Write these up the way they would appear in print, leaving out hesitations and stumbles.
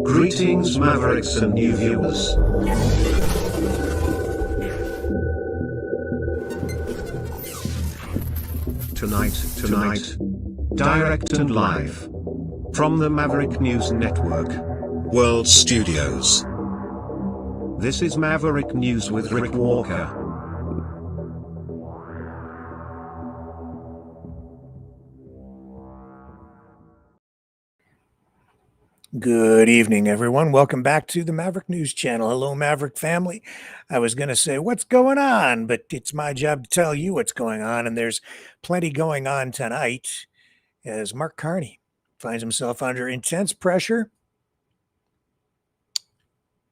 Greetings, Mavericks and new viewers. Tonight, direct and live from the Maverick News Network World Studios. This is Maverick News with Rick Walker. Good evening, everyone. Welcome back to the Maverick News Channel. Hello, Maverick family. I was going to say, what's going on? But it's my job to tell you what's going on. And there's plenty going on tonight as Mark Carney finds himself under intense pressure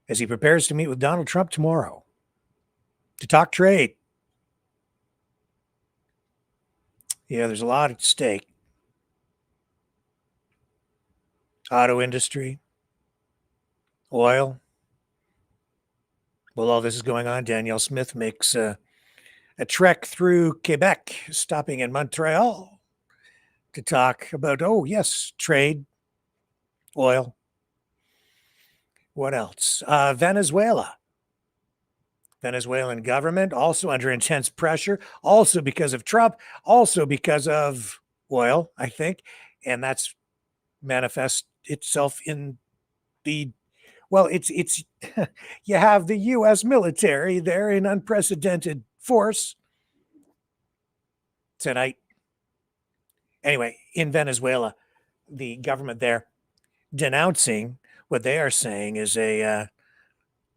as he prepares to meet with Donald Trump tomorrow to talk trade. Yeah, there's a lot at stake. Auto industry, oil. While all this is going on, Danielle Smith makes a trek through Quebec, stopping in Montreal to talk about, trade, oil. What else? Venezuela. Venezuelan government also under intense pressure, also because of Trump, also because of oil, I think. And that's manifests itself in the, it's you have the U.S. military there in unprecedented force tonight. Anyway, in Venezuela, the government there denouncing what they are saying is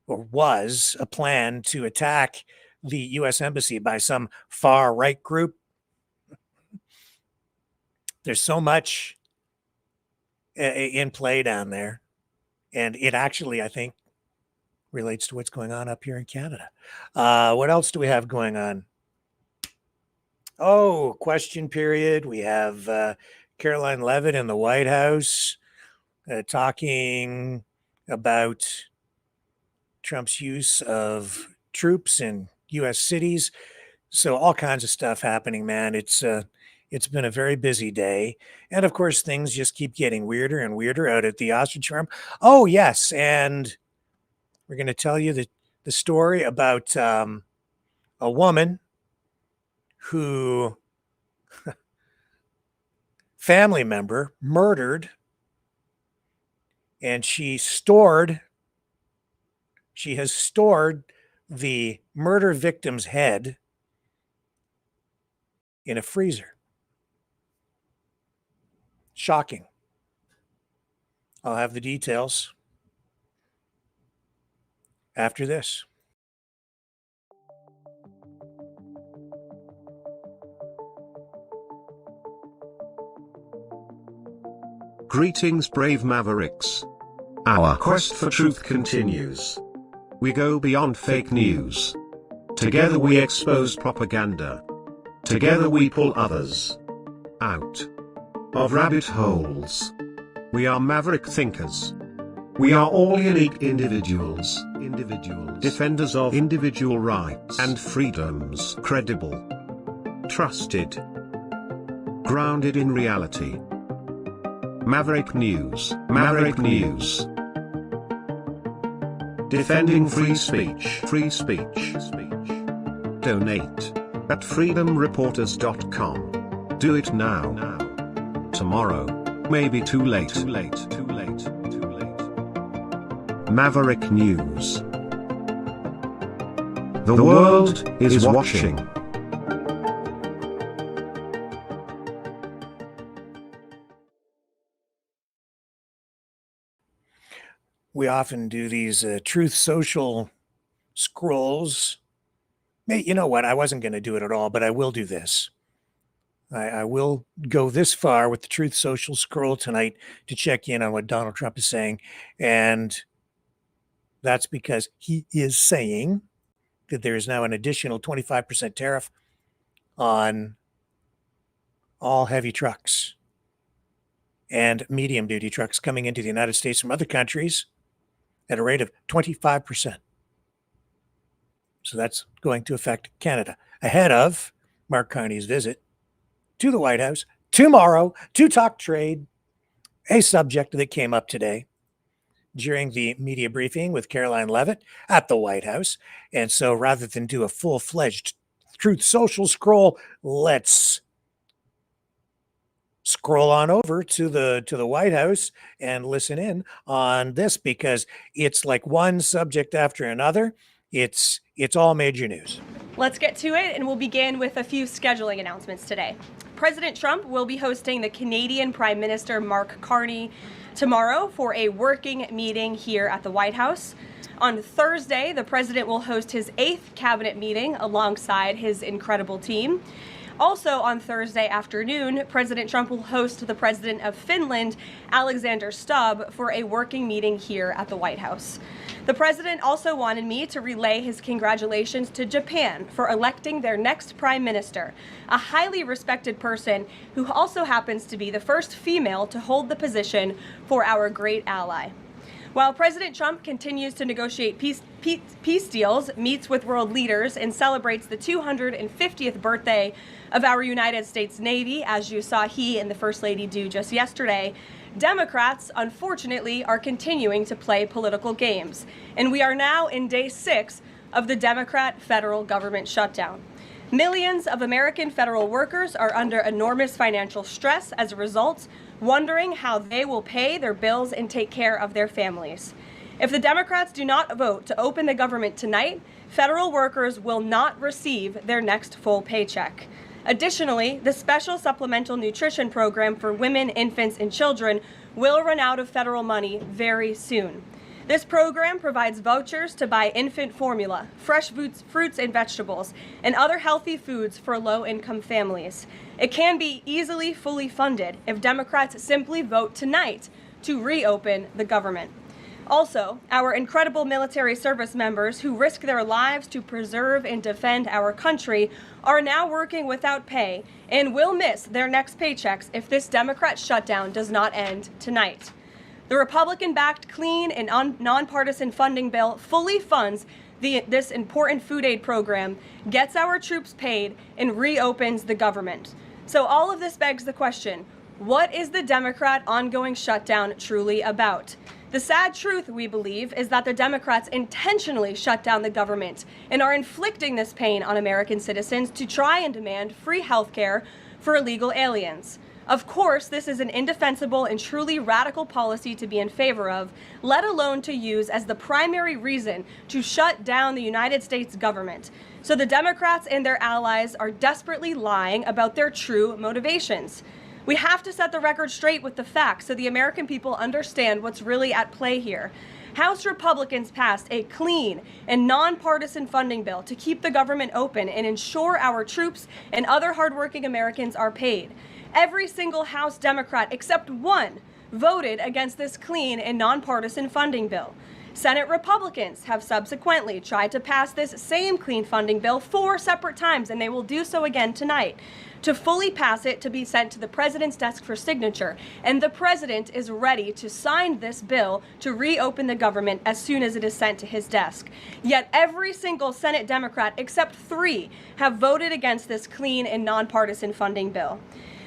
was a plan to attack the U.S. embassy by some far right group. There's so much in play down there, and it actually, I think, relates to what's going on up here in Canada. What else do we have going on? Question period. We have Caroline Leavitt in the White House talking about Trump's use of troops in U.S. cities. So all kinds of stuff happening, man. It's been a very busy day. And of course, things just keep getting weirder and weirder out at the Ostrich farm. Oh, yes. And we're going to tell you the story about a woman who family member murdered, and she has stored the murder victim's head in a freezer. Shocking. I'll have the details after this. Greetings, brave Mavericks. Our quest for truth continues. We go beyond fake news. Together we expose propaganda. Together we pull others out of rabbit holes. We are Maverick thinkers. We are all unique individuals, defenders of individual rights and freedoms, credible, trusted, grounded in reality. Maverick News, defending free speech. Donate at freedomreporters.com. Do it now. Tomorrow may be too late. Maverick News. The world is watching. We often do these Truth Social scrolls. You know what? I wasn't going to do it at all, but I will do this. I will go this far with the Truth Social scroll tonight to check in on what Donald Trump is saying. And that's because he is saying that there is now an additional 25% tariff on all heavy trucks and medium duty trucks coming into the United States from other countries at a rate of 25%. So that's going to affect Canada ahead of Mark Carney's visit to the White House tomorrow to talk trade a subject that came up today during the media briefing with Caroline Leavitt at the White House. And so rather than do a full-fledged Truth Social scroll, let's scroll on over to the White House and listen in on this, because it's like one subject after another. It's all major news. Let's get to it, and we'll begin with a few scheduling announcements today. President Trump will be hosting the Canadian Prime Minister Mark Carney tomorrow for a working meeting here at the White House. On Thursday, the president will host his 8th cabinet meeting alongside his incredible team. Also on Thursday afternoon, President Trump will host the president of Finland, Alexander Stubb, for a working meeting here at the White House. The president also wanted me to relay his congratulations to Japan for electing their next prime minister, a highly respected person who also happens to be the first female to hold the position for our great ally. While President Trump continues to negotiate peace deals, meets with world leaders, and celebrates the 250th birthday of our United States Navy, as you saw he and the First Lady do just yesterday, Democrats, unfortunately, are continuing to play political games. And we are now in day 6 of the Democrat federal government shutdown. Millions of American federal workers are under enormous financial stress as a result, wondering how they will pay their bills and take care of their families. If the Democrats do not vote to open the government tonight, federal workers will not receive their next full paycheck. Additionally, the special supplemental nutrition program for women, infants, and children will run out of federal money very soon. This program provides vouchers to buy infant formula, fresh fruits and vegetables, and other healthy foods for low-income families. It can be easily fully funded if Democrats simply vote tonight to reopen the government. Also, our incredible military service members who risk their lives to preserve and defend our country are now working without pay and will miss their next paychecks if this Democrat shutdown does not end tonight. The Republican-backed clean and nonpartisan funding bill fully funds this important food aid program, gets our troops paid, and reopens the government. So all of this begs the question, what is the Democrat ongoing shutdown truly about? The sad truth, we believe, is that the Democrats intentionally shut down the government and are inflicting this pain on American citizens to try and demand free health care for illegal aliens. Of course, this is an indefensible and truly radical policy to be in favor of, let alone to use as the primary reason to shut down the United States government. So the Democrats and their allies are desperately lying about their true motivations. We have to set the record straight with the facts so the American people understand what's really at play here. House Republicans passed a clean and nonpartisan funding bill to keep the government open and ensure our troops and other hardworking Americans are paid. Every single House Democrat except one voted against this clean and nonpartisan funding bill. Senate Republicans have subsequently tried to pass this same clean funding bill 4 separate times, and they will do so again tonight, to fully pass it to be sent to the president's desk for signature. And the president is ready to sign this bill to reopen the government as soon as it is sent to his desk. Yet every single Senate Democrat except 3 have voted against this clean and nonpartisan funding bill.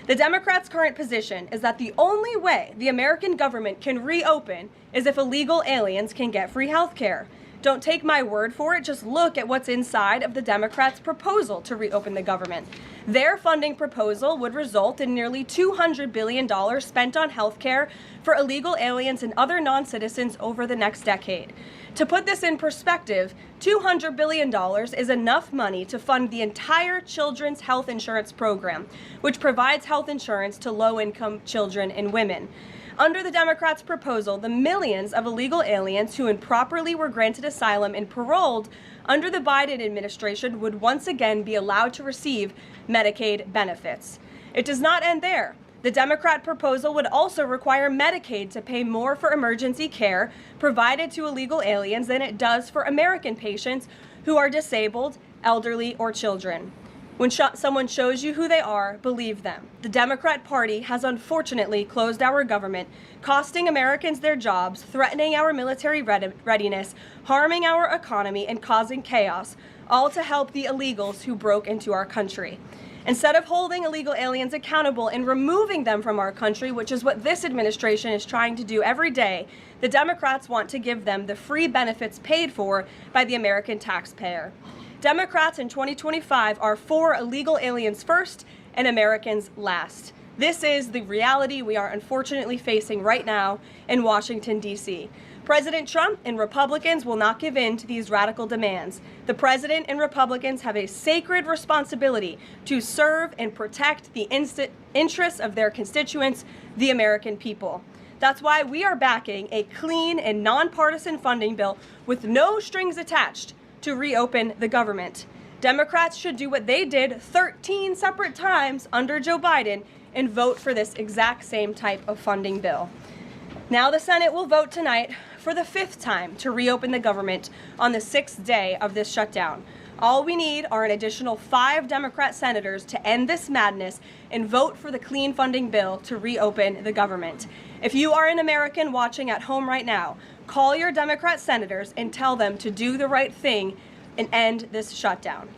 The Democrats' current position is that the only way the American government can reopen is if illegal aliens can get free health care. Don't take my word for it, just look at what's inside of the Democrats' proposal to reopen the government. Their funding proposal would result in nearly $200 billion spent on health care for illegal aliens and other non-citizens over the next decade. To put this in perspective, $200 billion is enough money to fund the entire children's health insurance program, which provides health insurance to low-income children and women. Under the Democrats' proposal, the millions of illegal aliens who improperly were granted asylum and paroled under the Biden administration would once again be allowed to receive Medicaid benefits. It does not end there. The Democrat proposal would also require Medicaid to pay more for emergency care provided to illegal aliens than it does for American patients who are disabled, elderly, or children. When someone shows you who they are, believe them. The Democrat Party has unfortunately closed our government, costing Americans their jobs, threatening our military readiness, harming our economy, and causing chaos, all to help the illegals who broke into our country. Instead of holding illegal aliens accountable and removing them from our country, which is what this administration is trying to do every day, the Democrats want to give them the free benefits paid for by the American taxpayer. Democrats in 2025 are for illegal aliens first and Americans last. This is the reality we are unfortunately facing right now in Washington, D.C. President Trump and Republicans will not give in to these radical demands. The president and Republicans have a sacred responsibility to serve and protect the interests of their constituents, the American people. That's why we are backing a clean and nonpartisan funding bill with no strings attached to reopen the government. Democrats should do what they did 13 separate times under Joe Biden and vote for this exact same type of funding bill. Now the Senate will vote tonight for the 5th time to reopen the government on the 6th day of this shutdown. All we need are an additional 5 Democrat senators to end this madness and vote for the clean funding bill to reopen the government. If you are an American watching at home right now, call your Democrat senators and tell them to do the right thing and end this shutdown.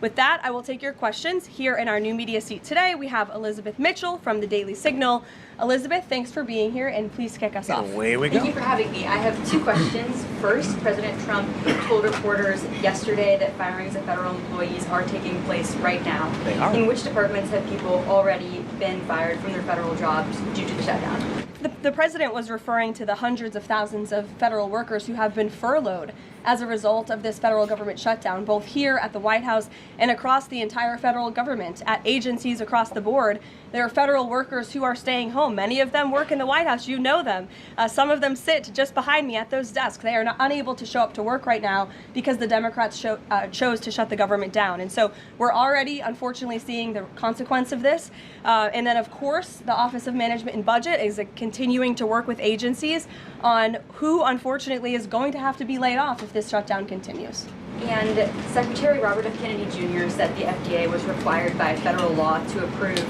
With that, I will take your questions. Here in our new media seat today, we have Elizabeth Mitchell from the Daily Signal. Elizabeth, thanks for being here, and please kick us off. Away we go. Thank you for having me. I have 2 questions. First, President Trump told reporters yesterday that firings of federal employees are taking place right now. They are. In which departments have people already been fired from their federal jobs due to the shutdown? The president was referring to the hundreds of thousands of federal workers who have been furloughed as a result of this federal government shutdown, both here at the White House and across the entire federal government. At agencies across the board, there are federal workers who are staying home. Many of them work in the White House. You know them. Some of them sit just behind me at those desks. They are unable to show up to work right now because the Democrats chose to shut the government down. And so we're already, unfortunately, seeing the consequence of this. And then, of course, the Office of Management and Budget is continuing to work with agencies on who, unfortunately, is going to have to be laid off if this shutdown continues. And Secretary Robert F. Kennedy Jr. said the FDA was required by federal law to approve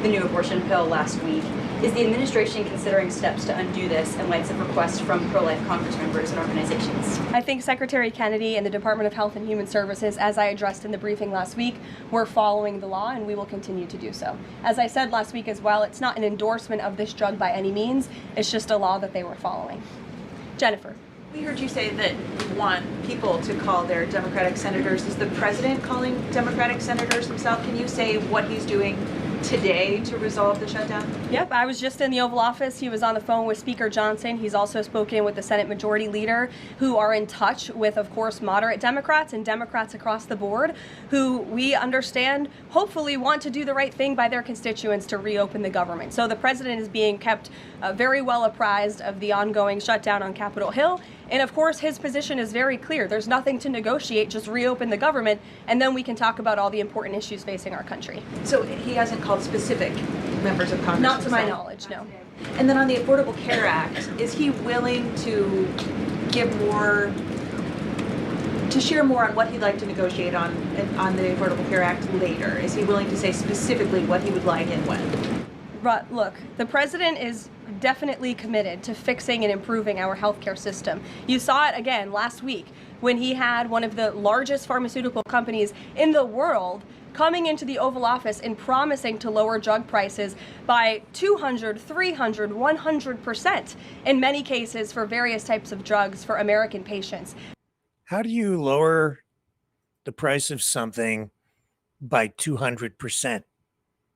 the new abortion pill last week. Is the administration considering steps to undo this in light of requests from pro-life Congress members and organizations? I think Secretary Kennedy and the Department of Health and Human Services, as I addressed in the briefing last week, were following the law, and we will continue to do so. As I said last week as well, it's not an endorsement of this drug by any means. It's just a law that they were following. Jennifer. We heard you say that you want people to call their Democratic senators. Is the president calling Democratic senators himself? Can you say what he's doing today to resolve the shutdown? Yep, I was just in the Oval Office. He was on the phone with Speaker Johnson. He's also spoken with the Senate Majority Leader, who are in touch with, of course, moderate Democrats and Democrats across the board, who we understand hopefully want to do the right thing by their constituents to reopen the government. So the president is being kept very well apprised of the ongoing shutdown on Capitol Hill. And of course, his position is very clear. There's nothing to negotiate, just reopen the government, and then we can talk about all the important issues facing our country. So he hasn't called specific members of Congress? Not to my knowledge, no. And then on the Affordable Care Act, is he willing to give more, to share more on what he'd like to negotiate on the Affordable Care Act later? Is he willing to say specifically what he would like and when? But look, the president is definitely committed to fixing and improving our healthcare system. You saw it again last week when he had one of the largest pharmaceutical companies in the world coming into the Oval Office and promising to lower drug prices by 200, 300, 100% in many cases for various types of drugs for American patients. How do you lower the price of something by 200%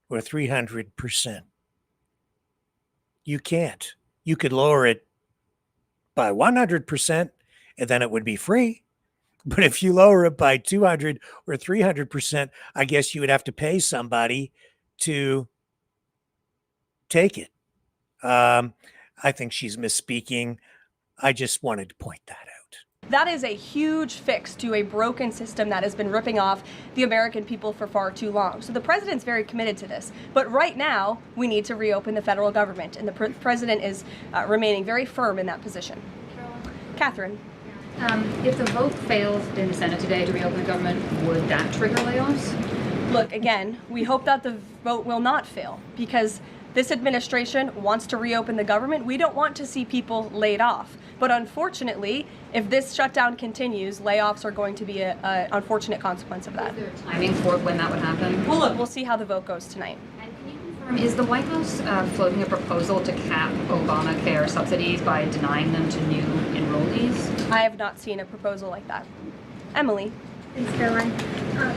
or 300%? You can't. You could lower it by 100% and then it would be free. But if you lower it by 200 or 300%, I guess you would have to pay somebody to take it. I think she's misspeaking. I just wanted to point that out. That is a huge fix to a broken system that has been ripping off the American people for far too long. So the president's very committed to this. But right now, we need to reopen the federal government, and the president is remaining very firm in that position. Catherine. If the vote fails in the Senate today to reopen the government, would that trigger layoffs? Look, again, we hope that the vote will not fail, because This administration wants to reopen the government. We don't want to see people laid off. But unfortunately, if this shutdown continues, layoffs are going to be an unfortunate consequence of that. Is there a timing for when that would happen? Well, look, we'll see how the vote goes tonight. And can you confirm, is the White House floating a proposal to cap Obamacare subsidies by denying them to new enrollees? I have not seen a proposal like that. Emily. Thanks, Caroline.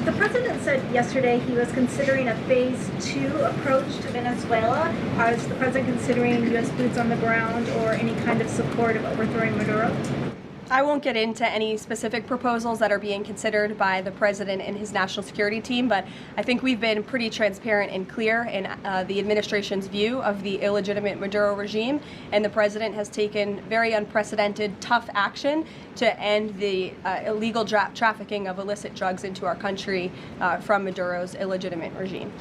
The president said yesterday he was considering a phase 2 approach to Venezuela. Is the president considering U.S. boots on the ground or any kind of support of overthrowing Maduro? I won't get into any specific proposals that are being considered by the president and his national security team, but I think we've been pretty transparent and clear in the administration's view of the illegitimate Maduro regime, and the president has taken very unprecedented, tough action to end the illegal trafficking of illicit drugs into our country from Maduro's illegitimate regime.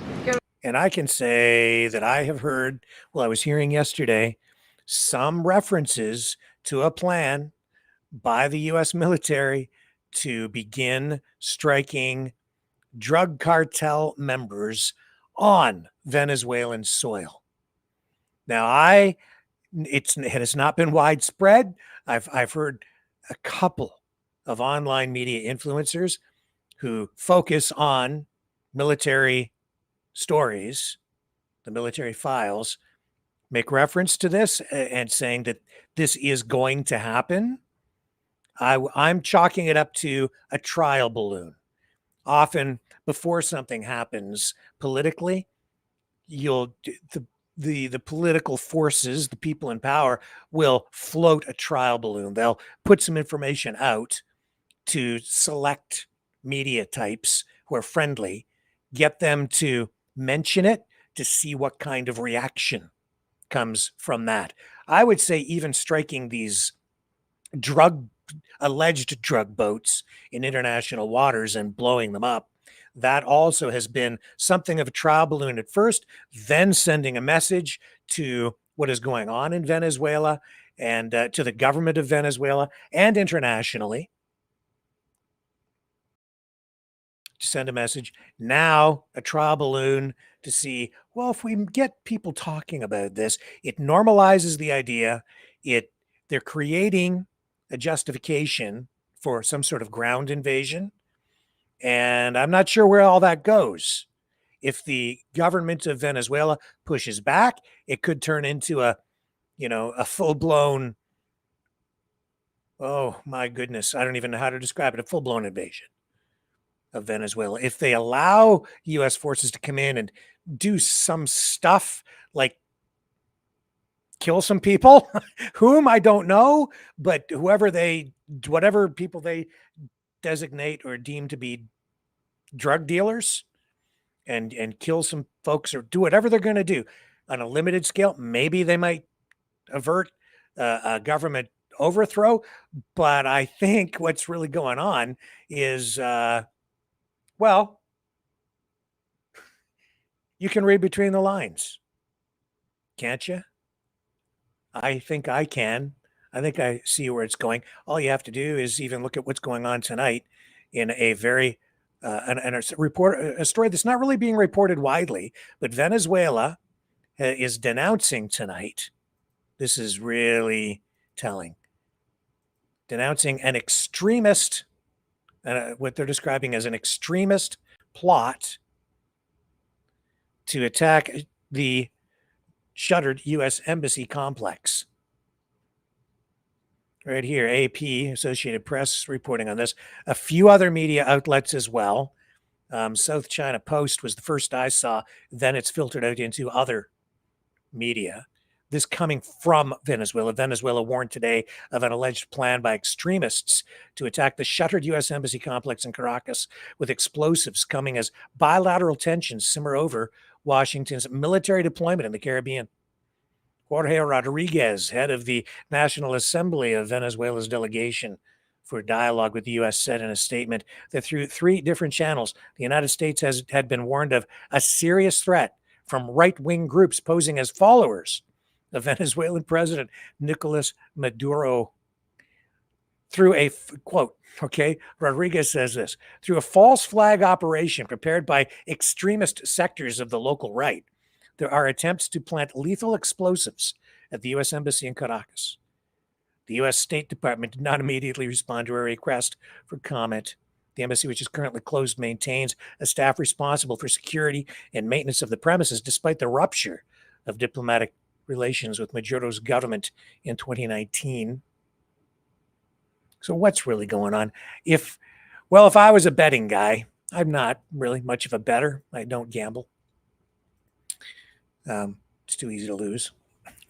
And I can say that I have heard, well, I was hearing yesterday, some references to a plan by the U.S. military to begin striking drug cartel members on Venezuelan soil. Now, it has not been widespread. I've heard a couple of online media influencers who focus on military stories, the military files, make reference to this and saying that this is going to happen. I'm chalking it up to a trial balloon. Often before something happens politically, the political forces, the people in power, will float a trial balloon. They'll put some information out to select media types who are friendly, get them to mention it to see what kind of reaction comes from that. I would say even striking these alleged drug boats in international waters and blowing them up, that also has been something of a trial balloon at first, then sending a message to what is going on in Venezuela and to the government of Venezuela and internationally. To send a message. Now a trial balloon to see, well, if we get people talking about this, it normalizes the idea. They're creating a justification for some sort of ground invasion. And I'm not sure where all that goes. If the government of Venezuela pushes back, it could turn into a full-blown, oh my goodness, I don't even know how to describe it, a full-blown invasion of Venezuela. If they allow U.S. forces to come in and do some stuff like kill some people, whom I don't know, but whatever people they designate or deem to be drug dealers and kill some folks or do whatever they're going to do on a limited scale, maybe they might avert a government overthrow. But I think what's really going on is, well, you can read between the lines, can't you? I think I can. I think I see where it's going. All you have to do is even look at what's going on tonight in a very a story that's not really being reported widely, but Venezuela is denouncing tonight. This is really telling. Denouncing an extremist, what they're describing as an extremist plot to attack the shuttered U.S. Embassy complex. Right here, AP, Associated Press, reporting on this. A few other media outlets as well. South China Post was the first I saw. Then it's filtered out into other media. This coming from Venezuela. Venezuela warned today of an alleged plan by extremists to attack the shuttered U.S. Embassy complex in Caracas with explosives, coming as bilateral tensions simmer over Washington's military deployment in the Caribbean. Jorge Rodriguez, head of the National Assembly of Venezuela's delegation for dialogue with the U.S., said in a statement that through 3 different channels, the United States had been warned of a serious threat from right-wing groups posing as followers of Venezuelan President Nicolas Maduro through a, quote, okay, Rodriguez says this, through a false flag operation prepared by extremist sectors of the local right. there are attempts to plant lethal explosives at the U.S. Embassy in Caracas. The U.S. State Department did not immediately respond to a request for comment. The embassy, which is currently closed, maintains a staff responsible for security and maintenance of the premises, despite the rupture of diplomatic relations with Maduro's government in 2019. So what's really going on? If I was a betting guy, I'm not really much of a bettor. I don't gamble. It's too easy to lose.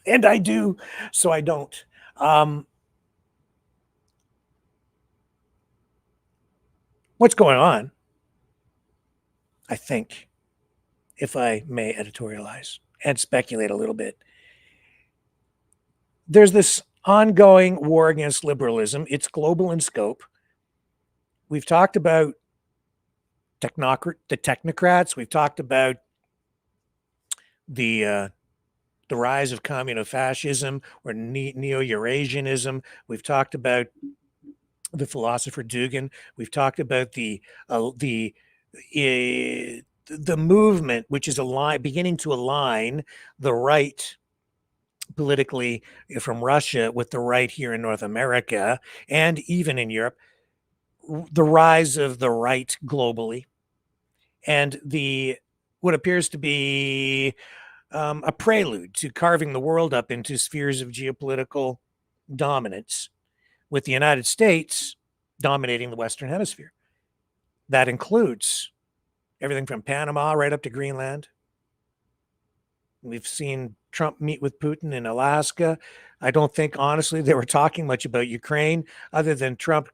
And I do, so I don't. What's going on, I think, if I may editorialize and speculate a little bit, there's this ongoing war against liberalism. It's global in scope. We've talked about the technocrats. We've talked about the rise of communofascism or neo-Eurasianism. We've talked about the philosopher Dugin. We've talked about the movement, which is beginning to align the right politically from Russia with the right here in North America and even in Europe, the rise of the right globally, and what appears to be a prelude to carving the world up into spheres of geopolitical dominance, with the United States dominating the Western Hemisphere. That includes everything from Panama right up to Greenland. We've seen Trump meet with Putin in Alaska. I don't think, honestly, they were talking much about Ukraine, other than Trump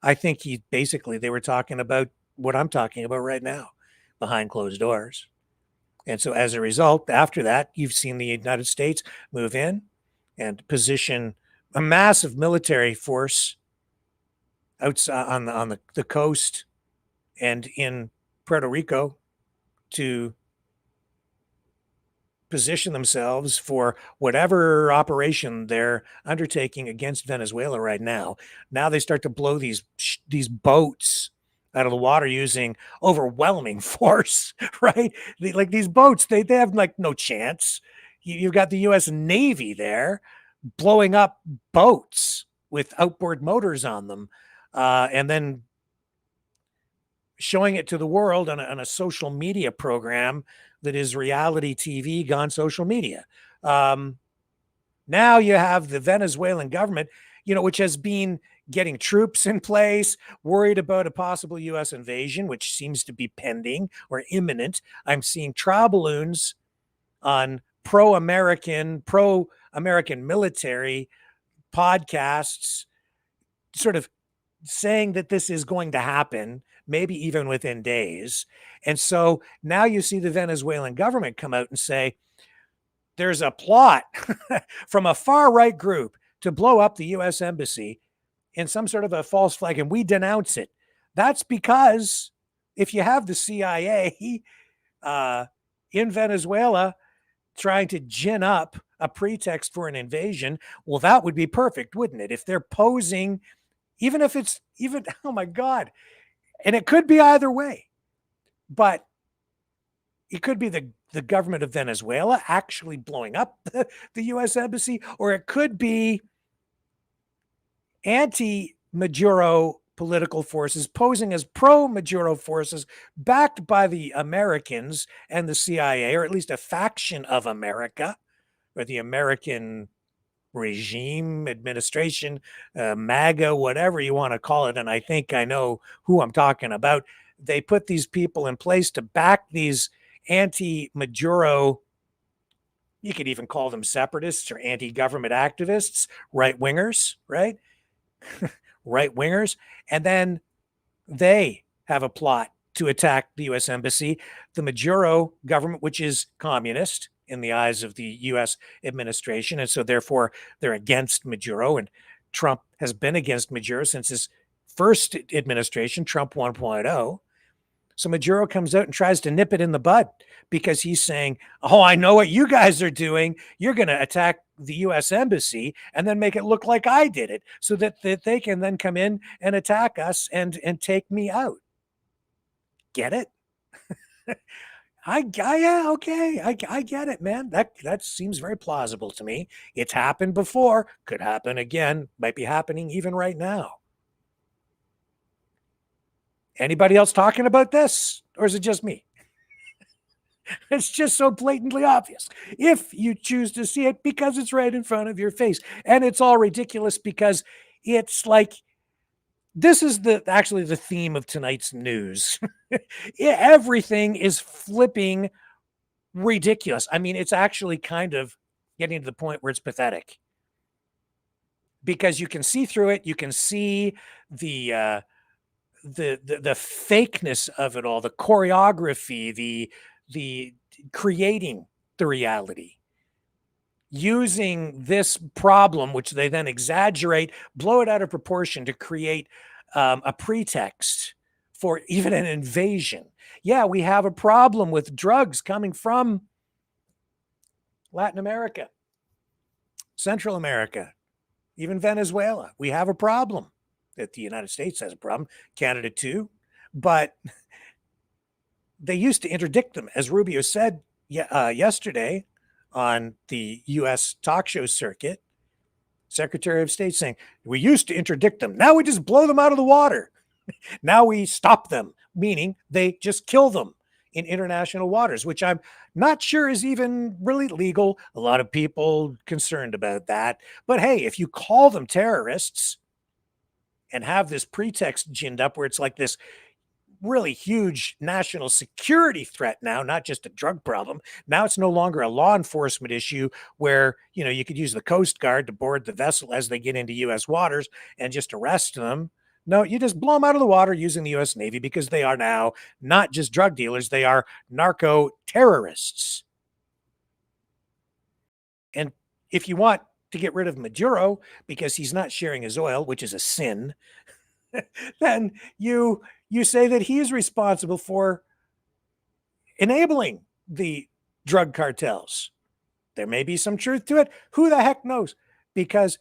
I think they were talking about what I'm talking about right now, behind closed doors. And so as a result, after that, you've seen the United States move in and position a massive military force outside on the coast and in Puerto Rico to position themselves for whatever operation they're undertaking against Venezuela right now. Now they start to blow these boats out of the water using overwhelming force, right? These boats, they have no chance. You've got the U.S. Navy there blowing up boats with outboard motors on them, and then showing it to the world on a social media program that is reality TV gone social media. Now you have the Venezuelan government, which has been getting troops in place, worried about a possible U.S. invasion, which seems to be pending or imminent. I'm seeing trial balloons on pro-American military podcasts sort of saying that this is going to happen, maybe even within days. And so now you see the Venezuelan government come out and say, there's a plot from a far right group to blow up the U.S. embassy in some sort of a false flag, and we denounce it. That's because if you have the CIA in Venezuela trying to gin up a pretext for an invasion, well, that would be perfect, wouldn't it? If they're posing, oh my God, and it could be either way, but it could be the government of Venezuela actually blowing up the U.S. embassy, or it could be anti-Maduro political forces posing as pro-Maduro forces backed by the Americans and the CIA, or at least a faction of America, or the American regime, administration, MAGA, whatever you want to call it. And I think I know who I'm talking about. They put these people in place to back these anti-Maduro, you could even call them separatists or anti-government activists, right-wingers, right? Right-wingers. And then they have a plot to attack the U.S. embassy. The Maduro government, which is communist in the eyes of the U.S. administration, and so therefore they're against Maduro, and Trump has been against Maduro since his first administration, Trump 1.0. So Maduro comes out and tries to nip it in the bud because he's saying, oh, I know what you guys are doing. You're going to attack the U.S. embassy and then make it look like I did it so that they can then come in and attack us and take me out. Get it? Yeah, okay. I get it, man. That seems very plausible to me. It's happened before, could happen again, might be happening even right now. Anybody else talking about this? Or is it just me? It's just so blatantly obvious if you choose to see it because it's right in front of your face. And it's all ridiculous because it's like this is actually the theme of tonight's news. Everything is flipping ridiculous. I mean, it's actually kind of getting to the point where it's pathetic because you can see through it. You can see the fakeness of it all, the choreography, the creating the reality, using this problem, which they then exaggerate, blow it out of proportion to create a pretext for even an invasion. Yeah, we have a problem with drugs coming from Latin America, Central America, even Venezuela. We have a problem. That the United States has a problem, Canada too, but they used to interdict them, as Rubio said yesterday on the U.S. talk show circuit. Secretary of State saying, we used to interdict them. Now we just blow them out of the water. Now we stop them, meaning they just kill them in international waters, which I'm not sure is even really legal. A lot of people concerned about that. But hey, if you call them terrorists and have this pretext ginned up where it's like this really huge national security threat now, not just a drug problem. Now it's no longer a law enforcement issue where, you know, you could use the Coast Guard to board the vessel as they get into U.S. waters and just arrest them. No, you just blow them out of the water using the U.S. Navy because they are now not just drug dealers, they are narco terrorists. And if you want to get rid of Maduro because he's not sharing his oil, which is a sin, then you say that he is responsible for enabling the drug cartels. There may be some truth to it. Who the heck knows? Because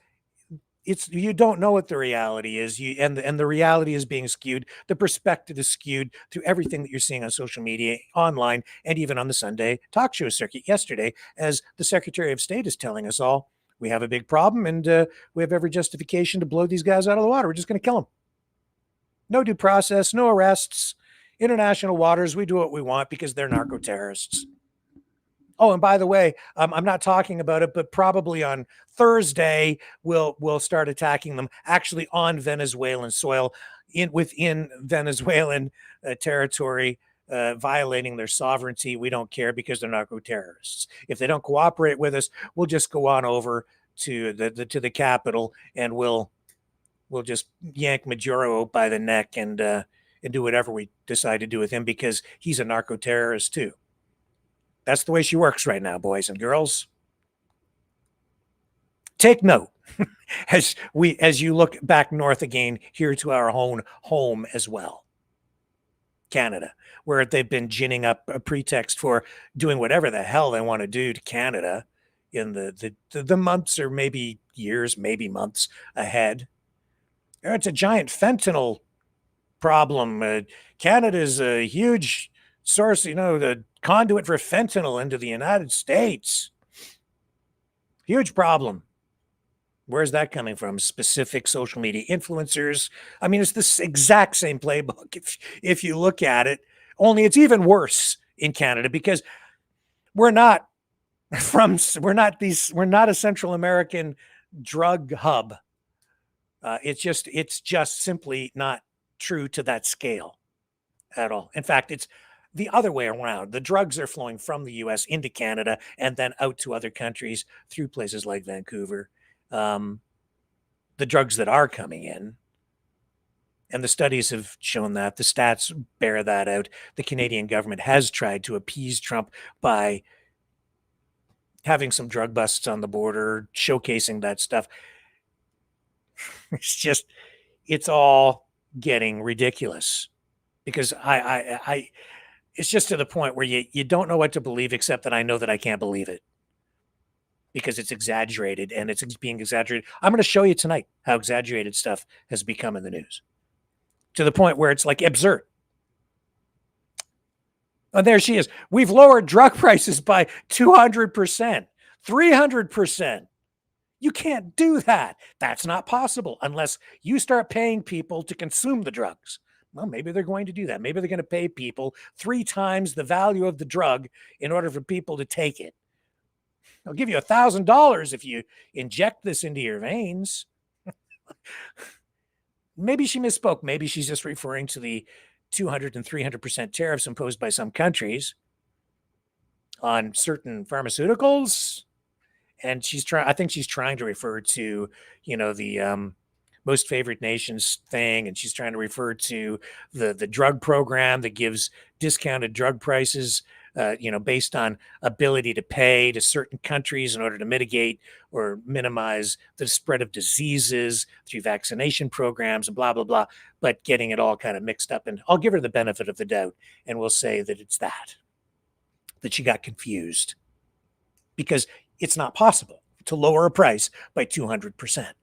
you don't know what the reality is. And the reality is being skewed. The perspective is skewed through everything that you're seeing on social media, online, and even on the Sunday talk show circuit yesterday, as the Secretary of State is telling us all, we have a big problem and we have every justification to blow these guys out of the water. We're just going to kill them. No due process, no arrests, international waters. We do what we want because they're narco terrorists. Oh, and by the way, I'm not talking about it, but probably on Thursday we'll start attacking them actually on Venezuelan soil, within Venezuelan territory, violating their sovereignty. We don't care because they're narco terrorists. If they don't cooperate with us, we'll just go on over to the capital and we'll just yank Maduro by the neck and do whatever we decide to do with him because he's a narco terrorist too. That's the way she works right now, boys and girls. Take note as you look back north again here to our own home as well, Canada, where they've been ginning up a pretext for doing whatever the hell they want to do to Canada in the months or maybe years, maybe months ahead. It's a giant fentanyl problem. Canada is a huge source, the conduit for fentanyl into the United States. Huge problem. Where's that coming from? Specific social media influencers. I mean, it's this exact same playbook if you look at it, only it's even worse in Canada because we're not a Central American drug hub. It's just simply not true to that scale at all. In fact, it's the other way around. The drugs are flowing from the U.S. into Canada and then out to other countries through places like Vancouver. The drugs that are coming in, and the studies have shown that, the stats bear that out. The Canadian government has tried to appease Trump by having some drug busts on the border, showcasing that stuff. It's all getting ridiculous because it's just to the point where you don't know what to believe, except that I know that I can't believe it because it's exaggerated and it's being exaggerated. I'm going to show you tonight how exaggerated stuff has become in the news to the point where it's like absurd. Oh, there she is. We've lowered drug prices by 200%, 300%. You can't do that. That's not possible unless you start paying people to consume the drugs. Well, maybe they're going to do that. Maybe they're going to pay people 3 times the value of the drug in order for people to take it. I'll give you $1,000 if you inject this into your veins. Maybe she misspoke. Maybe she's just referring to the 200 and 300% tariffs imposed by some countries on certain pharmaceuticals. And I think she's trying to refer to, the most favored nations thing. And she's trying to refer to the drug program that gives discounted drug prices, based on ability to pay to certain countries in order to mitigate or minimize the spread of diseases through vaccination programs and blah, blah, blah, but getting it all kind of mixed up. And I'll give her the benefit of the doubt, and we'll say that it's that she got confused, because it's not possible to lower a price by 200%,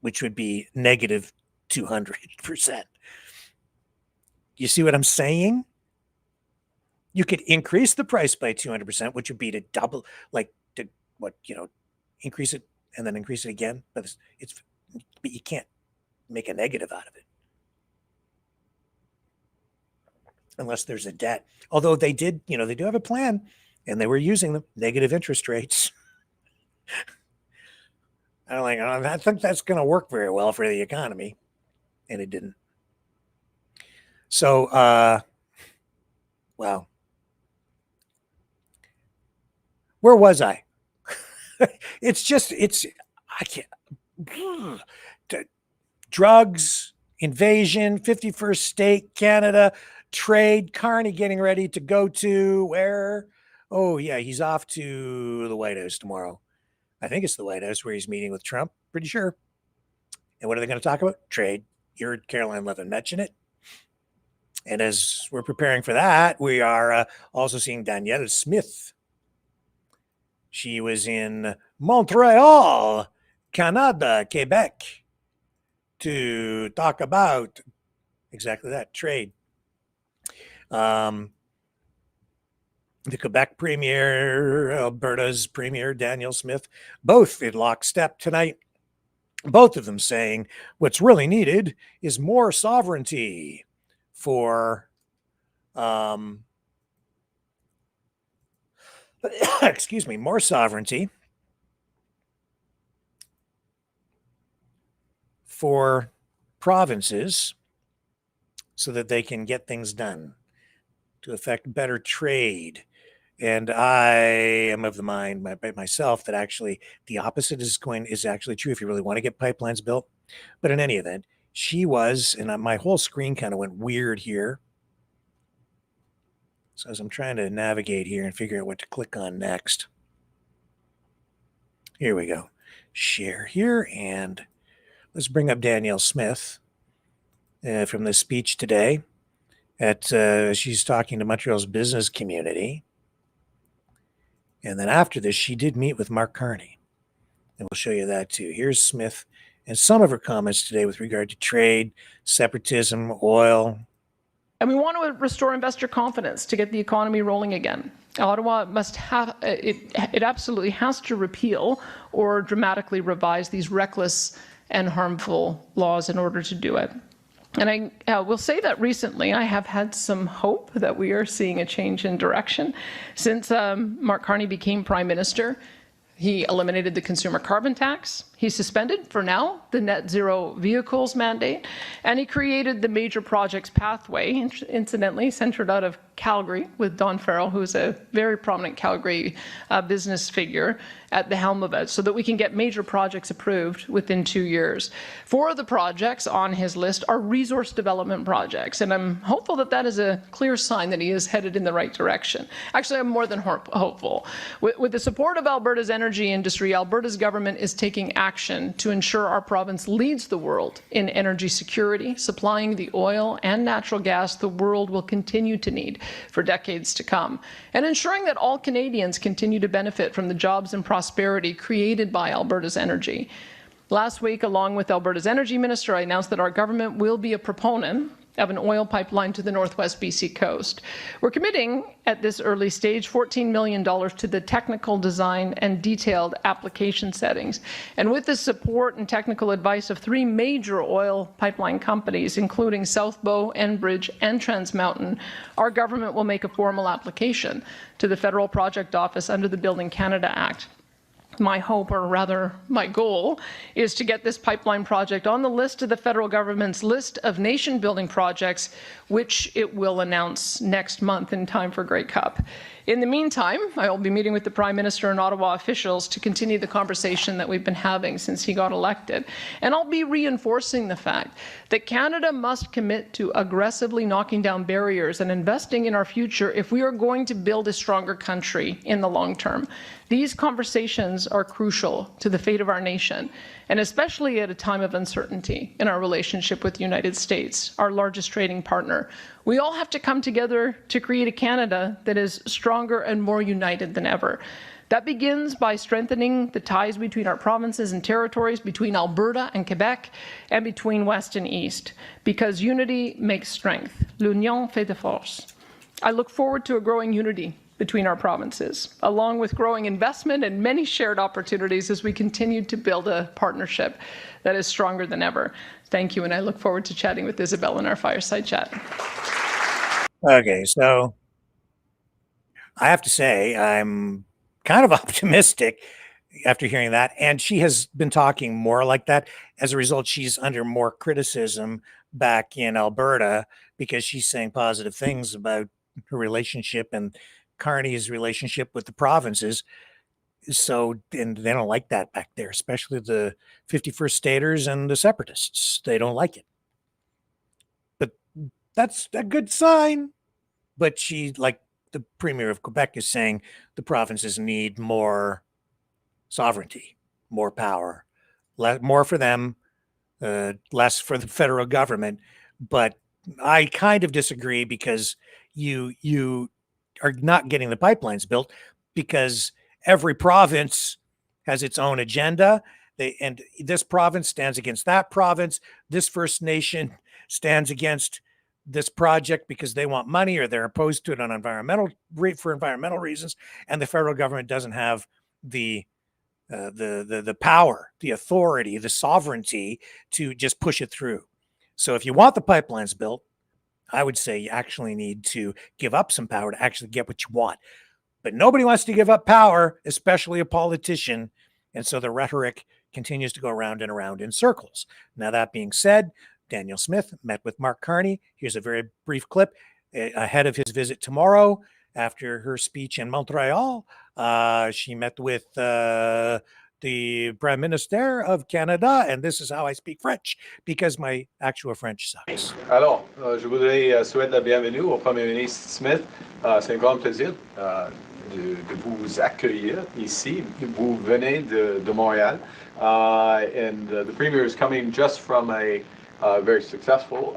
which would be negative 200%. You see what I'm saying? You could increase the price by 200%, which would be to double, increase it and then increase it again. But but you can't make a negative out of it unless there's a debt. Although they do have a plan, and they were using them, negative interest rates. I think that's going to work very well for the economy, and it didn't. So, wow. Where was I? I can't. Drugs, invasion, 51st state, Canada, trade, Carney getting ready to go to where? Oh, yeah, he's off to the Whitehouse tomorrow. I think it's the Whitehouse where he's meeting with Trump, pretty sure. And what are they going to talk about? Trade. You heard Caroline Levin mention it. And as we're preparing for that, we are also seeing Danielle Smith. She was in Montreal, Canada, Quebec, to talk about exactly that, trade. The Quebec Premier, Alberta's Premier, Danielle Smith, both in lockstep tonight. Both of them saying what's really needed is more sovereignty for more sovereignty for provinces so that they can get things done to affect better trade. And I am of the mind myself that actually the opposite is actually true if you really want to get pipelines built. But in any event, she was, and my whole screen kind of went weird here. So as I'm trying to navigate here and figure out what to click on next. Here we go. Share here, and let's bring up Danielle Smith from the speech today. She's talking to Montreal's business community. And then after this, she did meet with Mark Carney. And we'll show you that too. Here's Smith and some of her comments today with regard to trade, separatism, oil. And we want to restore investor confidence to get the economy rolling again. Ottawa must have, it absolutely has to repeal or dramatically revise these reckless and harmful laws in order to do it. And I will say that recently I have had some hope that we are seeing a change in direction. Since Mark Carney became Prime Minister, he eliminated the consumer carbon tax. He suspended, for now, the net zero vehicles mandate. And he created the major projects pathway, incidentally, centered out of Calgary, with Don Farrell, who's a very prominent Calgary business figure, at the helm of it, so that we can get major projects approved within 2 years. 4 of the projects on his list are resource development projects, and I'm hopeful that that is a clear sign that he is headed in the right direction. Actually, I'm more than hopeful. With the support of Alberta's energy industry, Alberta's government is taking action to ensure our province leads the world in energy security, supplying the oil and natural gas the world will continue to need for decades to come, and ensuring that all Canadians continue to benefit from the jobs and prosperity created by Alberta's energy. Last week, along with Alberta's Energy Minister, I announced that our government will be a proponent of an oil pipeline to the northwest BC coast. We're committing at this early stage $14 million to the technical design and detailed application settings. And with the support and technical advice of 3 major oil pipeline companies, including South Bow, Enbridge, and Trans Mountain, our government will make a formal application to the Federal Project Office under the Building Canada Act. My hope, or rather my goal, is to get this pipeline project on the list of the federal government's list of nation-building projects, which it will announce next month in time for Grey Cup. In the meantime, I will be meeting with the Prime Minister and Ottawa officials to continue the conversation that we've been having since he got elected. And I'll be reinforcing the fact that Canada must commit to aggressively knocking down barriers and investing in our future if we are going to build a stronger country in the long term. These conversations are crucial to the fate of our nation, and especially at a time of uncertainty in our relationship with the United States, our largest trading partner. We all have to come together to create a Canada that is stronger and more united than ever. That begins by strengthening the ties between our provinces and territories, between Alberta and Quebec, and between West and East, because unity makes strength. L'union fait de force. I look forward to a growing unity between our provinces, along with growing investment and many shared opportunities as we continue to build a partnership that is stronger than ever. Thank you, and I look forward to chatting with Isabelle in our fireside chat. Okay, so I have to say I'm kind of optimistic after hearing that, and she has been talking more like that. As a result, she's under more criticism back in Alberta because she's saying positive things about her relationship and Carney's relationship with the provinces. So, and they don't like that back there, especially the 51st staters and the separatists. They don't like it. But that's a good sign. But she, like the Premier of Quebec is saying, the provinces need more sovereignty, more power, more for them, less for the federal government. But I kind of disagree because you are not getting the pipelines built because every province has its own agenda. And this province stands against that province. This First Nation stands against this project because they want money or they're opposed to it on environmental reasons. And the federal government doesn't have the power, the authority, the sovereignty to just push it through. So if you want the pipelines built, I would say you actually need to give up some power to actually get what you want. But nobody wants to give up power, especially a politician. And so the rhetoric continues to go around and around in circles. Now, that being said, Daniel Smith met with Mark Carney. Here's a very brief clip ahead of his visit tomorrow. After her speech in Montreal, she met with the Prime Minister of Canada, and this is how I speak French, because my actual French sucks. Alors, je voudrais souhaiter la bienvenue au Premier ministre Smith. C'est un grand plaisir de vous accueillir ici. Vous venez de Montréal, and the Premier is coming just from a very successful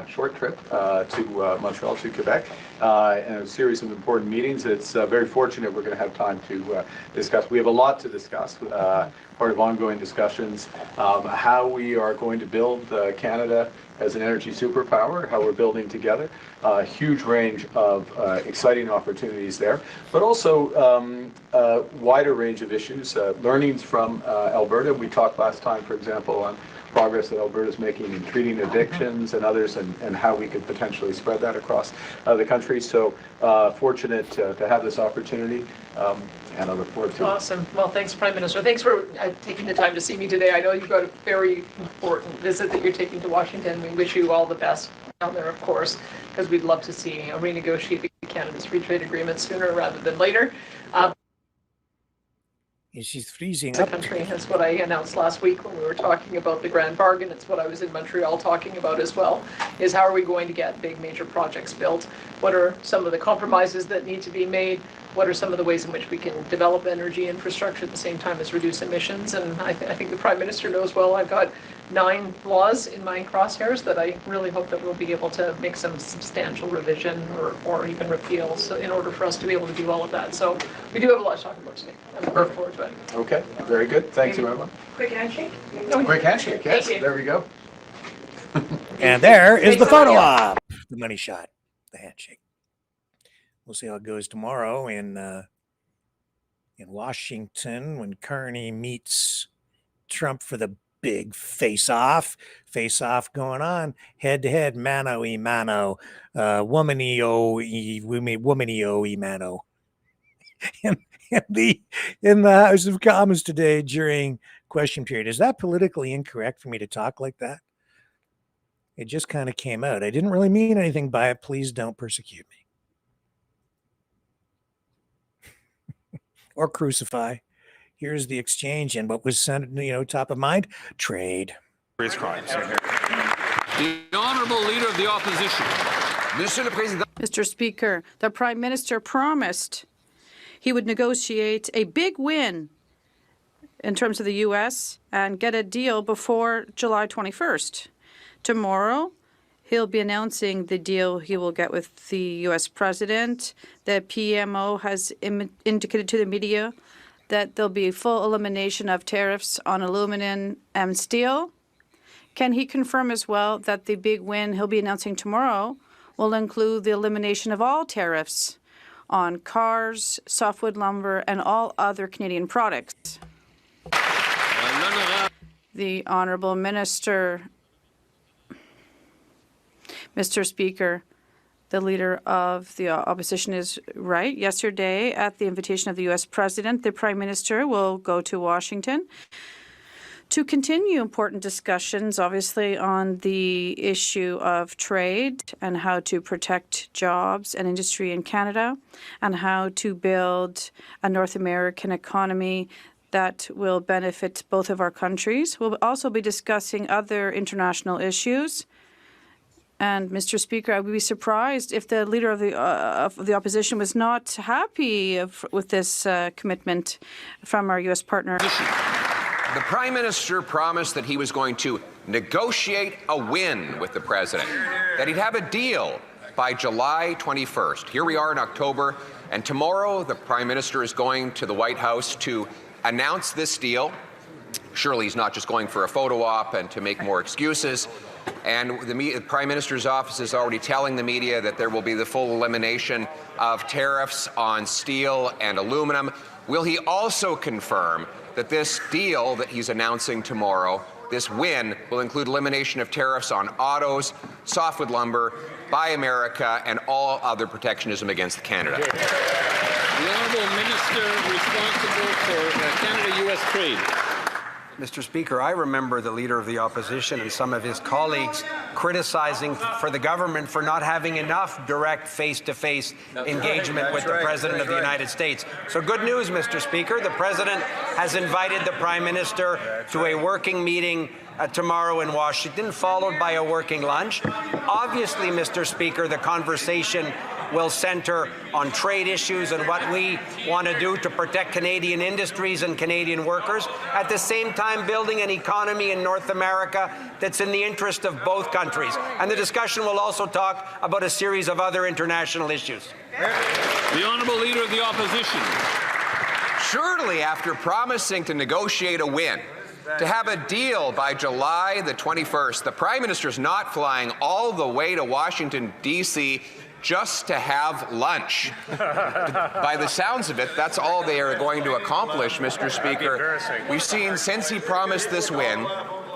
short trip to Montreal, to Quebec, and a series of important meetings. It's very fortunate we're going to have time to discuss. We have a lot to discuss, part of ongoing discussions, how we are going to build Canada as an energy superpower, how we're building together, a huge range of exciting opportunities there, but also a wider range of issues, learnings from Alberta. We talked last time, for example, on progress that Alberta is making in treating addictions and others, and how we could potentially spread that across the country. So fortunate to have this opportunity, and I look forward to it. Awesome. Well, thanks, Prime Minister. Thanks for taking the time to see me today. I know you've got a very important visit that you're taking to Washington. We wish you all the best down there, of course, because we'd love to see a renegotiate Canada's free trade agreement sooner rather than later. She's freezing the up. Country. That's what I announced last week when we were talking about the Grand Bargain. It's what I was in Montreal talking about as well, is how are we going to get big major projects built? What are some of the compromises that need to be made? What are some of the ways in which we can develop energy infrastructure at the same time as reduce emissions? And I think the Prime Minister knows well I've got 9 laws in my crosshairs that I really hope that we'll be able to make some substantial revision or even repeals in order for us to be able to do all of that. So we do have a lot to talk about today. I'm looking forward to it. Okay, very good. Thanks, everyone. Quick handshake? Quick handshake, yes. There we go. And there is the photo op, the money shot, the handshake. We'll see how it goes tomorrow in Washington when Carney meets Trump for the big face-off going on, head-to-head, mano-y-mano, womany-o-y-mano. In the House of Commons today during question period. Is that politically incorrect for me to talk like that? It just kind of came out. I didn't really mean anything by it. Please don't persecute me. Or crucify. Here's the exchange and what was sent, top of mind, trade. The Honourable Leader of the Opposition. Mr. Speaker, the Prime Minister promised he would negotiate a big win in terms of the U.S. and get a deal before July 21st. Tomorrow, he'll be announcing the deal he will get with the U.S. President. The PMO has indicated to the media that there'll be full elimination of tariffs on aluminum and steel. Can he confirm as well that the big win he'll be announcing tomorrow will include the elimination of all tariffs on cars, softwood lumber, and all other Canadian products? The Honourable Minister. Mr. Speaker, the Leader of the Opposition is right. Yesterday, at the invitation of the U.S. President, the Prime Minister will go to Washington to continue important discussions, obviously, on the issue of trade and how to protect jobs and industry in Canada and how to build a North American economy that will benefit both of our countries. We'll also be discussing other international issues. And, Mr. Speaker, I would be surprised if the Leader of the Opposition was not happy with this commitment from our U.S. partner. The Prime Minister promised that he was going to negotiate a win with the President, that he'd have a deal by July 21st. Here we are in October, and tomorrow the Prime Minister is going to the White House to announce this deal. Surely he's not just going for a photo op and to make more excuses. And the Prime Minister's office is already telling the media that there will be the full elimination of tariffs on steel and aluminum. Will he also confirm that this deal that he's announcing tomorrow, this win, will include elimination of tariffs on autos, softwood lumber, Buy America, and all other protectionism against Canada? The Honourable Minister responsible for Canada-U.S. trade. Mr. Speaker, I remember the Leader of the Opposition and some of his colleagues criticizing for the government for not having enough direct face-to-face engagement with the President of the United States. So good news, Mr. Speaker. The President has invited the Prime Minister to a working meeting tomorrow in Washington, followed by a working lunch. Obviously, Mr. Speaker, the conversation will center on trade issues and what we want to do to protect Canadian industries and Canadian workers, at the same time building an economy in North America that's in the interest of both countries. And the discussion will also talk about a series of other international issues. The Honourable Leader of the Opposition. Surely, after promising to negotiate a win, to have a deal by July the 21st, the Prime Minister is not flying all the way to Washington, D.C. just to have lunch. By the sounds of it, that's all they are going to accomplish, Mr. Speaker. We've seen since he promised this win,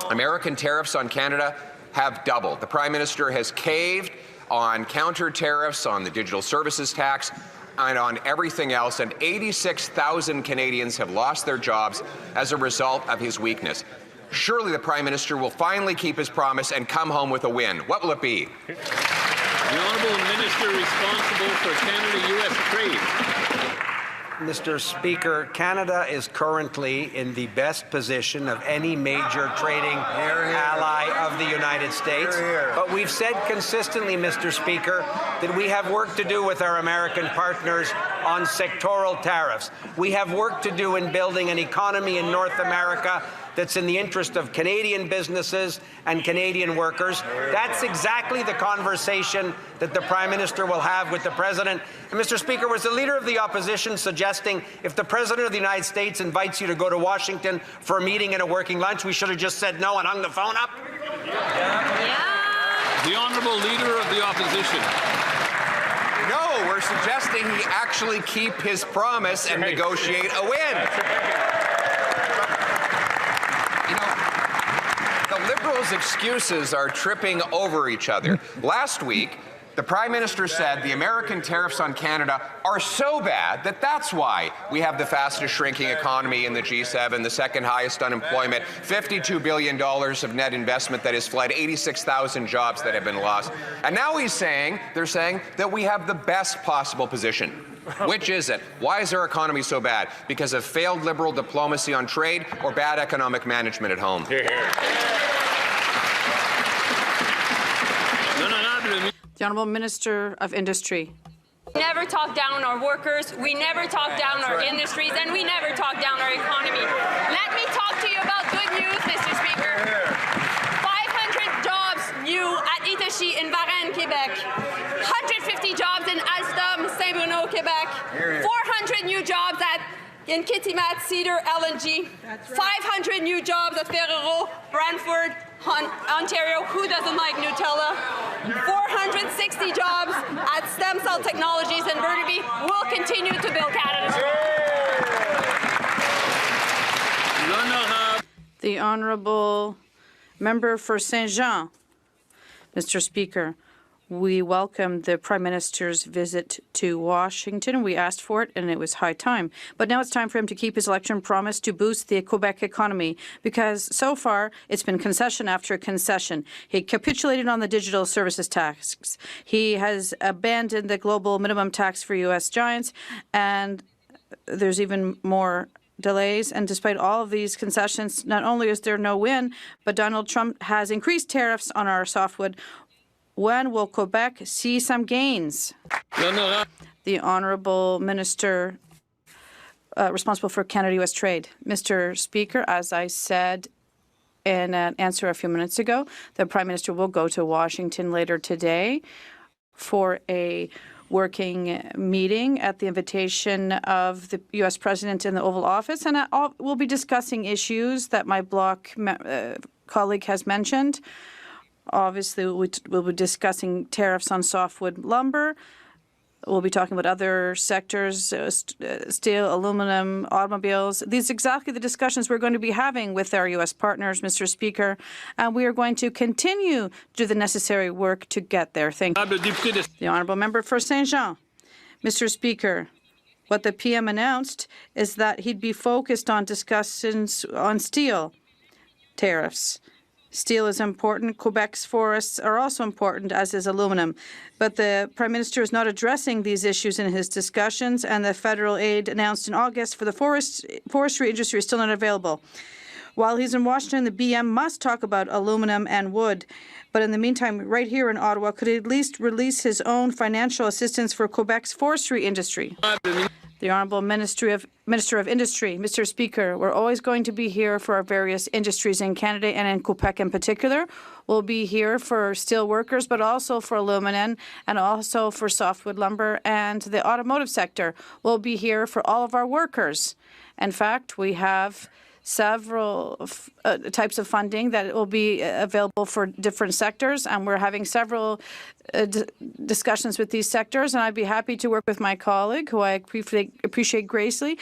American tariffs on Canada have doubled. The Prime Minister has caved on counter tariffs on the digital services tax and on everything else, and 86,000 Canadians have lost their jobs as a result of his weakness. Surely the Prime Minister will finally keep his promise and come home with a win. What will it be? The Honourable Minister responsible for Canada-U.S. trade. Mr. Speaker, Canada is currently in the best position of any major trading ally of the United States. But we've said consistently, Mr. Speaker, that we have work to do with our American partners on sectoral tariffs. We have work to do in building an economy in North America that's in the interest of Canadian businesses and Canadian workers. That's exactly the conversation that the Prime Minister will have with the President. And Mr. Speaker, was the Leader of the Opposition suggesting if the President of the United States invites you to go to Washington for a meeting and a working lunch, we should have just said no and hung the phone up? The Honourable Leader of the Opposition. No, we're suggesting he actually keep his promise and negotiate a win. You know, the Liberals' excuses are tripping over each other. Last week, the Prime Minister said the American tariffs on Canada are so bad that that's why we have the fastest shrinking economy in the G7, the second highest unemployment, $52 billion of net investment that has fled, 86,000 jobs that have been lost. And now they're saying that we have the best possible position. Which is it? Why is our economy so bad? Because of failed Liberal diplomacy on trade or bad economic management at home? The Honourable Minister of Industry. We never talk down our workers, we never talk down our industries, and we never talk down our economy. Let me talk to you about good news, Mr. Speaker. 500 jobs new at Itachi in Varennes, Quebec. 150 jobs in Alstom, Saint-Bruno, Quebec. 400 new jobs in Kitimat, Cedar, LNG. 500 new jobs at Ferrero, Brantford, Ontario. Who doesn't like Nutella? 460 jobs at Stem Cell Technologies in Burnaby. We'll continue to build Canada. The Honourable Member for Saint-Jean. Mr. Speaker, we welcome the Prime Minister's visit to Washington. We asked for it, and it was high time. But now it's time for him to keep his election promise to boost the Quebec economy, because so far it's been concession after concession. He capitulated on the digital services tax. He has abandoned the global minimum tax for U.S. giants, and there's even more delays. And despite all of these concessions, not only is there no win, but Donald Trump has increased tariffs on our softwood. When will Quebec see some gains? The Honourable Minister responsible for Canada-U.S. trade. Mr. Speaker, as I said in an answer a few minutes ago, the Prime Minister will go to Washington later today for a working meeting at the invitation of the U.S. President in the Oval Office, and we'll be discussing issues that my Bloc colleague has mentioned. Obviously, we'll be discussing tariffs on softwood lumber. We'll be talking about other sectors, steel, aluminum, automobiles. These are exactly the discussions we're going to be having with our U.S. partners, Mr. Speaker, and we are going to continue to do the necessary work to get there. Thank you. The Honourable Member for Saint-Jean. Mr. Speaker, what the PM announced is that he'd be focused on discussions on steel tariffs. Steel is important. Quebec's forests are also important, as is aluminum. But the Prime Minister is not addressing these issues in his discussions, and the federal aid announced in August for the forestry industry is still not available. While he's in Washington, the BM must talk about aluminum and wood. But in the meantime, right here in Ottawa, could he at least release his own financial assistance for Quebec's forestry industry? The Honourable Minister of Industry. Mr. Speaker, we're always going to be here for our various industries in Canada and in Quebec in particular. We'll be here for steel workers, but also for aluminum and also for softwood lumber and the automotive sector. We'll be here for all of our workers. In fact, we have several types of funding that will be available for different sectors, and we're having several discussions with these sectors, and I'd be happy to work with my colleague, who I appreciate greatly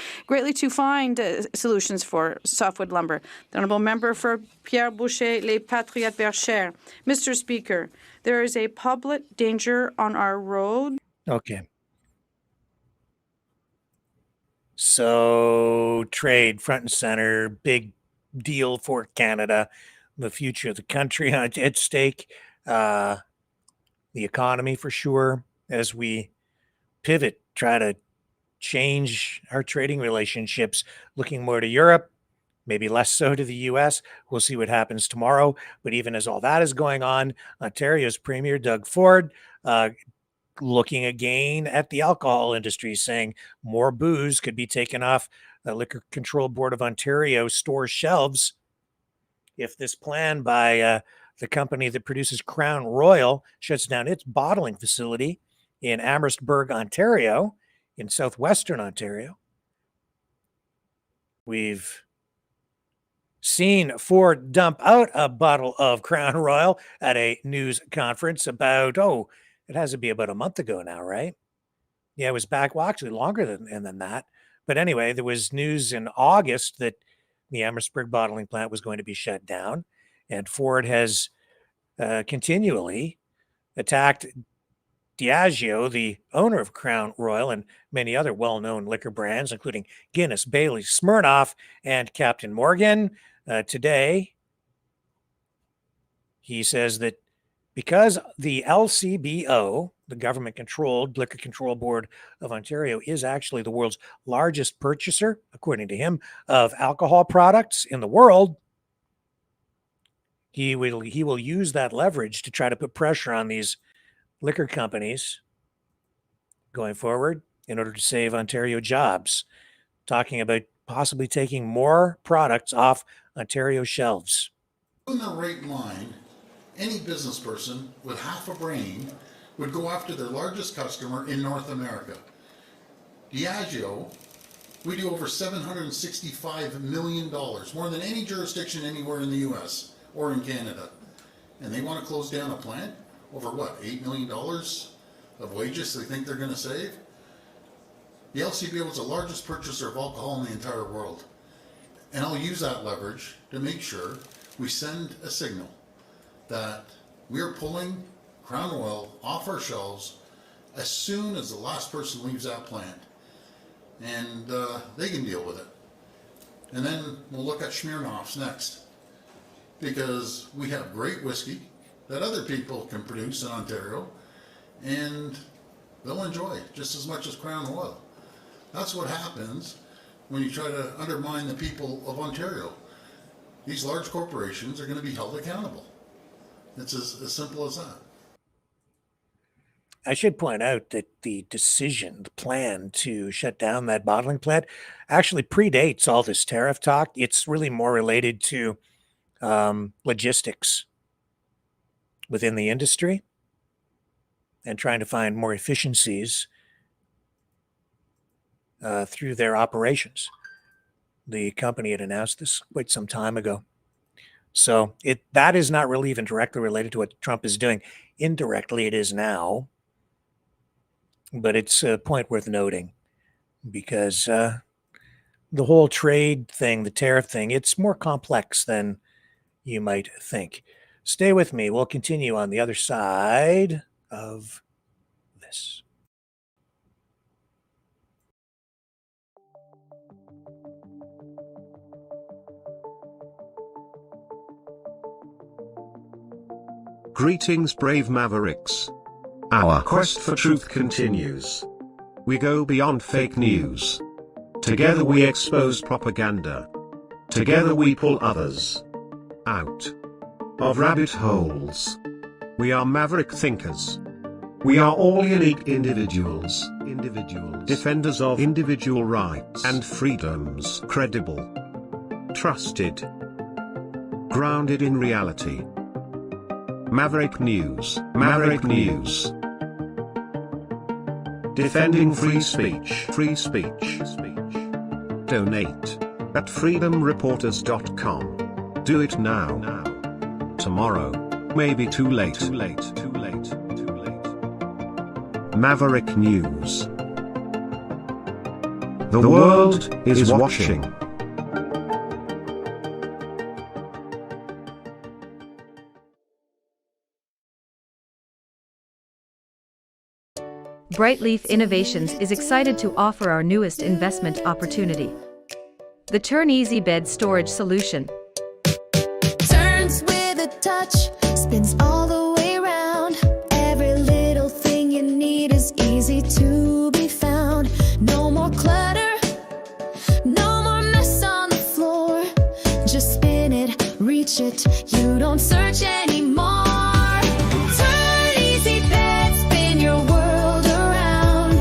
to find solutions for softwood lumber. The Honourable Member for Pierre Boucher, Les Patriotes Verchères. Mr. Speaker, there is a public danger on our road. Okay. So trade front and center, big deal for Canada, the future of the country at stake, the economy for sure, as we pivot, try to change our trading relationships, looking more to Europe, maybe less so to the U.S. We'll see what happens tomorrow. But even as all that is going on, Ontario's Premier Doug Ford looking again at the alcohol industry, saying more booze could be taken off the Liquor Control Board of Ontario store shelves if this plan by the company that produces Crown Royal shuts down its bottling facility in Amherstburg, Ontario, in southwestern Ontario. We've seen Ford dump out a bottle of Crown Royal at a news conference about, it has to be about a month ago now, right? Yeah, it was back, well, actually longer than that. But anyway, there was news in August that the Amherstburg bottling plant was going to be shut down. And Ford has continually attacked Diageo, the owner of Crown Royal and many other well-known liquor brands, including Guinness, Baileys, Smirnoff, and Captain Morgan. Today, he says that because the LCBO, the government-controlled Liquor Control Board of Ontario, is actually the world's largest purchaser, according to him, of alcohol products in the world, he will use that leverage to try to put pressure on these liquor companies going forward in order to save Ontario jobs, talking about possibly taking more products off Ontario shelves. In the right mind, any business person with half a brain would go after their largest customer in North America. Diageo, we do over $765 million, more than any jurisdiction anywhere in the US or in Canada. And they want to close down a plant over what, $8 million of wages they think they're going to save? The LCBO is the largest purchaser of alcohol in the entire world. And I'll use that leverage to make sure we send a signal that we're pulling Crown Royal off our shelves as soon as the last person leaves that plant. And they can deal with it. And then we'll look at Smirnoffs next. Because we have great whiskey that other people can produce in Ontario, and they'll enjoy just as much as Crown Royal. That's what happens when you try to undermine the people of Ontario. These large corporations are going to be held accountable. It's as simple as that. I should point out that the plan to shut down that bottling plant actually predates all this tariff talk. It's really more related to logistics within the industry and trying to find more efficiencies through their operations. The company had announced this quite some time ago. So that is not really even directly related to what Trump is doing. Indirectly, it is now. But it's a point worth noting because the whole trade thing, the tariff thing, it's more complex than you might think. Stay with me. We'll continue on the other side of this. Greetings, brave Mavericks. Our quest for truth continues. We go beyond fake news. Together we expose propaganda. Together we pull others out of rabbit holes. We are maverick thinkers. We are all unique individuals, defenders of individual rights and freedoms, credible, trusted, grounded in reality. Maverick News, Maverick News. Defending free speech, Donate at freedomreporters.com. Do it now. Tomorrow may be too late. Maverick News. The world is watching. Brightleaf Innovations is excited to offer our newest investment opportunity. The Turn Easy Bed Storage Solution. Turns with a touch, spins all the way around. Every little thing you need is easy to be found. No more clutter, no more mess on the floor. Just spin it, reach it, you don't search anymore. Turn Easy Bed, spin your world around.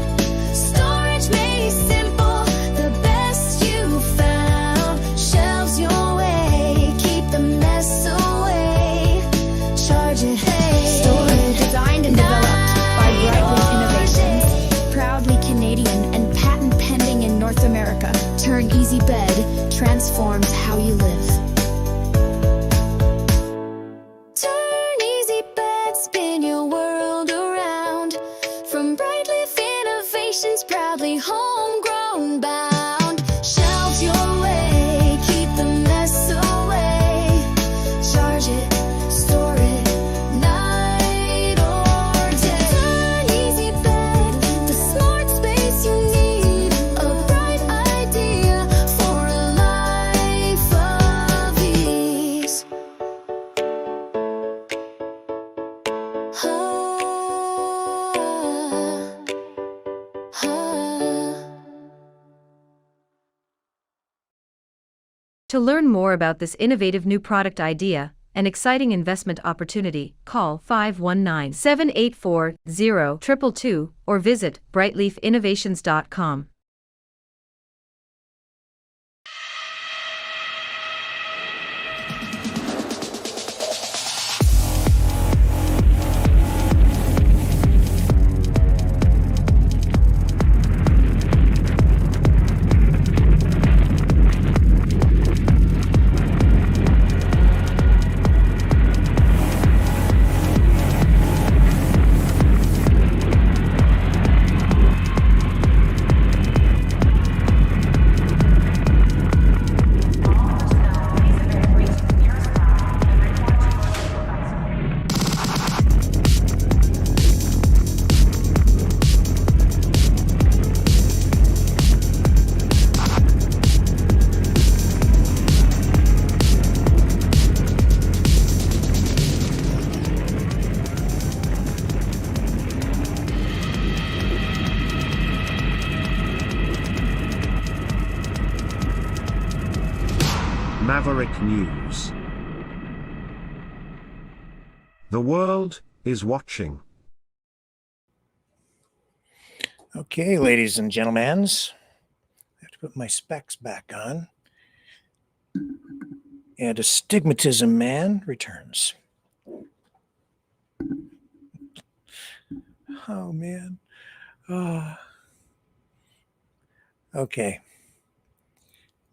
Storage made simple, the best you found. Shelves your way, keep the mess away. Charge it, store it, designed and developed by Brightleaf Innovations. Proudly Canadian and patent pending in North America. Turn Easy Bed transforms how you live. To learn more about this innovative new product idea and exciting investment opportunity, call 519-784-0222 or visit brightleafinnovations.com. Maverick News. The world is watching. Okay, ladies and gentlemen, I have to put my specs back on. And Astigmatism Man returns. Oh, man. Okay.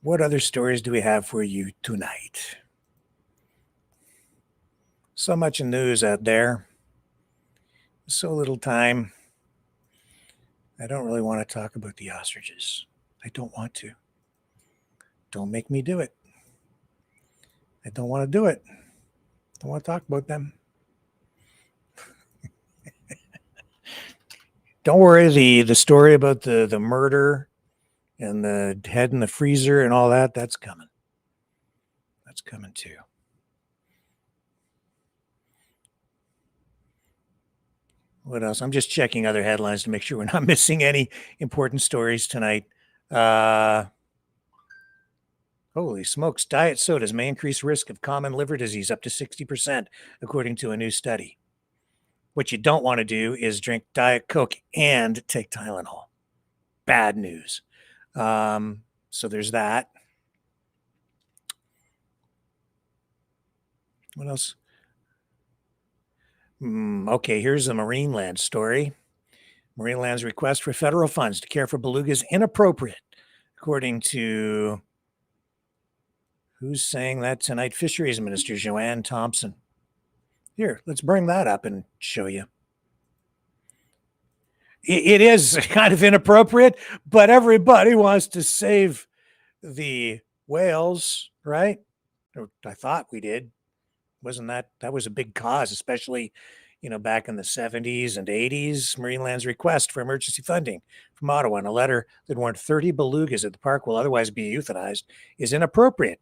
What other stories do we have for you tonight? So much news out there. So little time. I don't really want to talk about the ostriches. I don't want to. Don't make me do it. I don't want to do it. Don't want to talk about them. Don't worry, the story about the murder and the head in the freezer and all that, that's coming. That's coming too. What else? I'm just checking other headlines to make sure we're not missing any important stories tonight. Holy smokes, diet sodas may increase risk of common liver disease up to 60%, according to a new study. What you don't want to do is drink Diet Coke and take Tylenol. Bad news. So there's that. What else? Okay, here's the Marineland story. Marineland's request for federal funds to care for belugas inappropriate, according to who's saying that tonight? Fisheries Minister Joanne Thompson. Here, let's bring that up and show you. It is kind of inappropriate, but everybody wants to save the whales, right? Or I thought we did. Wasn't that was a big cause, especially, back in the 70s and 80s. Marineland's request for emergency funding from Ottawa in a letter that warned 30 belugas at the park will otherwise be euthanized is inappropriate.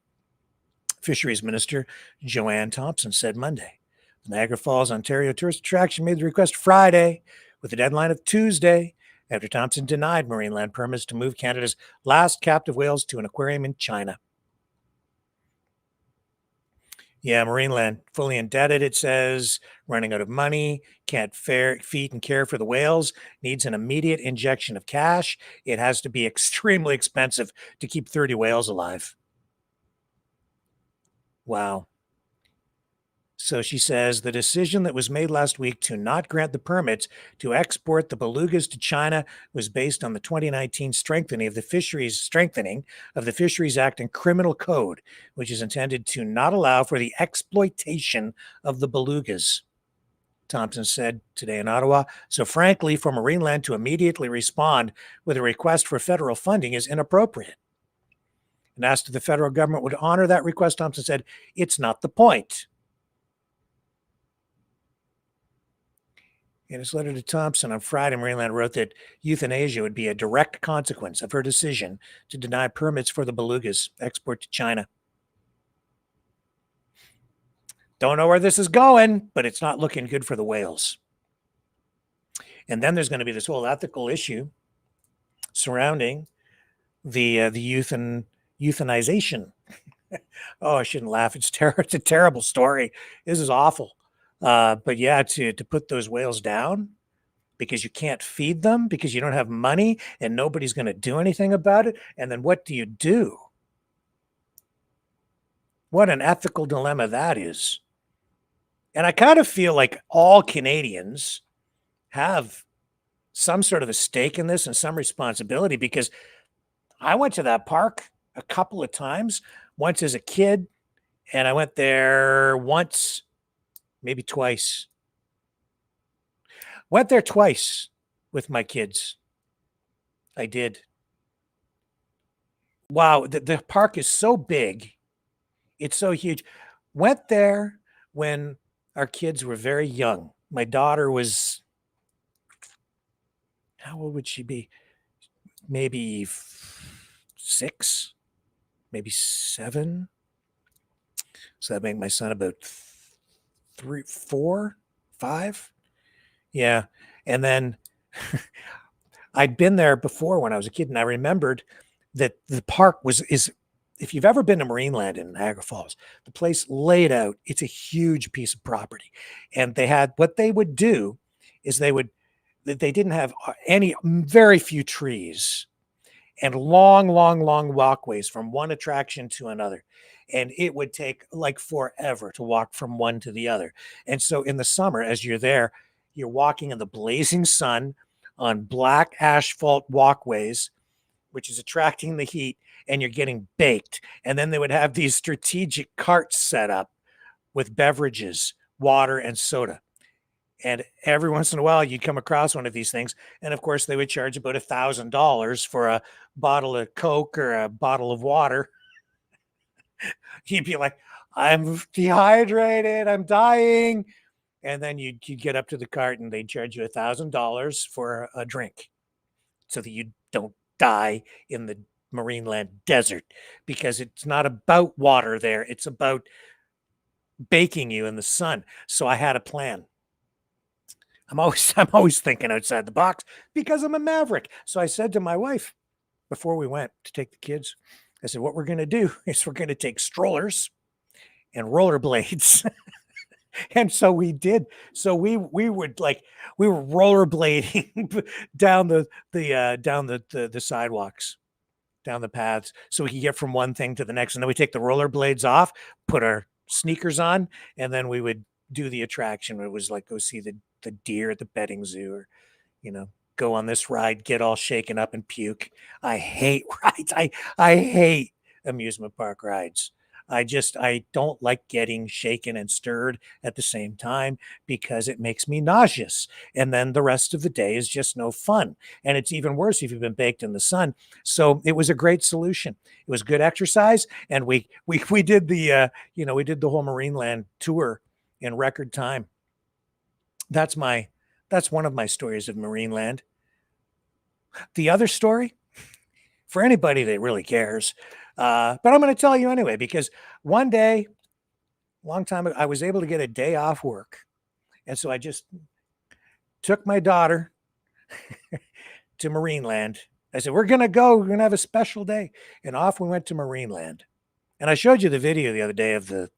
Fisheries Minister Joanne Thompson said Monday. The Niagara Falls, Ontario tourist attraction made the request Friday with a deadline of Tuesday after Thompson denied Marineland permits to move Canada's last captive whales to an aquarium in China. Yeah, Marineland, fully indebted, it says, running out of money, can't feed and care for the whales, needs an immediate injection of cash. It has to be extremely expensive to keep 30 whales alive. Wow. So she says the decision that was made last week to not grant the permits to export the belugas to China was based on the 2019 strengthening of the Fisheries Act and Criminal Code, which is intended to not allow for the exploitation of the belugas. Thompson said today in Ottawa. So frankly, for Marineland to immediately respond with a request for federal funding is inappropriate. And asked if the federal government would honor that request, Thompson said, it's not the point. In his letter to Thompson on Friday, Marineland wrote that euthanasia would be a direct consequence of her decision to deny permits for the belugas export to China. Don't know where this is going, but it's not looking good for the whales. And then there's going to be this whole ethical issue surrounding the euthanization. Oh, I shouldn't laugh. It's a terrible story. This is awful. But yeah, to put those whales down because you can't feed them, because you don't have money and nobody's going to do anything about it. And then what do you do? What an ethical dilemma that is. And I kind of feel like all Canadians have some sort of a stake in this and some responsibility, because I went to that park a couple of times, once as a kid, and I went there once, maybe twice. Went there twice with my kids. I did. Wow, the park is so big. It's so huge. Went there when our kids were very young. My daughter was, how old would she be? Maybe 6, maybe 7. So that made my son about 3, 4, 5. Yeah. And then I'd been there before when I was a kid, and I remembered that the park is, if you've ever been to Marineland in Niagara Falls, the place laid out, it's a huge piece of property. And they had, what they would do is they didn't have very few trees, and long walkways from one attraction to another. And it would take like forever to walk from one to the other. And so in the summer, as you're there, you're walking in the blazing sun on black asphalt walkways, which is attracting the heat, and you're getting baked. And then they would have these strategic carts set up with beverages, water and soda. And every once in a while, you'd come across one of these things. And of course, they would charge about $1,000 for a bottle of Coke or a bottle of water. You'd be like, I'm dehydrated, I'm dying. And then you'd get up to the cart and they'd charge you $1,000 for a drink so that you don't die in the Marineland desert, because it's not about water there. It's about baking you in the sun. So I had a plan. I'm always thinking outside the box because I'm a maverick. So I said to my wife before we went to take the kids, I said, what we're going to do is we're going to take strollers and rollerblades. And so we did. So we were rollerblading down the sidewalks, down the paths, so we could get from one thing to the next. And then we take the rollerblades off, put our sneakers on, and then we would do the attraction. It was like go see the deer at the petting zoo, or go on this ride, get all shaken up and puke. I hate rides. I hate amusement park rides. I don't like getting shaken and stirred at the same time, because it makes me nauseous. And then the rest of the day is just no fun. And it's even worse if you've been baked in the sun. So it was a great solution. It was good exercise. And we did the whole Marineland tour in record time. That's one of my stories of Marineland. The other story, for anybody that really cares, but I'm going to tell you anyway, because one day, long time ago, I was able to get a day off work. And so I just took my daughter to Marineland. I said, we're going to have a special day. And off we went to Marineland. And I showed you the video the other day of the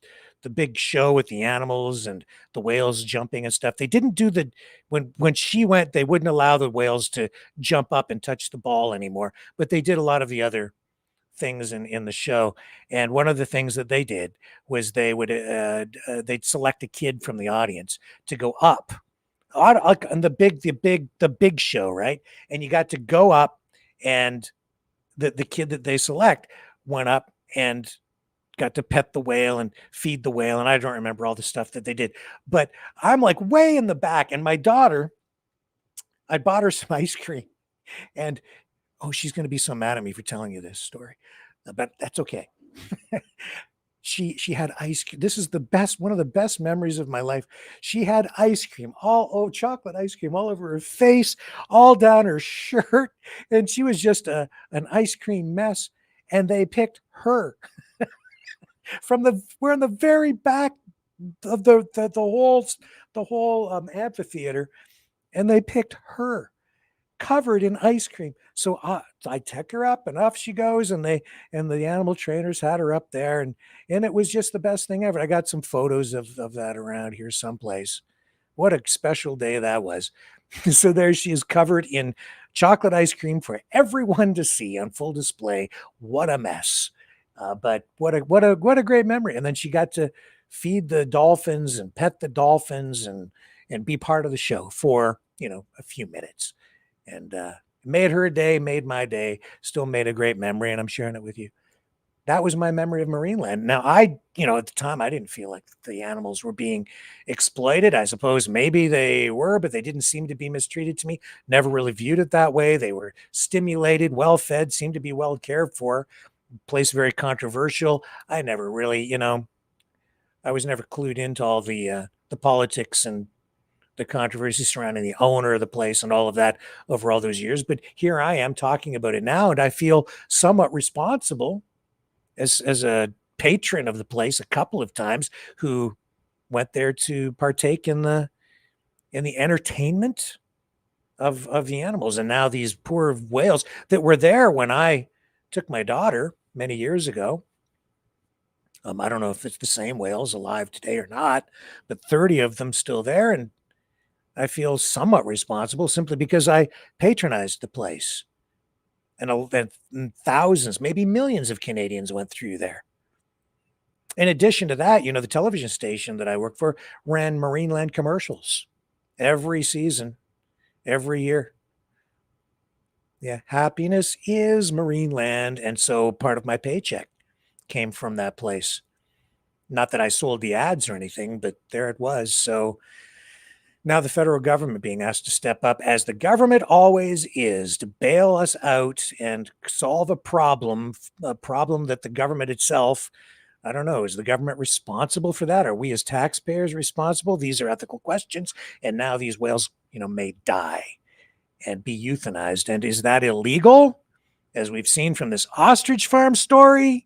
big show with the animals and the whales jumping and stuff. They didn't do when she went, they wouldn't allow the whales to jump up and touch the ball anymore. But they did a lot of the other things in the show. And one of the things that they did was they'd select a kid from the audience to go up on the big show, right? And you got to go up, and the kid that they select went up and got to pet the whale and feed the whale. And I don't remember all the stuff that they did, but I'm like way in the back. And my daughter, I bought her some ice cream, and she's going to be so mad at me for telling you this story, but that's okay. She had ice cream. This is one of the best memories of my life. She had ice cream, chocolate ice cream all over her face, all down her shirt. And she was just an ice cream mess. And they picked her we're in the very back of the whole amphitheater, and they picked her covered in ice cream. So I took her up, and off she goes, and the animal trainers had her up there, and it was just the best thing ever. I got some photos of that around here someplace. What a special day that was. So there she is, covered in chocolate ice cream for everyone to see on full display. What a mess. But what a great memory. And then she got to feed the dolphins and pet the dolphins and be part of the show for, a few minutes. And made her day, made my day, still made a great memory, and I'm sharing it with you. That was my memory of Marineland. Now, at the time, I didn't feel like the animals were being exploited. I suppose maybe they were, but they didn't seem to be mistreated to me. Never really viewed it that way. They were stimulated, well fed, seemed to be well cared for. Place very controversial. I never really, I was never clued into all the politics and the controversy surrounding the owner of the place and all of that over all those years. But here I am talking about it now, and I feel somewhat responsible as a patron of the place a couple of times, who went there to partake in the entertainment of the animals. And now these poor whales that were there when I took my daughter many years ago. I don't know if it's the same whales alive today or not, but 30 of them still there. And I feel somewhat responsible simply because I patronized the place. And thousands, maybe millions of Canadians went through there. In addition to that, the television station that I work for ran Marineland commercials every season, every year. Yeah, happiness is Marineland. And so part of my paycheck came from that place. Not that I sold the ads or anything, but there it was. So now the federal government being asked to step up, as the government always is, to bail us out and solve a problem that the government itself, I don't know, is the government responsible for that? Are we as taxpayers responsible? These are ethical questions. And now these whales, may die and be euthanized. And is that illegal? As we've seen from this ostrich farm story,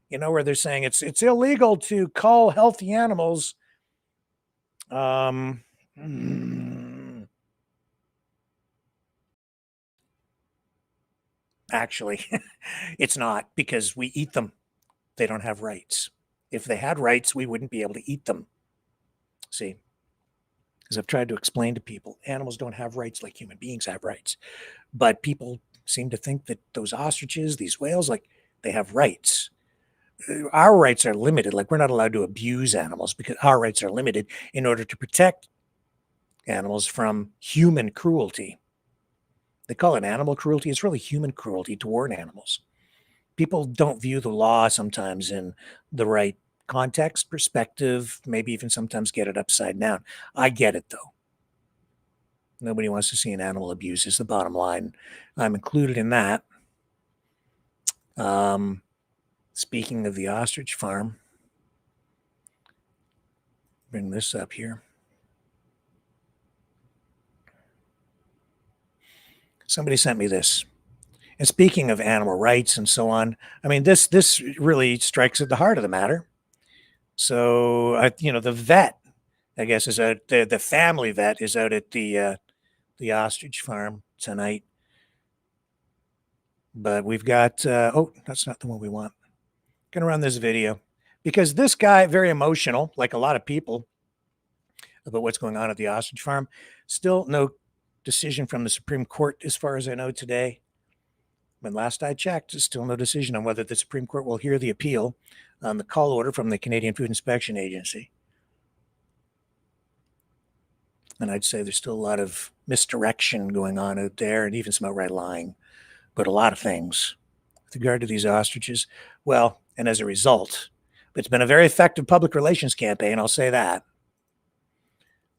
where they're saying it's illegal to cull healthy animals. Actually, it's not, because we eat them. They don't have rights. If they had rights, we wouldn't be able to eat them. See, as I've tried to explain to people, animals don't have rights like human beings have rights. But people seem to think that those ostriches, these whales, like, they have rights. Our rights are limited. Like, we're not allowed to abuse animals because our rights are limited in order to protect animals from human cruelty. They call it animal cruelty. It's really human cruelty toward animals. People don't view the law sometimes in the right context, perspective, maybe even sometimes get it upside down. I get it, though. Nobody wants to see an animal abuse is the bottom line. I'm included in that. Speaking of the ostrich farm, bring this up here. Somebody sent me this. And speaking of animal rights and so on, I mean, this really strikes at the heart of the matter. So, the vet, I guess, is out. The family vet is out at the ostrich farm tonight. But we've got, oh, that's not the one we want. Going to run this video because this guy, very emotional, like a lot of people, about what's going on at the ostrich farm. Still no decision from the Supreme Court, as far as I know today. When last I checked, still no decision on whether the Supreme Court will hear the appeal on the call order from the Canadian Food Inspection Agency. And I'd say there's still a lot of misdirection going on out there, and even some outright lying about a lot of things with regard to these ostriches. Well, and as a result, it's been a very effective public relations campaign, I'll say that.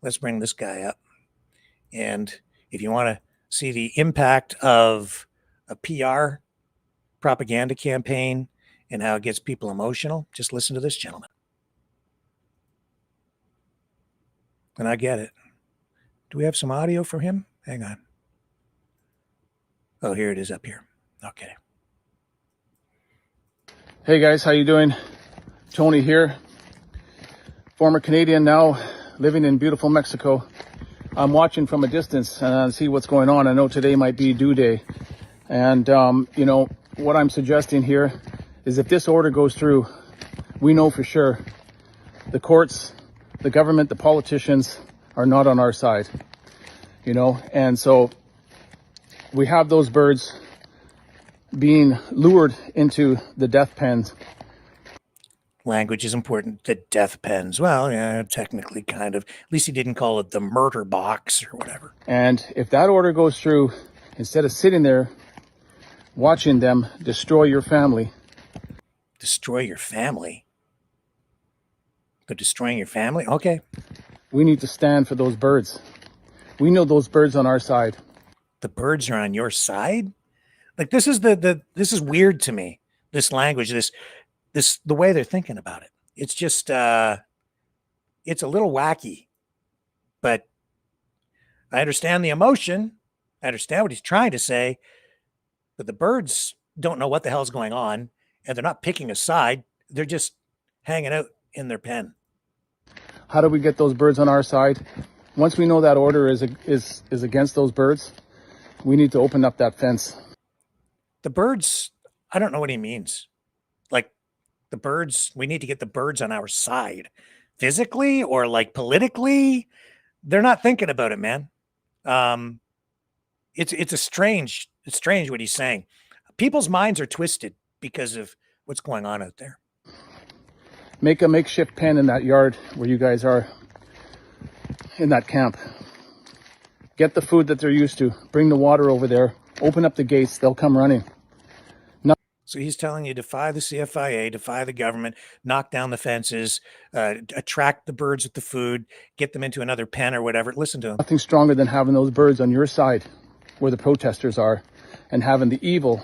Let's bring this guy up. And if you want to see the impact of a PR propaganda campaign and how it gets people emotional, just listen to this gentleman. And I get it. Do we have some audio for him? Hang on. Oh, here it is up here. Okay. Hey guys, how you doing? Tony here. former Canadian now living in beautiful Mexico. I'm watching from a distance and see what's going on. I know today might be due day. And, you know, what I'm suggesting here is if this order goes through, we know for sure the courts, the government, the politicians are not on our side, you know. And so we have those birds being lured into the death pens. Language is important. The death pens. Well, yeah, technically kind of. At least he didn't call it the murder box or whatever. And if that order goes through, instead of sitting there watching them destroy your family. Destroy your family? They're destroying your family? Okay. We need to stand for those birds. We know those birds on our side. The birds are on your side? Like, this is this is weird to me. This language, the way they're thinking about it. It's just it's a little wacky. But I understand the emotion. I understand what he's trying to say. But the birds don't know what the hell's going on, and they're not picking a side. They're just hanging out in their pen. How do we get those birds on our side? Once we know that order is against those birds, we need to open up that fence. The birds, I don't know what he means. Like, the birds, we need to get the birds on our side. Physically or like politically, they're not thinking about it, man. It's strange what he's saying. People's minds are twisted because of what's going on out there. Make a makeshift pen in that yard where you guys are in that camp. Get the food that they're used to. Bring the water over there. Open up the gates. They'll come running. So he's telling you, defy the CFIA, defy the government, knock down the fences, attract the birds with the food, get them into another pen or whatever. Listen to him. Nothing stronger than having those birds on your side where the protesters are and having the evil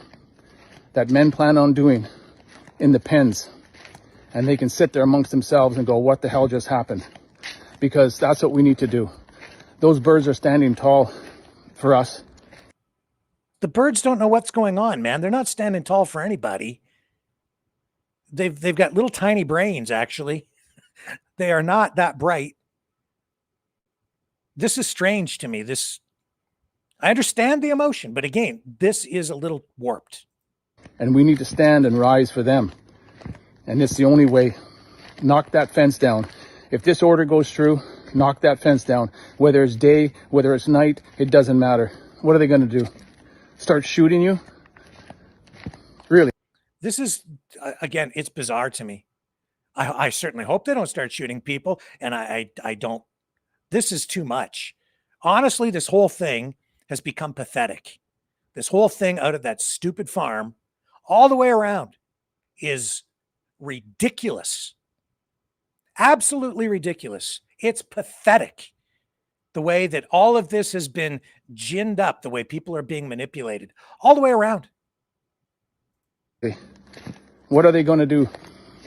that men plan on doing in the pens. And they can sit there amongst themselves and go, what the hell just happened? Because that's what we need to do. Those birds are standing tall for us. The birds don't know what's going on, man. They're not standing tall for anybody. They've got little tiny brains, actually. They are not that bright. This is strange to me. I understand the emotion, but again, this is a little warped. And we need to stand and rise for them. And it's the only way. Knock that fence down. If this order goes through, knock that fence down. Whether it's day, whether it's night, it doesn't matter. What are they going to do? Start shooting you? Really? This is, again, it's bizarre to me. I certainly hope they don't start shooting people, and I don't. This is too much. Honestly, this whole thing has become pathetic. This whole thing out of that stupid farm, all the way around, is ridiculous. Absolutely ridiculous. It's pathetic. The way that all of this has been ginned up, the way people are being manipulated, all the way around. What are they going to do?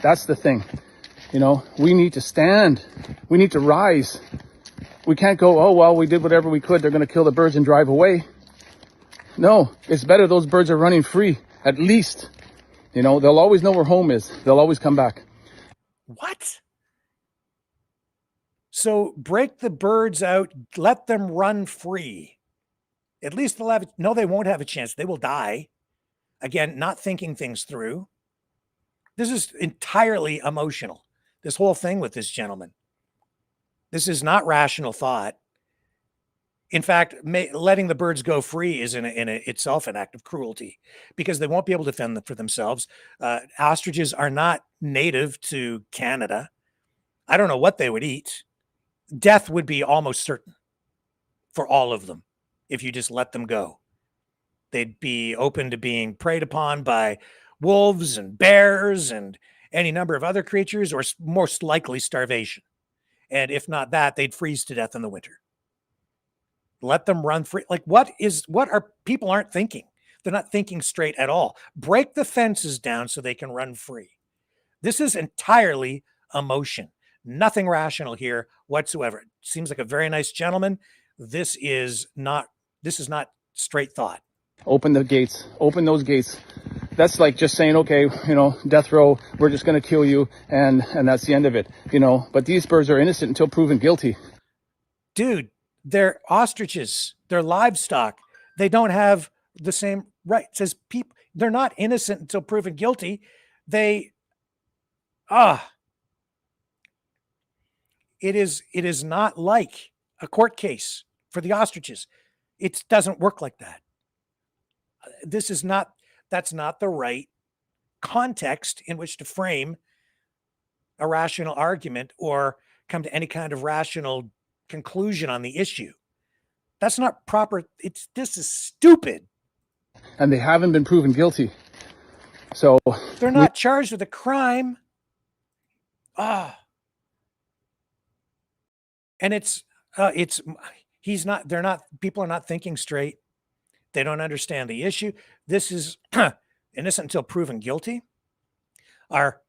That's the thing. You know, we need to stand. We need to rise. We can't go, oh, well, we did whatever we could. They're going to kill the birds and drive away. No, it's better those birds are running free, at least. You know, they'll always know where home is. They'll always come back. What? So break the birds out, let them run free. At least they'll have, no, they won't have a chance. They will die. Again, not thinking things through. This is entirely emotional. This whole thing with this gentleman. This is not rational thought. In fact, letting the birds go free is in itself an act of cruelty because they won't be able to fend for themselves. Ostriches are not native to Canada. I don't know what they would eat. Death would be almost certain for all of them if you just let them go. They'd be open to being preyed upon by wolves and bears and any number of other creatures, or most likely starvation. And if not that, they'd freeze to death in the winter. Let them run free. Like, what are people aren't thinking? They're not thinking straight at all. Break the fences down so they can run free. This is entirely emotion. Nothing rational here whatsoever. Seems like a very nice gentleman. This is not straight thought. Open the gates. Open those gates. that's like just saying, okay, death row, we're just going to kill you, and that's the end of it, But these birds are innocent until proven guilty. Dude, they're ostriches. They're livestock. They don't have the same rights as people. They're not innocent until proven guilty. It is not like a court case for the ostriches. It doesn't work like that. That's not the right context in which to frame a rational argument or come to any kind of rational conclusion on the issue. That's not proper. This is stupid. And they haven't been proven guilty. So they're not charged with a crime. And people are not thinking straight. They don't understand the issue. This is innocent until proven guilty. Are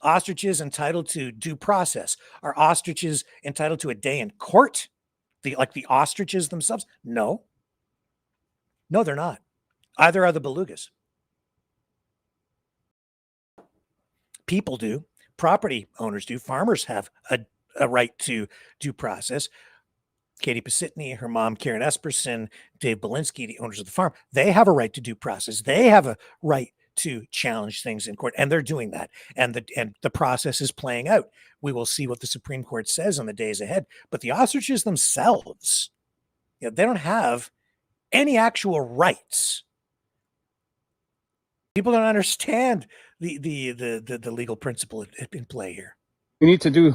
ostriches entitled to due process? Are ostriches entitled to a day in court? Like the ostriches themselves? No. No, they're not. Either are the belugas. People do. Property owners do. Farmers have a right to due process. Katie Pasitny, her mom, Karen Esperson, Dave Belinsky, the owners of the farm, they have a right to due process. They have a right to challenge things in court, and they're doing that. And the process is playing out. We will see what the Supreme Court says in the days ahead. But the ostriches themselves, they don't have any actual rights. People don't understand the legal principle in play here. We need to do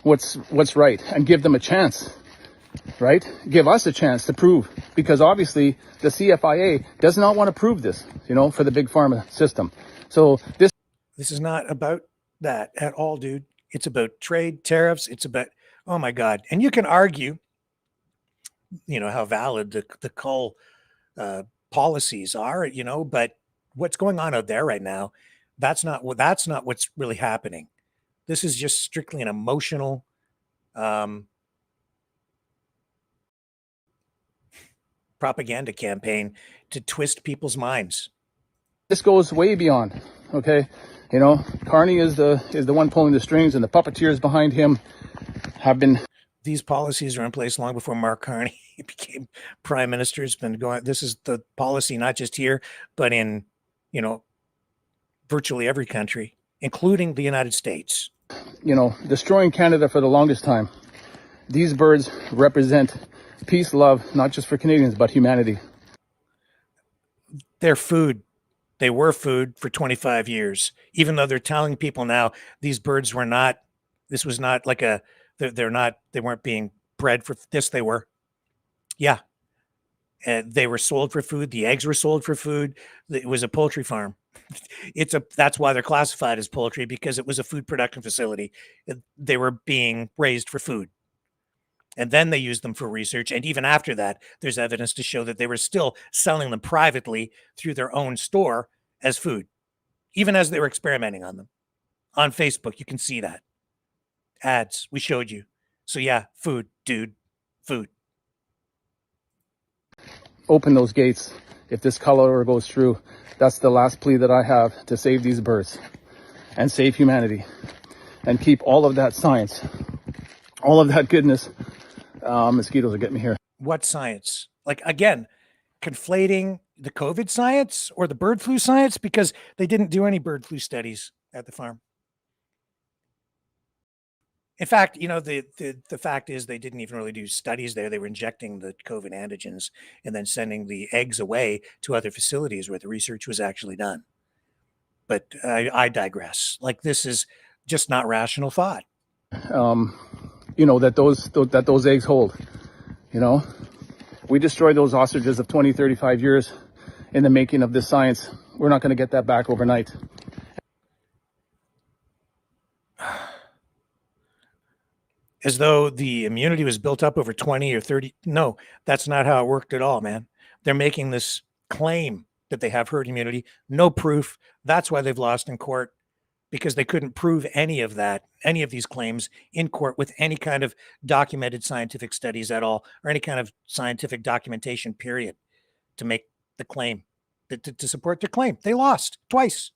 what's right and give them a chance, right? Give us a chance to prove, because obviously the CFIA does not want to prove this, for the big pharma system. So this is not about that at all, dude. It's about trade, tariffs. It's about, oh my God. And you can argue, how valid the coal policies are, but what's going on out there right now, that's not what's really happening. This is just strictly an emotional propaganda campaign to twist people's minds. This goes way beyond, okay? Carney is the one pulling the strings, and the puppeteers behind him have been. These policies are in place long before Mark Carney became prime minister. It's been going. This is the policy, not just here, but in, virtually every country, including the United States. Destroying Canada for the longest time. These birds represent peace, love, not just for Canadians, but humanity. They're food. They were food for 25 years, even though they're telling people now these birds were not, this was not like they weren't being bred for this. They were. Yeah. And they were sold for food. The eggs were sold for food. It was a poultry farm. That's why they're classified as poultry, because it was a food production facility. They were being raised for food. And then they used them for research. And even after that, there's evidence to show that they were still selling them privately through their own store as food, even as they were experimenting on them. On Facebook, you can see that. Ads, we showed you. So yeah, food, dude, food. Open those gates. If this color goes through, that's the last plea that I have, to save these birds and save humanity and keep all of that science, all of that goodness. Mosquitoes are getting me here. What science? Like, again, conflating the COVID science or the bird flu science, because they didn't do any bird flu studies at the farm. In fact, the fact is they didn't even really do studies there. They were injecting the COVID antigens and then sending the eggs away to other facilities where the research was actually done. But I digress. Like, this is just not rational thought. That those eggs hold. We destroyed those ostriches of 20, 35 years in the making of this science. We're not going to get that back overnight. As though the immunity was built up over 20 or 30. No, that's not how it worked at all, man. They're making this claim that they have herd immunity. No proof. That's why they've lost in court, because they couldn't prove any of that, any of these claims in court with any kind of documented scientific studies at all, or any kind of scientific documentation, period, to make the claim to support their claim. They lost twice.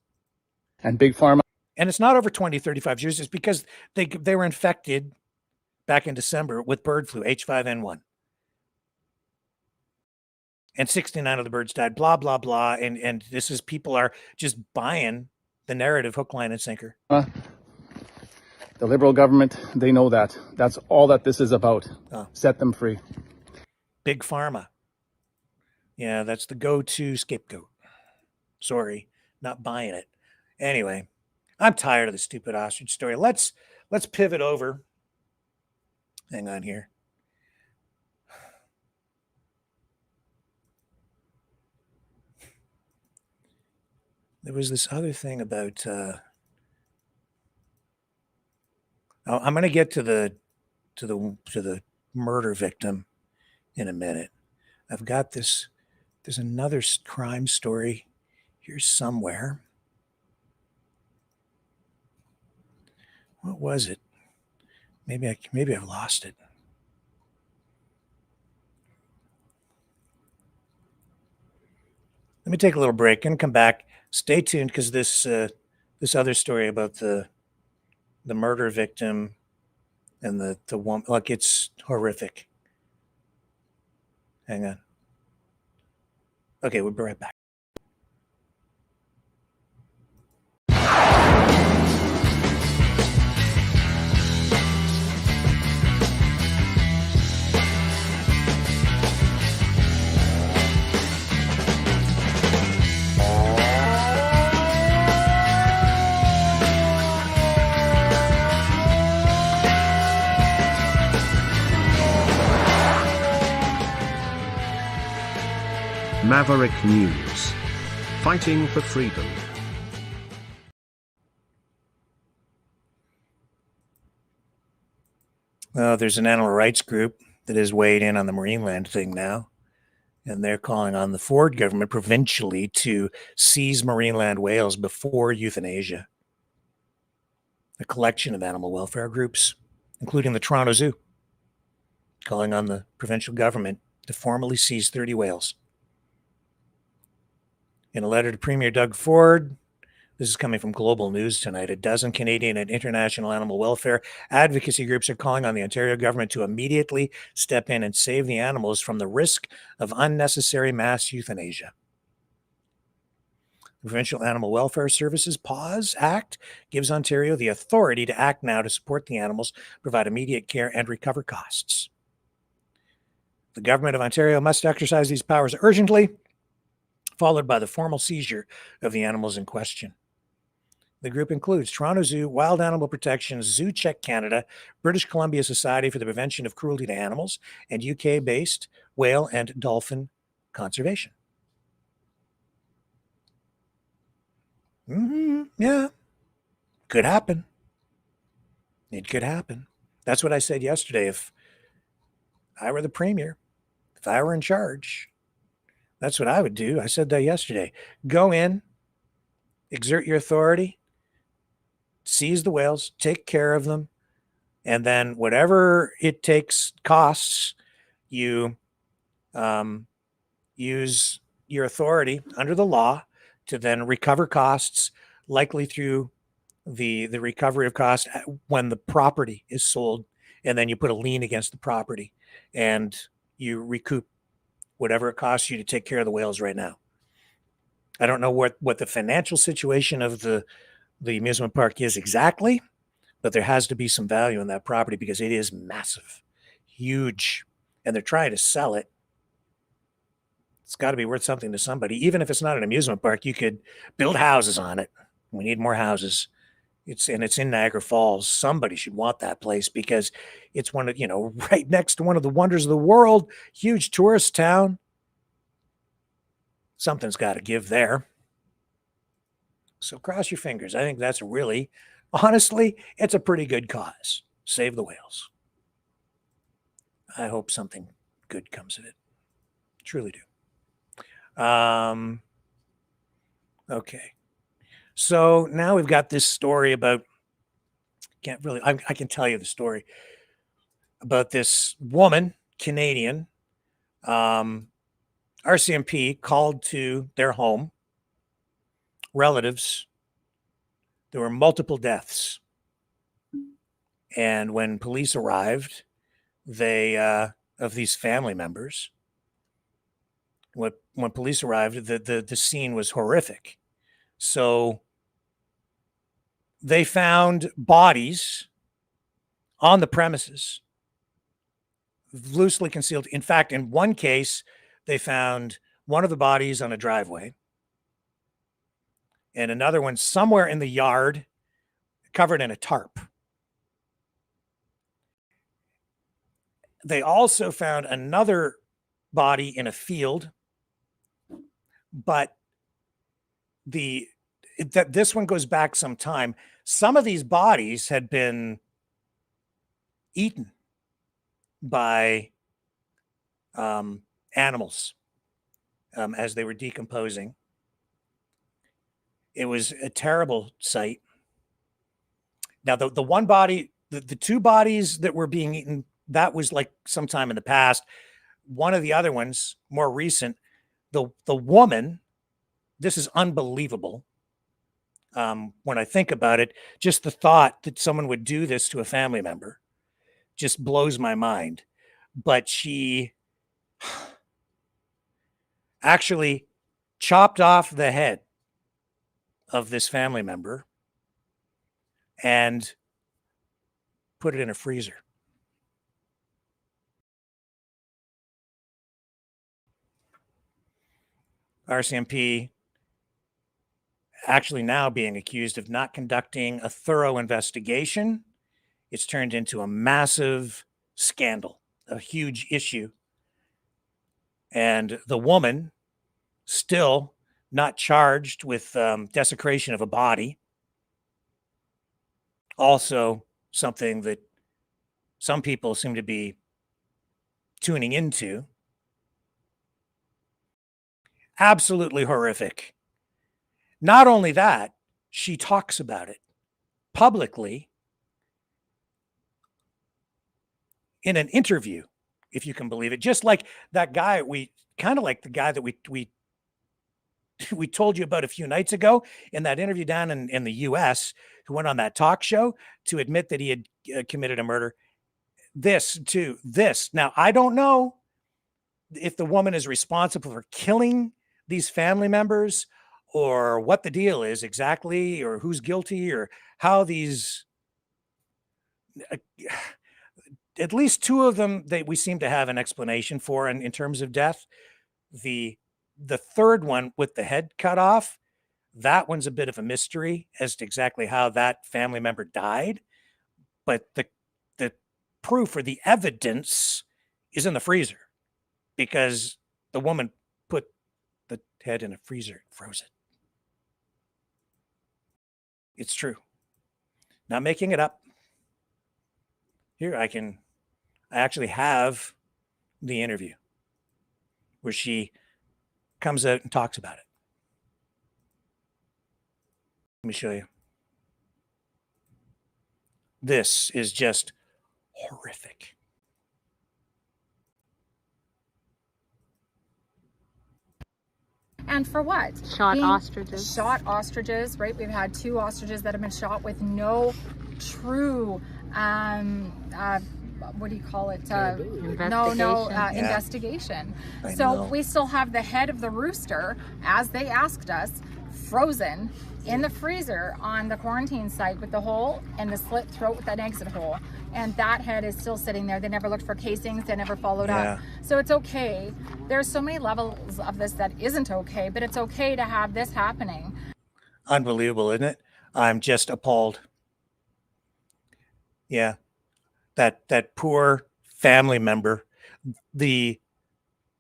And Big Pharma. And it's not over 20, 35 years. It's because they were infected back in December with bird flu, H5N1. And 69 of the birds died, blah, blah, blah. And this is, people are just buying the narrative hook, line, and sinker. The Liberal government, they know that. That's all that this is about. Set them free. Big Pharma. Yeah, that's the go-to scapegoat. Sorry, not buying it. Anyway, I'm tired of the stupid ostrich story. Let's pivot over. Hang on here. There was this other thing about I'm going to get to the murder victim in a minute. I've got this. There's another crime story here somewhere. What was it? Maybe I've lost it. Let me take a little break and come back. Stay tuned, because this other story about the murder victim and the woman, like, it's horrific. Hang on. Okay, we'll be right back. Maverick News. Fighting for freedom. There's an animal rights group that has weighed in on the marine land thing now, and they're calling on the Ford government provincially to seize marine land whales before euthanasia. A collection of animal welfare groups, including the Toronto Zoo, calling on the provincial government to formally seize 30 whales. In a letter to Premier Doug Ford, this is coming from Global News tonight, a dozen Canadian and international animal welfare advocacy groups are calling on the Ontario government to immediately step in and save the animals from the risk of unnecessary mass euthanasia. The Provincial Animal Welfare Services Pause Act gives Ontario the authority to act now to support the animals, provide immediate care, and recover costs. The government of Ontario must exercise these powers urgently, followed by the formal seizure of the animals in question. The group includes Toronto Zoo, Wild Animal Protection, Zoo Check Canada, British Columbia Society for the Prevention of Cruelty to Animals, and UK-based Whale and Dolphin Conservation. Yeah, could happen. It could happen. That's what I said yesterday. If I were the premier, if I were in charge, that's what I would do. I said that yesterday. Go in, exert your authority, seize the whales, take care of them, and then whatever it takes, costs, you use your authority under the law to then recover costs, likely through the recovery of costs when the property is sold, and then you put a lien against the property and you recoup whatever it costs you to take care of the whales right now. I don't know what the financial situation of the amusement park is exactly, but there has to be some value in that property because it is massive, huge, and they're trying to sell it. It's got to be worth something to somebody. Even if it's not an amusement park, you could build houses on it. We need more houses. It's in Niagara Falls. Somebody should want that place because it's one of, right next to one of the wonders of the world, huge tourist town. Something's got to give there. So cross your fingers. I think that's really, honestly, it's a pretty good cause. Save the whales. I hope something good comes of it. Truly do. Okay. So now we've got this story about, I can tell you the story about this woman, Canadian, RCMP called to their home, relatives. There were multiple deaths. And when police arrived, they, of these family members, when police arrived, the scene was horrific. So they found bodies on the premises, loosely concealed. In fact, in one case, they found one of the bodies on a driveway and another one somewhere in the yard covered in a tarp. They also found another body in a field, but this one goes back some time. Some of these bodies had been eaten by animals as they were decomposing. It was a terrible sight. Now, the one body, the two bodies that were being eaten, that was like sometime in the past. One of the other ones, more recent, the woman, this is unbelievable. When I think about it, just the thought that someone would do this to a family member just blows my mind. But she actually chopped off the head of this family member and put it in a freezer. RCMP actually now being accused of not conducting a thorough investigation. It's turned into a massive scandal, a huge issue. And the woman still not charged with desecration of a body. Also something that some people seem to be tuning into. Absolutely horrific. Not only that, she talks about it publicly in an interview, if you can believe it. Just like that guy, kind of like the guy that we told you about a few nights ago in that interview down in the US, who went on that talk show to admit that he had committed a murder. This too, this. Now, I don't know if the woman is responsible for killing these family members or what the deal is exactly, or who's guilty, or how these, at least two of them, we seem to have an explanation for in terms of death. The third one with the head cut off, that one's a bit of a mystery as to exactly how that family member died. But the proof or the evidence is in the freezer because the woman put the head in a freezer and froze it. It's true. Not making it up. Here I actually have the interview where she comes out and talks about it. Let me show you. This is just horrific. And for what? Shot ostriches. Shot ostriches, right? We've had 2 ostriches that have been shot with no true, what do you call it? Investigation. So we still have the head of the rooster, as they asked us, frozen in the freezer on the quarantine site with the hole and the slit throat with that exit hole. And that head is still sitting there. They never looked for casings. They never followed up. So it's okay. There's so many levels of this that isn't okay, but it's okay to have this happening. Unbelievable, isn't it? I'm just appalled. Yeah. That poor family member. The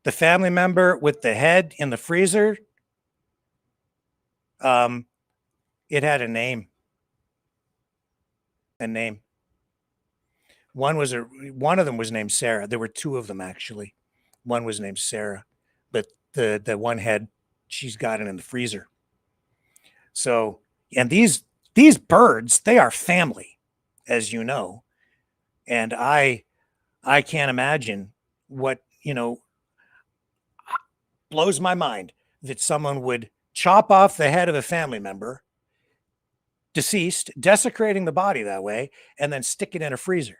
family member with the head in the freezer, it had a name. One of them was named Sarah. There were 2 of them actually. One was named Sarah, but the one head, she's got it in the freezer. So, and these birds, they are family, as you know. And I can't imagine what, blows my mind that someone would chop off the head of a family member, deceased, desecrating the body that way, and then stick it in a freezer.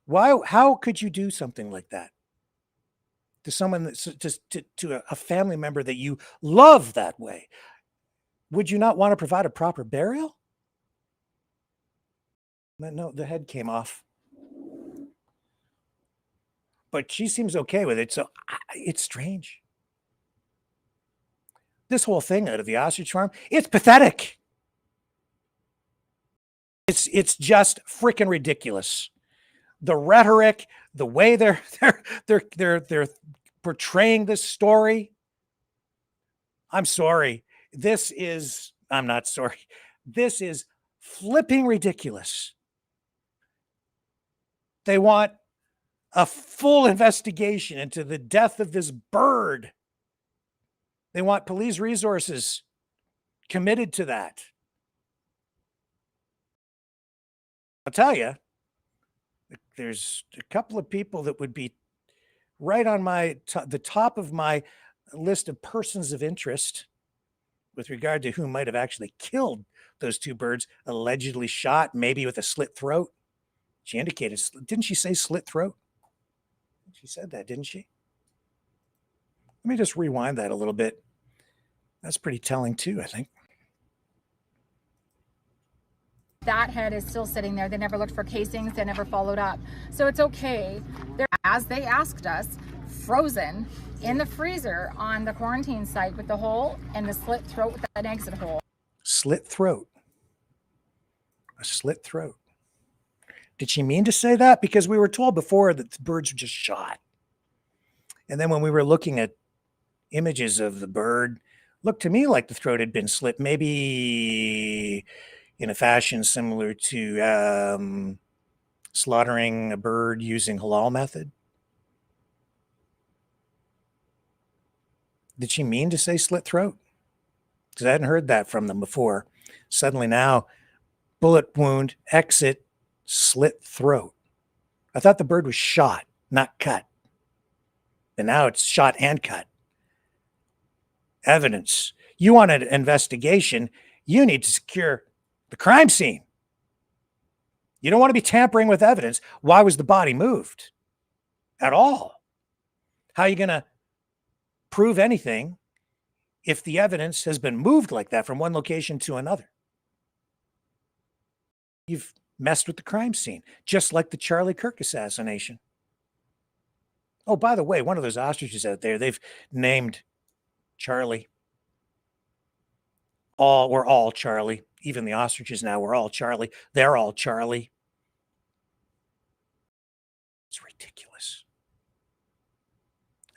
Why? How could you do something like that to someone that's to a family member that you love that way? Would you not want to provide a proper burial? No, the head came off, but she seems okay with it. So it's strange. This whole thing out of the ostrich farm, it's pathetic. It's just freaking ridiculous. The rhetoric, the way they're portraying this story. I'm sorry. I'm not sorry. This is flipping ridiculous. They want a full investigation into the death of this bird. They want police resources committed to that. I'll tell you, there's a couple of people that would be right on the top of my list of persons of interest with regard to who might have actually killed those two birds, allegedly shot, maybe with a slit throat. She indicated, didn't she say slit throat? She said that, didn't she? Let me just rewind that a little bit. That's pretty telling too, I think. That head is still sitting there. They never looked for casings. They never followed up. So it's okay. They're, as they asked us, frozen in the freezer on the quarantine site with the hole and the slit throat with an exit hole. Slit throat. A slit throat. Did she mean to say that? Because we were told before that the birds were just shot. And then when we were looking at images of the bird, looked to me like the throat had been slit, maybe in a fashion similar to slaughtering a bird using halal method. Did she mean to say slit throat? Because I hadn't heard that from them before. Suddenly now, bullet wound, exit, slit throat. I thought the bird was shot, not cut. And now it's shot and cut. Evidence. You want an investigation, you need to secure the crime scene. You don't want to be tampering with evidence. Why was the body moved at all? How are you going to prove anything if the evidence has been moved like that from one location to another? You've messed with the crime scene, just like the Charlie Kirk assassination. Oh, by the way, one of those ostriches out there, they've named Charlie. We're all Charlie. Even the ostriches now, we're all Charlie. They're all Charlie. It's ridiculous.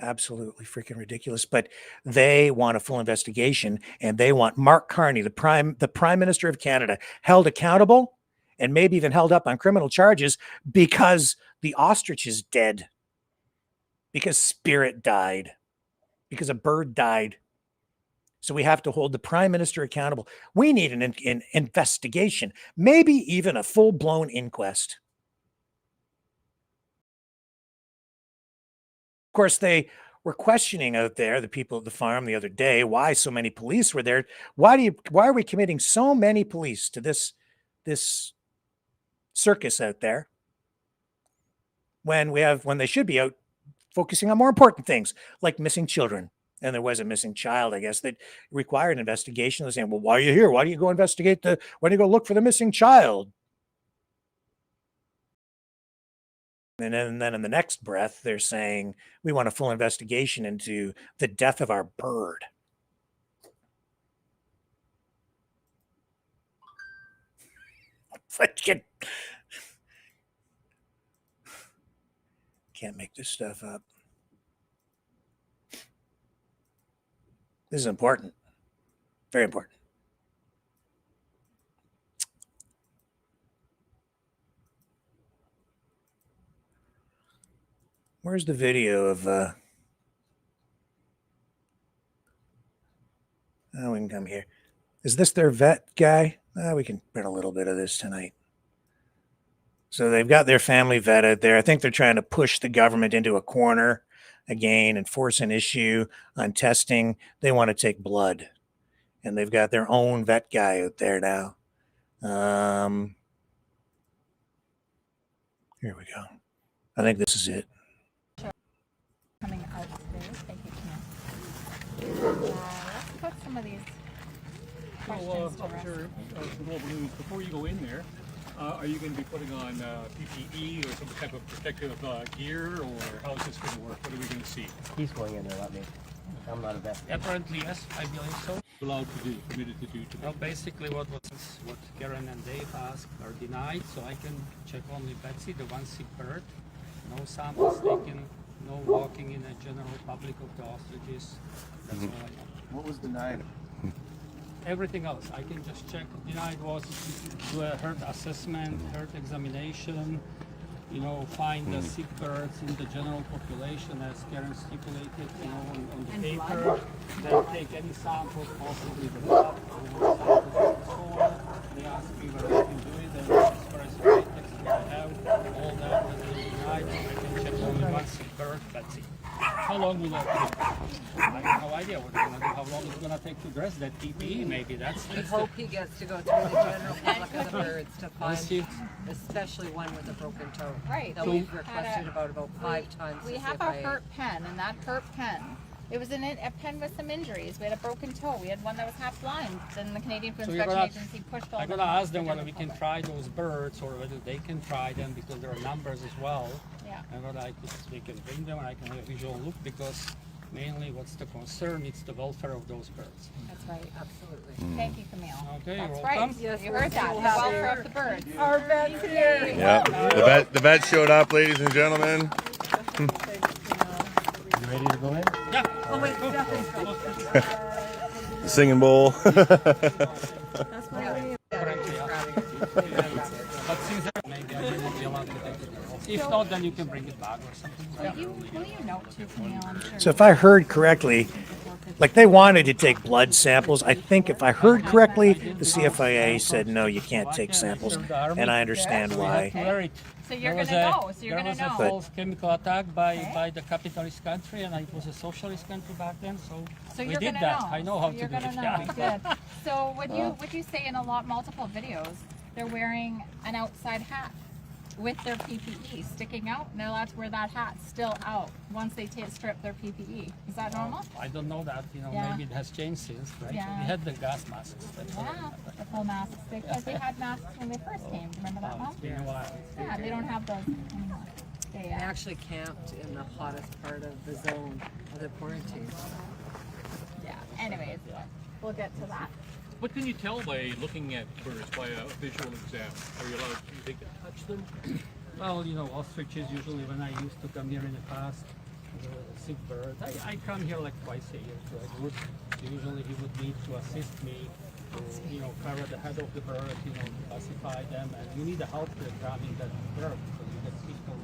Absolutely freaking ridiculous. But they want a full investigation, and they want Mark Carney, the Prime Minister of Canada, held accountable and maybe even held up on criminal charges because the ostrich is dead, because Spirit died, because a bird died. So we have to hold the Prime Minister accountable. We need an investigation, maybe even a full-blown inquest. Of course, they were questioning out there, the people at the farm the other day, why so many police were there. Why are we committing so many police to this circus out there when they should be out focusing on more important things like missing children? And there was a missing child, I guess, that required an investigation. They're saying, well, why are you here? Why do you go investigate why do you go look for the missing child? And then in the next breath, they're saying, we want a full investigation into the death of our bird. Can't make this stuff up. This is important. Very important. Where's the video of oh, we can come here. Is this their vet guy? We can print a little bit of this tonight. So they've got their family vetted there. I think they're trying to push the government into a corner again and force an issue on testing. They want to take blood, and they've got their own vet guy out there now. Here we go. I think this is it. Coming out today. Thank you, Camille. Let's put some of these questions to rest. Officer from Global News, before you go in there, are you going to be putting on PPE or some type of protective gear, or how is this going to work? What are we going to see? He's going in there, not me. I'm not a vet. Apparently, yes, I believe so. Allowed to do, permitted to do today? Well, basically what Karen and Dave asked are denied, so I can check only Betsy, the one sick bird. No samples taken, no walking in the general public of the ostriches. That's all I know. What was denied? Everything else, I can just check. Denied was do a herd assessment, herd examination, find the sick birds in the general population as Karen stipulated, on the paper. Then take any samples, possibly the blood, samples of the soil. They asked me whether I can do it, and as far as the latex that I have, all that was denied. I can check only one sick bird, Betsy. How long will that take? I have no idea what we're going to do, how long it's going to take to dress that PPE, maybe. We hope he gets to go through the general public of the birds to find, especially one with a broken toe. Right. That we've requested about 5 times. We have a hurt pen, and that hurt pen, it was a pen with some injuries. We had a broken toe. We had one that was half blind, and the Canadian Food Inspection Agency pushed all. I'm going to ask them whether we can try those birds or whether they can try them, because there are numbers as well. Yeah. And whether they can bring them and I can have a visual look, because mainly what's the concern, it's the welfare of those birds. That's right, absolutely. Thank you, Camille. Okay, that's you're right. welcome. Yes, you heard that. The welfare of the birds. Our vet's here. Yeah, the vet showed up, ladies and gentlemen. You ready to go in? Yeah. Oh wait, The singing bowl. That's what But since maybe I will be allowed to take it. If not, then you can bring it back or something. Will you note to Camille? I'm sure. So if I heard correctly, like they wanted to take blood samples. I think if I heard correctly, the CFIA said, no, you can't take samples. And I understand why. So you're going to go. So you're going to know. There was a false chemical attack by the capitalist country, and it was a socialist country back then. So we did that. Know. I know how so to do it. Yeah. Good. So would you say in multiple videos they're wearing an outside hat with their PPE sticking out? No, that's where that hat's still out once they strip their PPE. Is that normal? I don't know that. Maybe it has changed since, right? Yeah. We had the gas masks. The full masks. Because they had masks when they first came. Remember that one? It's been a while. Yeah, they don't have those anymore. They actually camped in the hottest part of the zone of the quarantine. Yeah. Anyways, we'll get to that. What can you tell by looking at birds by a visual exam? Are you allowed, do you think, to touch them? Well, ostriches usually, when I used to come here in the past, the sick birds, I come here like twice a year, so I would, usually he would need to assist me to, cover the head of the bird, classify them, and you need a help with grabbing that bird, because you get sick all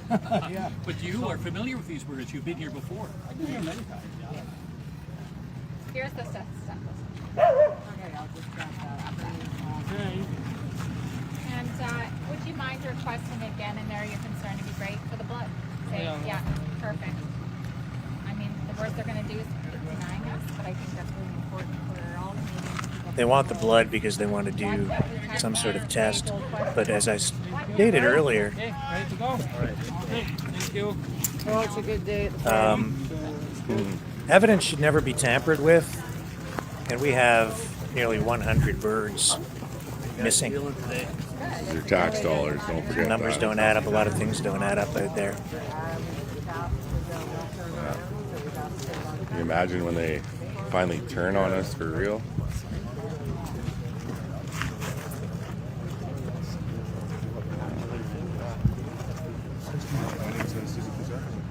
the time. Yeah. But you are familiar with these birds, you've been here before. I've been here many times, yeah. Here's the stuff. Okay, I'll just grab that. Okay. And would you mind requesting again in there your concern to be great for the blood? Say, yeah, perfect. I mean, the worst they're going to do is denying us, but I think that's really important for all Canadians. They want the blood because they want to do some sort of test. But as I stated earlier, Okay, ready to go? All right. Okay, thank you. Oh, it's a good day at the farm. evidence should never be tampered with. And we have nearly 100 birds missing. Your tax dollars, don't forget the numbers that. don't add up. A lot of things don't add up out there. Can you imagine when they finally turn on us for real?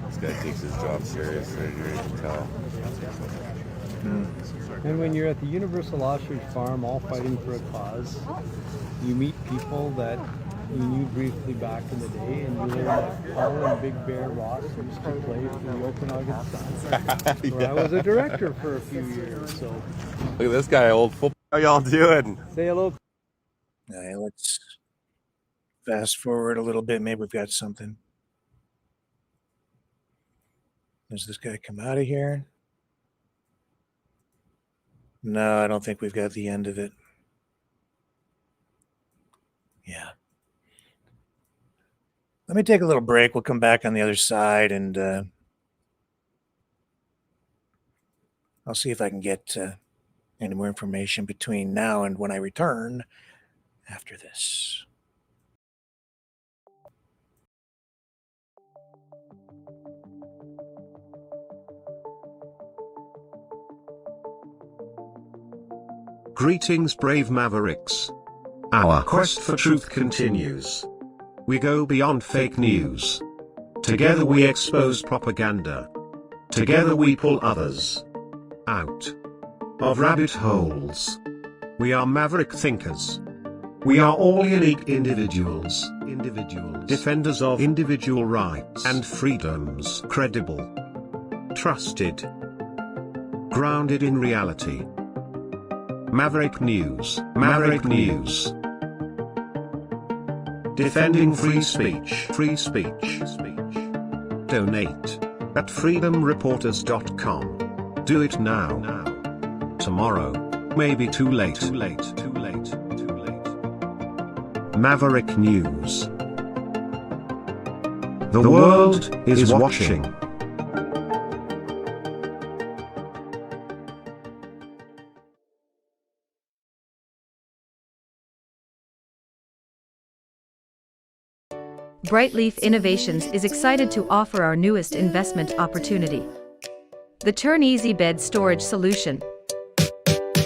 This guy takes his job seriously, you can tell. And when you're at the Universal Ostrich Farm, all fighting for a cause, you meet people that you knew briefly back in the day, and you learn that Paul and Big Bear Ross used to play for the Okanagan Sun, where I was a director for a few years. So look at this guy, old football. How y'all doing? Say hello. Let's Fast forward a little bit. Maybe we've got something. Does this guy come out of here? No, I don't think we've got the end of it. Yeah. Let me take a little break. We'll come back on the other side, and I'll see if I can get any more information between now and when I return after this. Greetings, brave Mavericks. Our quest for truth continues. We go beyond fake news. Together we expose propaganda. Together we pull others out of rabbit holes. We are maverick thinkers. We are all unique individuals, defenders of individual rights and freedoms, credible, trusted, grounded in reality. Maverick News, Maverick News. Defending free speech, Donate at freedomreporters.com. Do it now. Tomorrow may be too late. Maverick News. The world is watching. Brightleaf Innovations is excited to offer our newest investment opportunity. The Turn Easy Bed Storage Solution.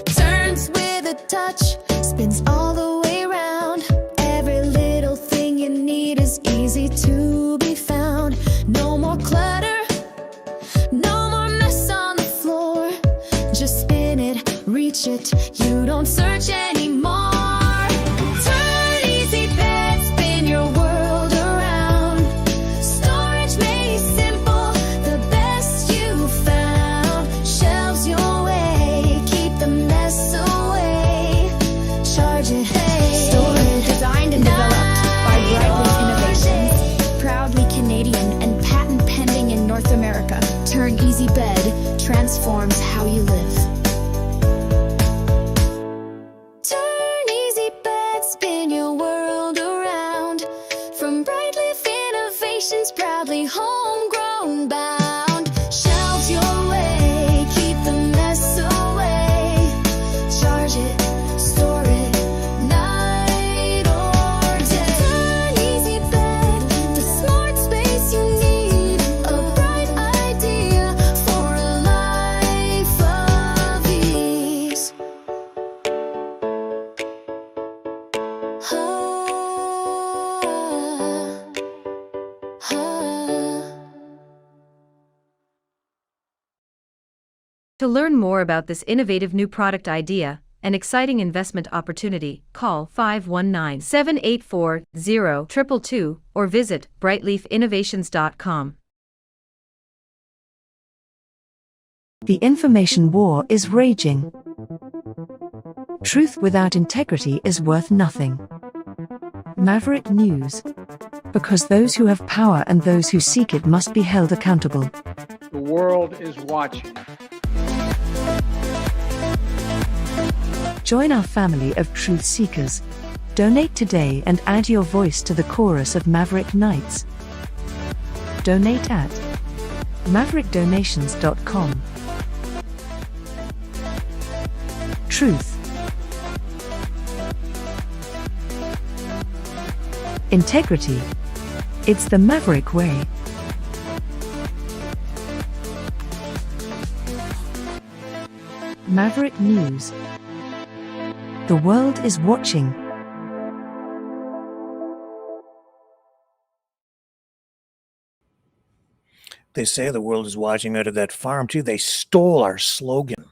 Turns with a touch, spins all the way around. Every little thing you need is easy to be found. No more clutter, no more mess on the floor. Just spin it, reach it, you don't search anymore. Turn Easy Bed, spin your world around. Storage made simple, the best you found. Shelves your way, keep the mess away. Charge it, store it. Designed and developed by Brightleaf Innovations, proudly Canadian and patent pending in North America. Turn Easy Bed transforms how you live. Turn Easy Bed, spin your world around. From Brightleaf Innovations, proudly homegrown bound. Shelves your way, keep the mess away. Charge it, store it, night or day. Turn Easy Bed, the smart space you need. A bright idea for a life of ease. To learn more about this innovative new product idea and exciting investment opportunity, call 519-784-0222 or visit brightleafinnovations.com. The information war is raging. Truth without integrity is worth nothing. Maverick News. Because those who have power and those who seek it must be held accountable. The world is watching. Join our family of truth seekers. Donate today and add your voice to the chorus of Maverick Knights. Donate at maverickdonations.com. Truth. Integrity. It's the Maverick way. Maverick News. The world is watching. They say the world is watching out of that farm, too. They stole our slogan.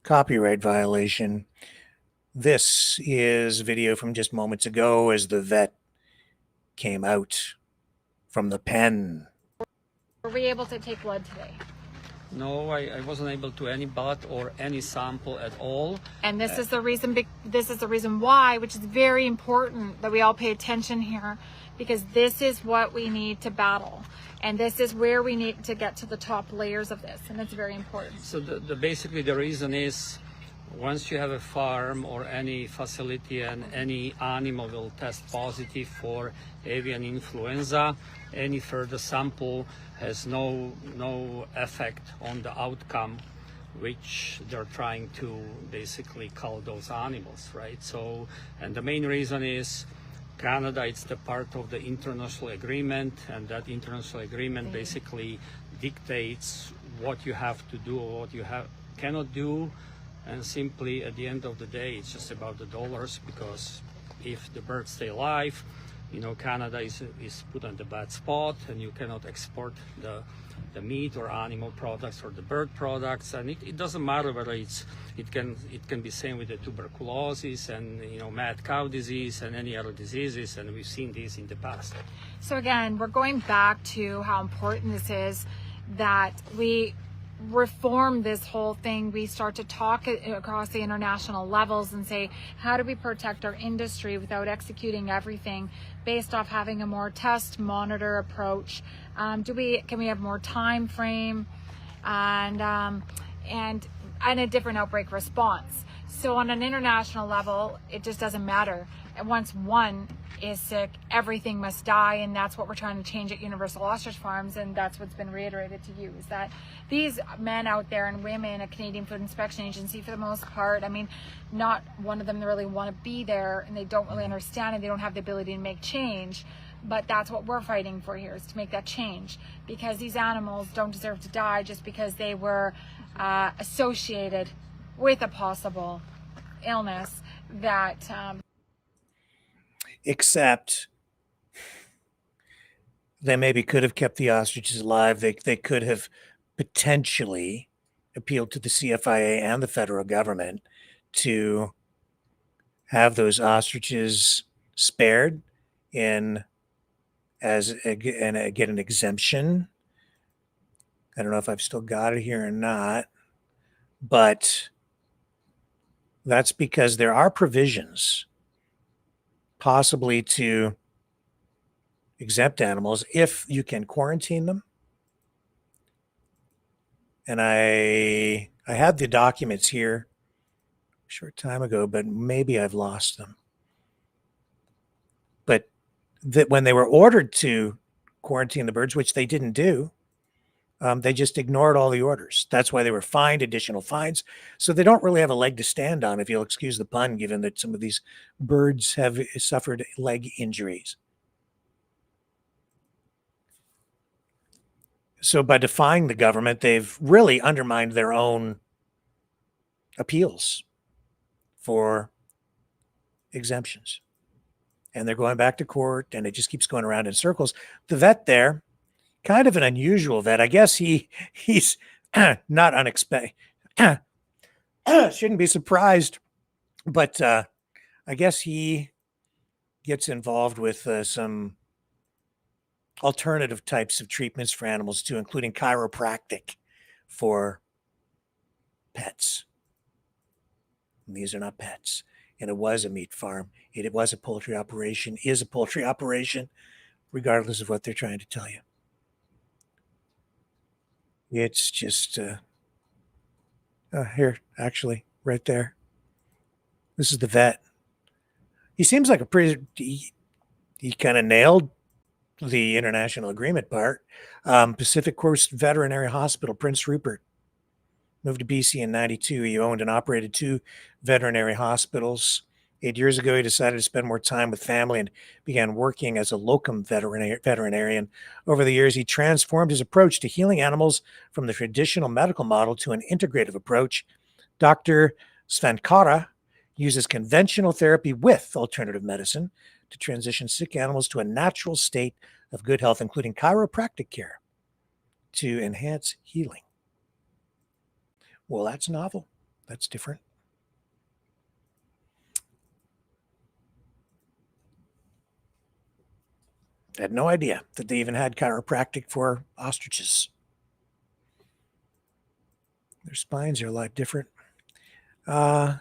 Copyright violation. This is video from just moments ago as the vet came out from the pen. Were we able to take blood today? No, I wasn't able to any blood or any sample at all. And this is the reason. This is the reason why, which is very important that we all pay attention here, because this is what we need to battle, and this is where we need to get to the top layers of this, and it's very important. So basically the reason is, once you have a farm or any facility and any animal will test positive for avian influenza, any further sample has no effect on the outcome which they're trying to basically cull those animals, right? So, and the main reason is Canada, it's the part of the international agreement, and that international agreement basically dictates what you have to do or what you cannot do. And simply at the end of the day, it's just about the dollars, because if the birds stay alive, you know, Canada is put on the bad spot, and you cannot export the meat or animal products or the bird products. And it doesn't matter whether it can be same with the tuberculosis and, you know, mad cow disease and any other diseases, and we've seen these in the past. So again, we're going back to how important this is that we reform this whole thing. We start to talk across the international levels and say, how do we protect our industry without executing everything based off having a more test monitor approach? Can we have more time frame and a different outbreak response? So on an international level, it just doesn't matter. And once one is sick, everything must die, and that's what we're trying to change at Universal Ostrich Farms, and that's what's been reiterated to you, is that these men out there and women at Canadian Food Inspection Agency, for the most part, I mean, not one of them really want to be there, and they don't really understand, and they don't have the ability to make change. But that's what we're fighting for here, is to make that change, because these animals don't deserve to die just because they were associated with a possible illness that except they maybe could have kept the ostriches alive. They could have potentially appealed to the CFIA and the federal government to have those ostriches spared and get an exemption. I don't know if I've still got it here or not, but that's because there are provisions possibly to exempt animals if you can quarantine them. And I had the documents here a short time ago, but maybe I've lost them. But that when they were ordered to quarantine the birds, which they didn't do, they just ignored all the orders. That's why they were fined additional fines. So they don't really have a leg to stand on, if you'll excuse the pun, given that some of these birds have suffered leg injuries. So by defying the government, they've really undermined their own appeals for exemptions. And they're going back to court, and it just keeps going around in circles. The vet there, kind of an unusual vet. I guess he's not unexpected. Shouldn't be surprised, but I guess he gets involved with some alternative types of treatments for animals too, including chiropractic for pets. And these are not pets. And it was a meat farm. It was a poultry operation, is a poultry operation, regardless of what they're trying to tell you. It's just here, actually, right there. This is the vet. He seems like a pretty, he kind of nailed the international agreement part. Pacific Coast Veterinary Hospital, Prince Rupert. Moved to BC in 92. He owned and operated 2 veterinary hospitals. 8 years ago, he decided to spend more time with family and began working as a locum veterinarian. Over the years, he transformed his approach to healing animals from the traditional medical model to an integrative approach. Dr. Svankara uses conventional therapy with alternative medicine to transition sick animals to a natural state of good health, including chiropractic care to enhance healing. Well, that's novel. That's different. I had no idea that they even had chiropractic for ostriches. Their spines are a lot different. But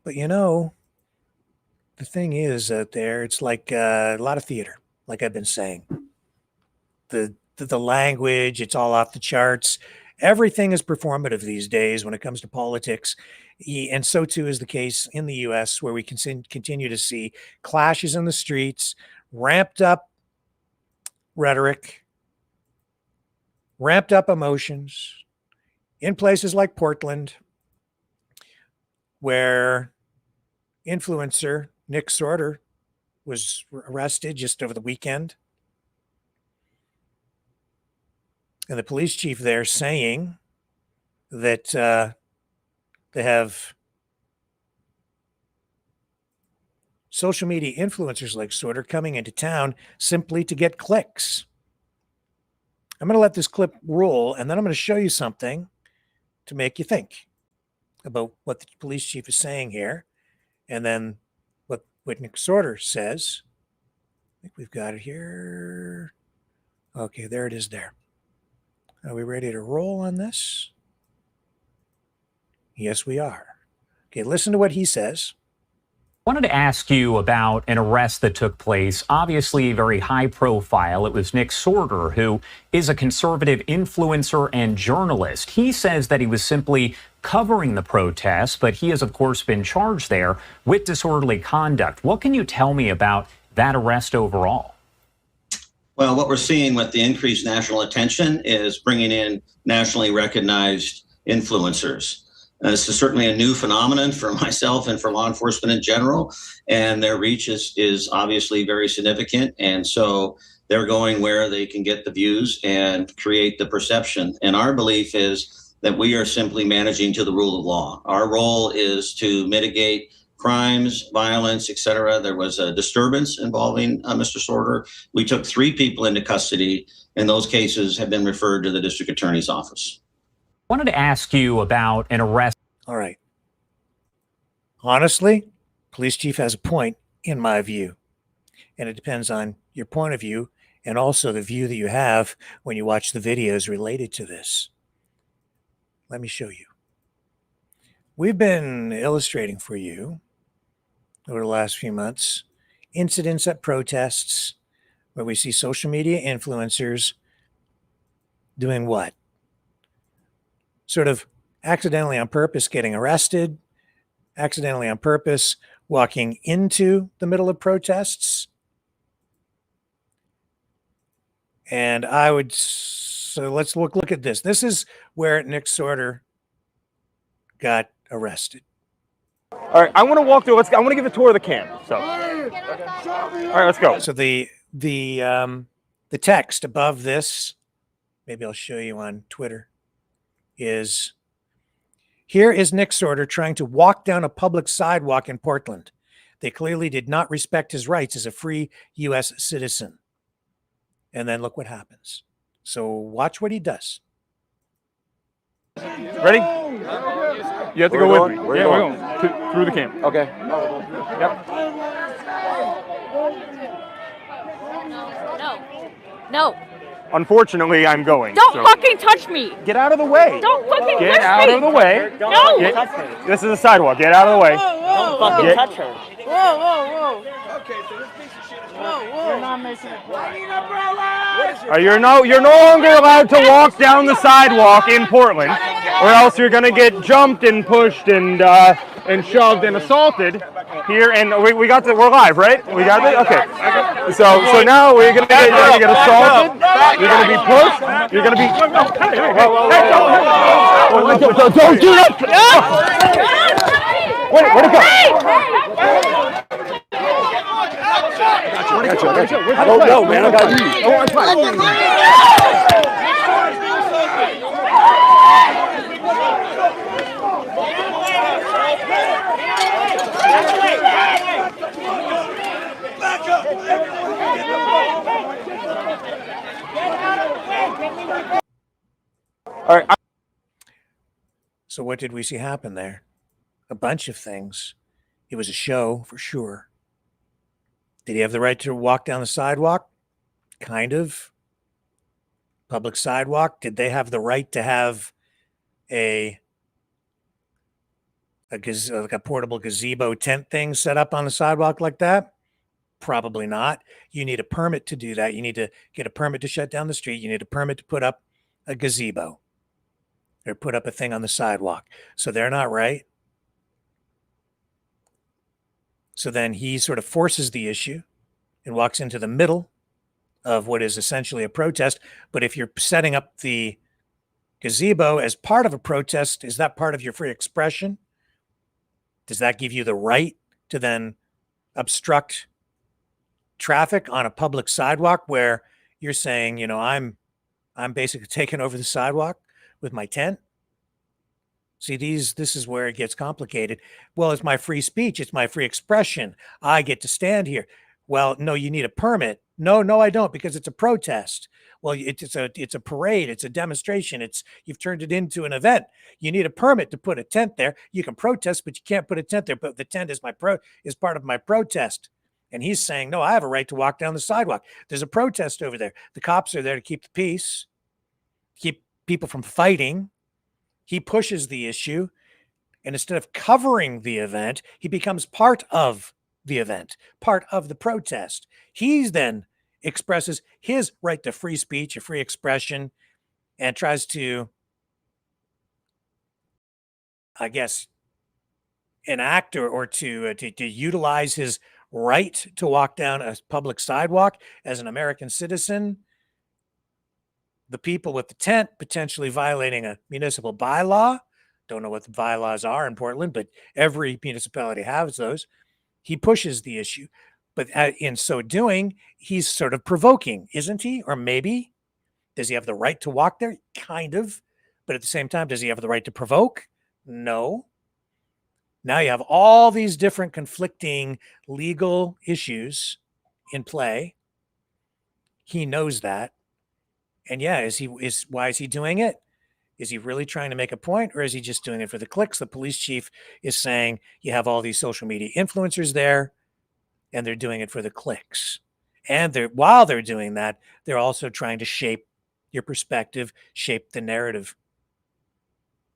you know, the thing is out there, it's like a lot of theater, like I've been saying. The language, it's all off the charts. Everything is performative these days when it comes to politics. And so too is the case in the US, where we continue to see clashes in the streets, ramped up rhetoric, ramped up emotions in places like Portland, where influencer Nick Sorter was arrested just over the weekend. And the police chief there saying that they have social media influencers like Sorter coming into town simply to get clicks. I'm going to let this clip roll, and then I'm going to show you something to make you think about what the police chief is saying here, and then what Nick Sorter says. I think we've got it here. Okay, there it is there. Are we ready to roll on this? Yes, we are. Okay, listen to what he says. I wanted to ask you about an arrest that took place, obviously very high profile. It was Nick Sorter, who is a conservative influencer and journalist. He says that he was simply covering the protests, but he has, of course, been charged there with disorderly conduct. What can you tell me about that arrest overall? Well, what we're seeing with the increased national attention is bringing in nationally recognized influencers. This is certainly a new phenomenon for myself and for law enforcement in general, and their reach is obviously very significant. And so they're going where they can get the views and create the perception. And our belief is that we are simply managing to the rule of law. Our role is to mitigate crimes, violence, etc. There was a disturbance involving Mr. Sorter. We took 3 people into custody, and those cases have been referred to the district attorney's office. I wanted to ask you about an arrest. All right. Honestly, police chief has a point, in my view. And it depends on your point of view and also the view that you have when you watch the videos related to this. Let me show you. We've been illustrating for you over the last few months incidents at protests where we see social media influencers doing what? Sort of accidentally on purpose getting arrested, accidentally on purpose walking into the middle of protests. And so let's look at this. This is where Nick Sorter got arrested. All right, I want to walk through. I want to give a tour of the camp. So, all right, let's go. So the text above this, maybe I'll show you on Twitter, is here is Nick Sorter trying to walk down a public sidewalk in Portland. They clearly did not respect his rights as a free U.S. citizen. And then look what happens. So watch what he does. Ready? You have to go with me. We're going through the camp. Okay. Yep. No. Unfortunately, I'm going. Don't fucking touch me. Get out of the way. Don't fucking touch me. Get out of the way. No. This is a sidewalk. Get out of the way. Don't fucking touch her. Whoa. Okay, so this piece of shit is You're not making it. You're no longer allowed to walk down the sidewalk in Portland, or else you're gonna get jumped and pushed and shoved and assaulted here. And we're live, right? We got it. Okay. So now you're gonna get assaulted. You're gonna be pushed. You're gonna be. Don't do that. Where'd it go? I don't know, man. I got you. All right. So what did we see happen there? A bunch of things. It was a show for sure. Did he have the right to walk down the sidewalk? Kind of. Public sidewalk. Did they have the right to have like a portable gazebo tent thing set up on the sidewalk like that? Probably not. You need a permit to do that. You need to get a permit to shut down the street. You need a permit to put up a gazebo or put up a thing on the sidewalk. So they're not right. So then he sort of forces the issue and walks into the middle of what is essentially a protest. But if you're setting up the gazebo as part of a protest, is that part of your free expression? Does that give you the right to then obstruct traffic on a public sidewalk where you're saying, I'm basically taking over the sidewalk with my tent? See, this is where it gets complicated. Well, it's my free speech. It's my free expression. I get to stand here. Well, no, you need a permit. No, I don't, because it's a protest. Well, it's a parade. It's a demonstration. You've turned it into an event. You need a permit to put a tent there. You can protest, but you can't put a tent there. But the tent is part of my protest. And he's saying, no, I have a right to walk down the sidewalk. There's a protest over there. The cops are there to keep the peace, keep people from fighting. He pushes the issue, and instead of covering the event, he becomes part of the event, part of the protest. He then expresses his right to free speech, or free expression, and tries to, I guess, enact or to utilize his right to walk down a public sidewalk as an American citizen. The people with the tent potentially violating a municipal bylaw. Don't know what the bylaws are in Portland, but every municipality has those. He pushes the issue, but in so doing, he's sort of provoking, isn't he? Or maybe, does he have the right to walk there? Kind of. But at the same time, does he have the right to provoke? No. Now you have all these different conflicting legal issues in play. He knows that. And yeah, why is he doing it? Is he really trying to make a point, or is he just doing it for the clicks? The police chief is saying you have all these social media influencers there, and they're doing it for the clicks. And while they're doing that, they're also trying to shape your perspective, shape the narrative.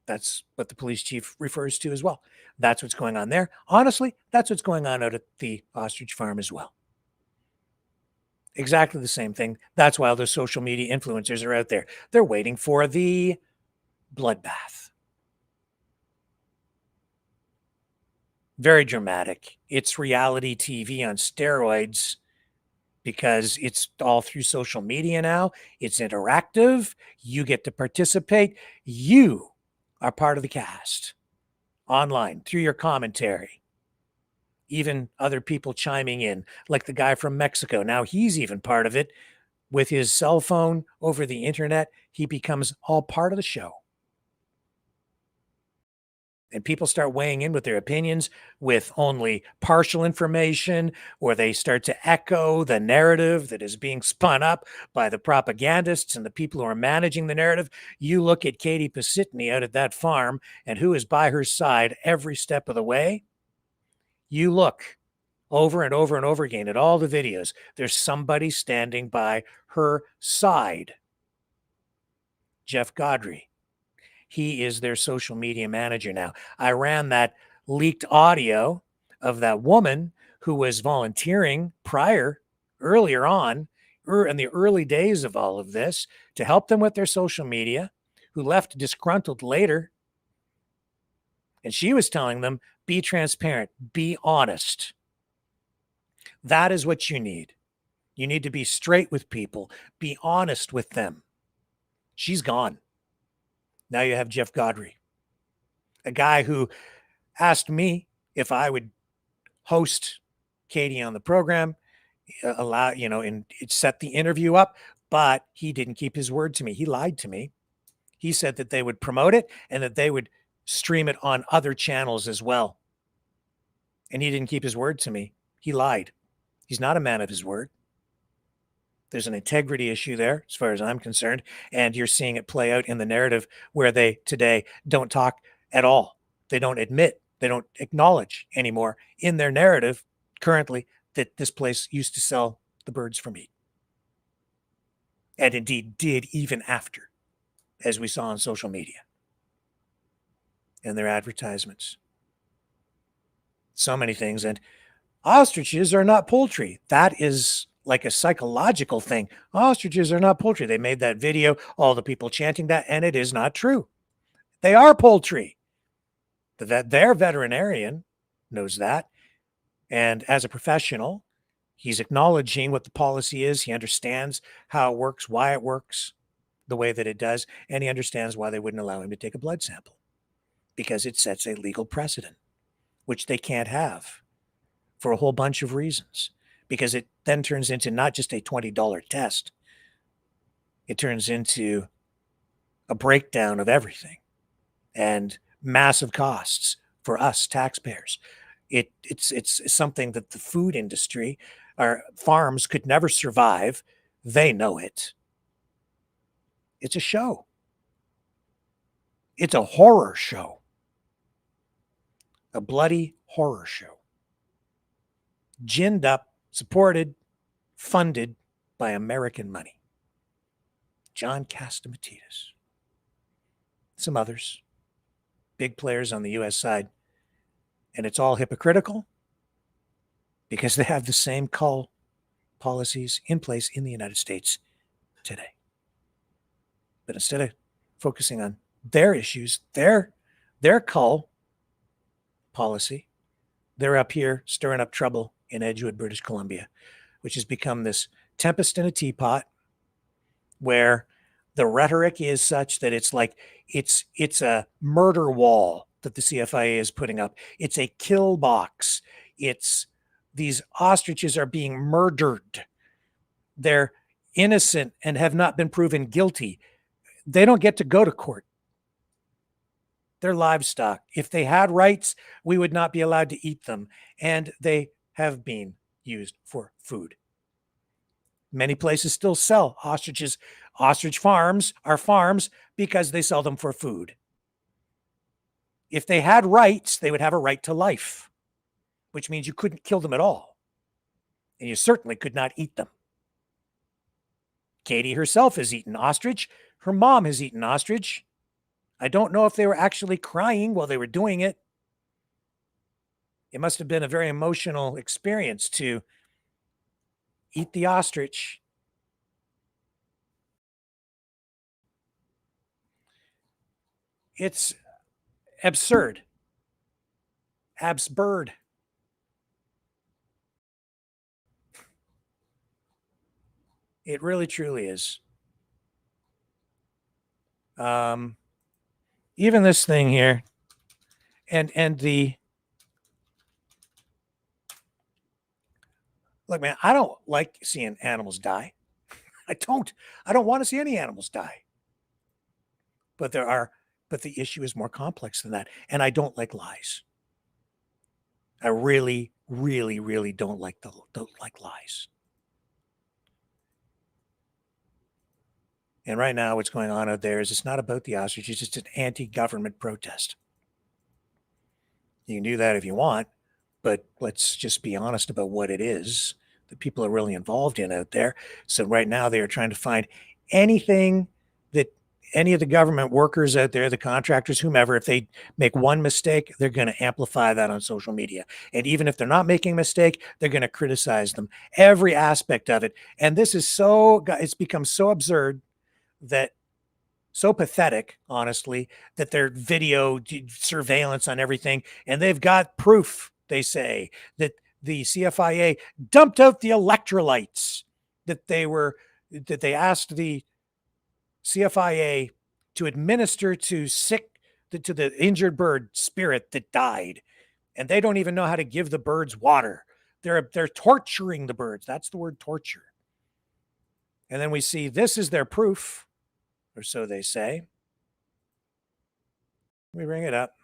That's what the police chief refers to as well. That's what's going on there. Honestly, that's what's going on out at the Ostrich farm as well. Exactly the same thing. That's why those social media influencers are out there. They're waiting for the bloodbath. Very dramatic. It's reality TV on steroids because it's all through social media now. It's interactive. You get to participate. You are part of the cast online through your commentary. Even other people chiming in, like the guy from Mexico. Now he's even part of it. With his cell phone over the internet, he becomes all part of the show. And people start weighing in with their opinions with only partial information, or they start to echo the narrative that is being spun up by the propagandists and the people who are managing the narrative. You look at Katie Pasitny out at that farm and who is by her side every step of the way. You look over and over and over again at all the videos. There's somebody standing by her side. Jeff Gaudry. He is their social media manager now. I ran that leaked audio of that woman who was volunteering earlier on, in the early days of all of this, to help them with their social media, who left disgruntled later. And she was telling them, be transparent, be honest. That is what you need. You need to be straight with people, be honest with them. She's gone. Now you have Jeff Gaudry, a guy who asked me if I would host Katie on the program, and set the interview up, but he didn't keep his word to me. He lied to me. He said that they would promote it and that they would stream it on other channels as well. And he didn't keep his word to me. He lied. He's not a man of his word. There's an integrity issue there, as far as I'm concerned. And you're seeing it play out in the narrative where they today don't talk at all. They don't admit, they don't acknowledge anymore in their narrative currently that this place used to sell the birds for meat. and indeed did even after, as we saw on social media and their advertisements. So many things. And ostriches are not poultry. That is like a psychological thing. Ostriches are not poultry. They made that video, all the people chanting that, and it is not true. They are poultry. Their veterinarian knows that. And as a professional, he's acknowledging what the policy is. He understands how it works, why it works the way that it does, and he understands why they wouldn't allow him to take a blood sample, because it sets a legal precedent, which they can't have for a whole bunch of reasons, because it then turns into not just a $20 test. It turns into a breakdown of everything and massive costs for us taxpayers. It's something that the food industry, our farms, could never survive. They know it. It's a show. It's a horror show. A bloody horror show. Ginned up, supported, funded by American money. John Catsimatidis. Some others. Big players on the U.S. side. And it's all hypocritical because they have the same cull policies in place in the United States today. But instead of focusing on their issues, their cull policy, they're up here stirring up trouble in Edgewood, British Columbia, which has become this tempest in a teapot where the rhetoric is such that it's like it's a murder wall that the CFIA is putting up. It's a kill box. It's these ostriches are being murdered. They're innocent and have not been proven guilty. They don't get to go to court. They're livestock. If they had rights, we would not be allowed to eat them. And they have been used for food. Many places still sell ostriches. Ostrich farms are farms because they sell them for food. If they had rights, they would have a right to life, which means you couldn't kill them at all. And you certainly could not eat them. Katie herself has eaten ostrich. Her mom has eaten ostrich. I don't know if they were actually crying while they were doing it. It must have been a very emotional experience to eat the ostrich. It's absurd. Absurd. It really, truly is. Even this thing here, and the look, man, I don't like seeing animals die. I don't want to see any animals die. But the issue is more complex than that. And I don't like lies. I really, really, really don't like lies. And right now what's going on out there is it's not about the ostrich, it's just an anti-government protest. You can do that if you want, but let's just be honest about what it is that people are really involved in out there. So right now they are trying to find anything that any of the government workers out there, the contractors, whomever, if they make one mistake, they're going to amplify that on social media. And even if they're not making a mistake, they're going to criticize them, every aspect of it. And this is it's become so absurd, that so pathetic, honestly, that their video surveillance on everything, and they've got proof, they say, that the CFIA dumped out the electrolytes that they asked the CFIA to administer to the injured bird Spirit that died. And they don't even know how to give the birds water. They're torturing the birds. That's the word, torture. And then we see this is their proof, or so they say. Let me bring it up.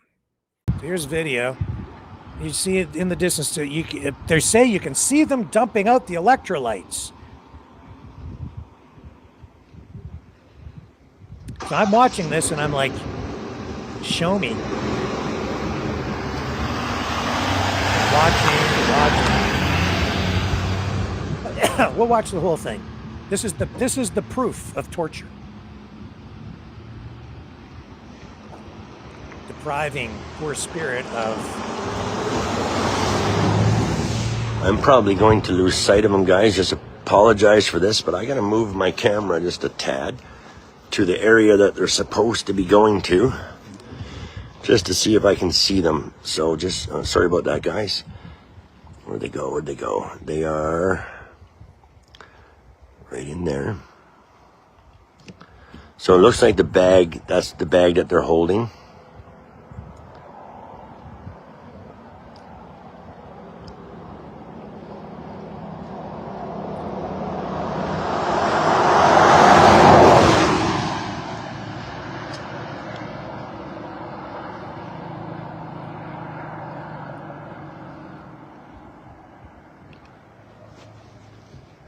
So here's video. You see it in the distance. So they say you can see them dumping out the electrolytes. So I'm watching this and I'm like, show me. Watching. We'll watch the whole thing. This is the proof of torture. Depriving poor spirit of. I'm probably going to lose sight of them, guys. Just apologize for this, but I gotta move my camera just a tad to the area that they're supposed to be going to, just to see if I can see them. So just sorry about that, guys. Where'd they go? Where'd they go? They are right in there. So it looks like the bag, that's the bag that they're holding.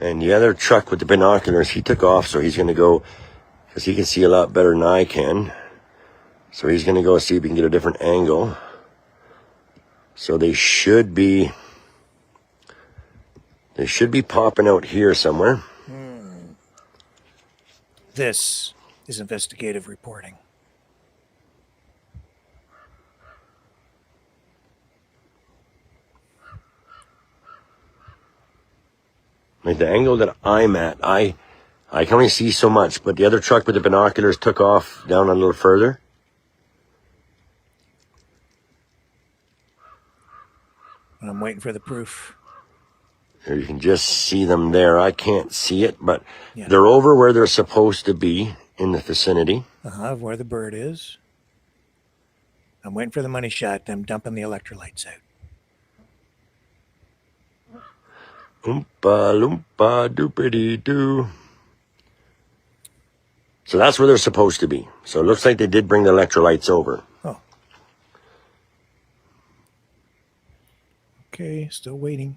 And the other truck with the binoculars, he took off, so he's going to go, because he can see a lot better than I can. So he's going to go see if he can get a different angle. So they should be popping out here somewhere. This is investigative reporting. Like the angle that I'm at, I can only see so much, but the other truck with the binoculars took off down a little further. I'm waiting for the proof. Here you can just see them there. I can't see it, but they're over where they're supposed to be in the vicinity. Where the bird is. I'm waiting for the money shot, them dumping the electrolytes out. Oompa loompa doopity doo. So that's where they're supposed to be. So it looks like they did bring the electrolytes over. Oh. Okay, still waiting.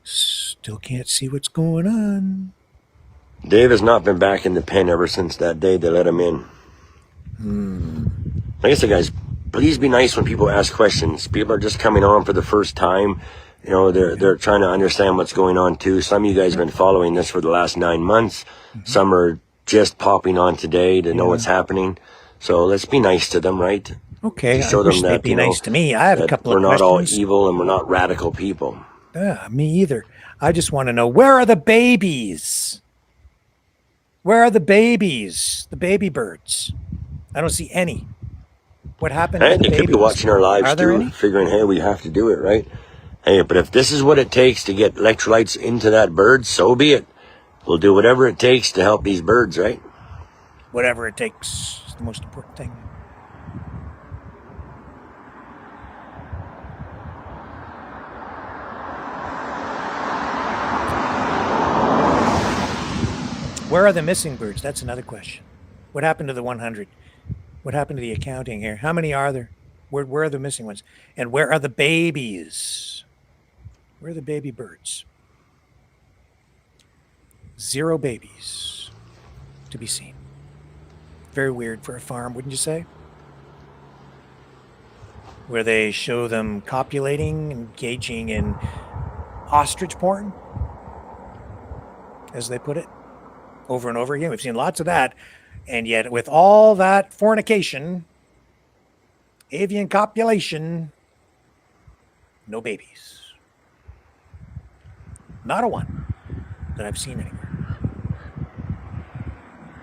Still can't see what's going on. Dave has not been back in the pen ever since that day they let him in. Like I said, guys, please be nice when people ask questions. People are just coming on for the first time. You know, they're trying to understand what's going on too. Some of you guys have been following this for the last 9 months. Some are just popping on today to know what's happening. So let's be nice to them, right? Okay, to show I wish them that, they'd be nice to me. I have a couple of questions. We're not all evil and we're not radical people. Me either. I just want to know, where are the babies? Where are the babies? The baby birds. I don't see any. What happened to the They babies? could be watching our lives Are there too, any? figuring, hey, we have to do it, right? Hey, but if this is what it takes to get electrolytes into that bird, so be it. We'll do whatever it takes to help these birds, right? Whatever it takes is the most important thing. Where are the missing birds? That's another question. What happened to the 100? What happened to the accounting here? How many are there? Where are the missing ones? And where are the babies? Where are the baby birds? 0 babies to be seen. Very weird for a farm, wouldn't you say? Where they show them copulating, engaging in ostrich porn, as they put it, over and over again. We've seen lots of that. And yet with all that fornication, avian copulation, no babies. Not a one that I've seen anywhere.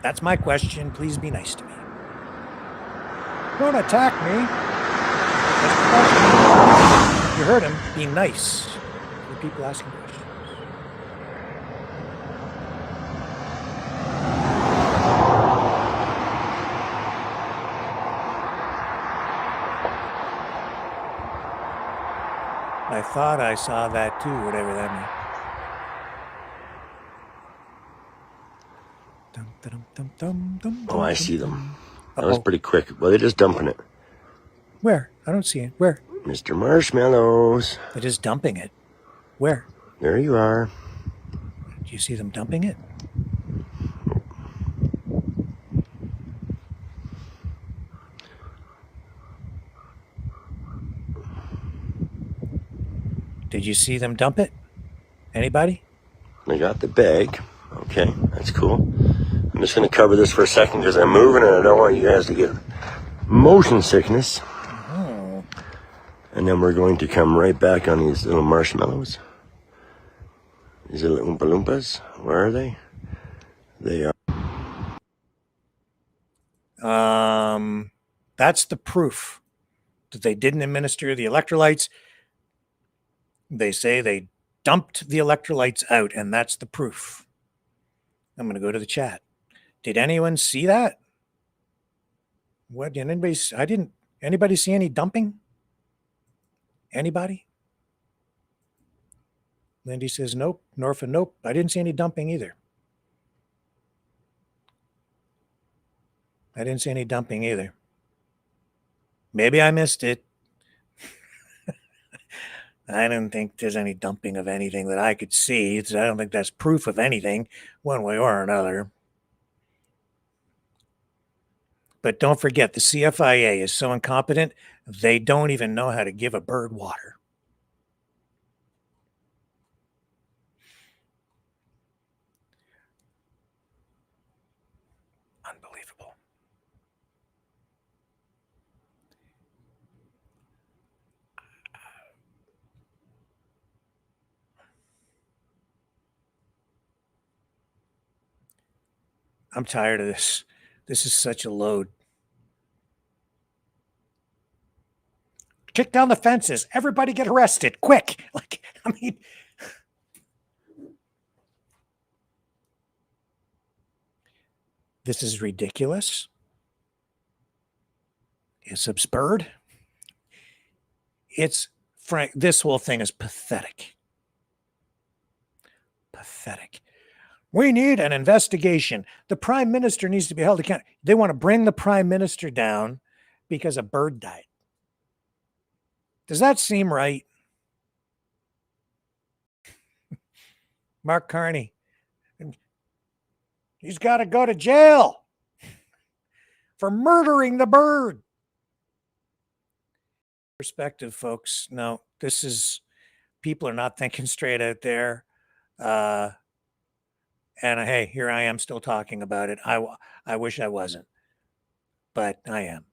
That's my question. Please be nice to me. Don't attack me. You heard him. Be nice to the people asking questions. I thought I saw that too, whatever that meant. I see them. That was pretty quick. Well, they're just dumping it. Where? I don't see it. Where? Mr. Marshmallows. They're just dumping it. Where? There you are. Do you see them dumping it? Did you see them dump it? Anybody? I got the bag. Okay, that's cool. I'm just going to cover this for a second because I'm moving and I don't want you guys to get motion sickness. Oh. And then we're going to come right back on these little marshmallows. These little Oompa Loompas. Where are they? They are. That's the proof that they didn't administer the electrolytes. They say they dumped the electrolytes out, and that's the proof. I'm going to go to the chat. Did anyone see that? What did anybody? Anybody see any dumping? Anybody? Lindy says nope. Norfa, nope. I didn't see any dumping either. I didn't see any dumping either. Maybe I missed it. I don't think there's any dumping of anything that I could see. I don't think that's proof of anything, one way or another. But don't forget, the CFIA is so incompetent, they don't even know how to give a bird water. Unbelievable. I'm tired of this. This is such a load. Kick down the fences. Everybody get arrested. Quick. Like, I mean, this is ridiculous. It's absurd. It's frank. This whole thing is pathetic. Pathetic. We need an investigation. The prime minister needs to be held accountable. They want to bring the prime minister down because a bird died. Does that seem right? Mark Carney. He's got to go to jail for murdering the bird. Perspective, folks. No, this is, people are not thinking straight out there. And hey, here I am still talking about it. I wish I wasn't, but I am.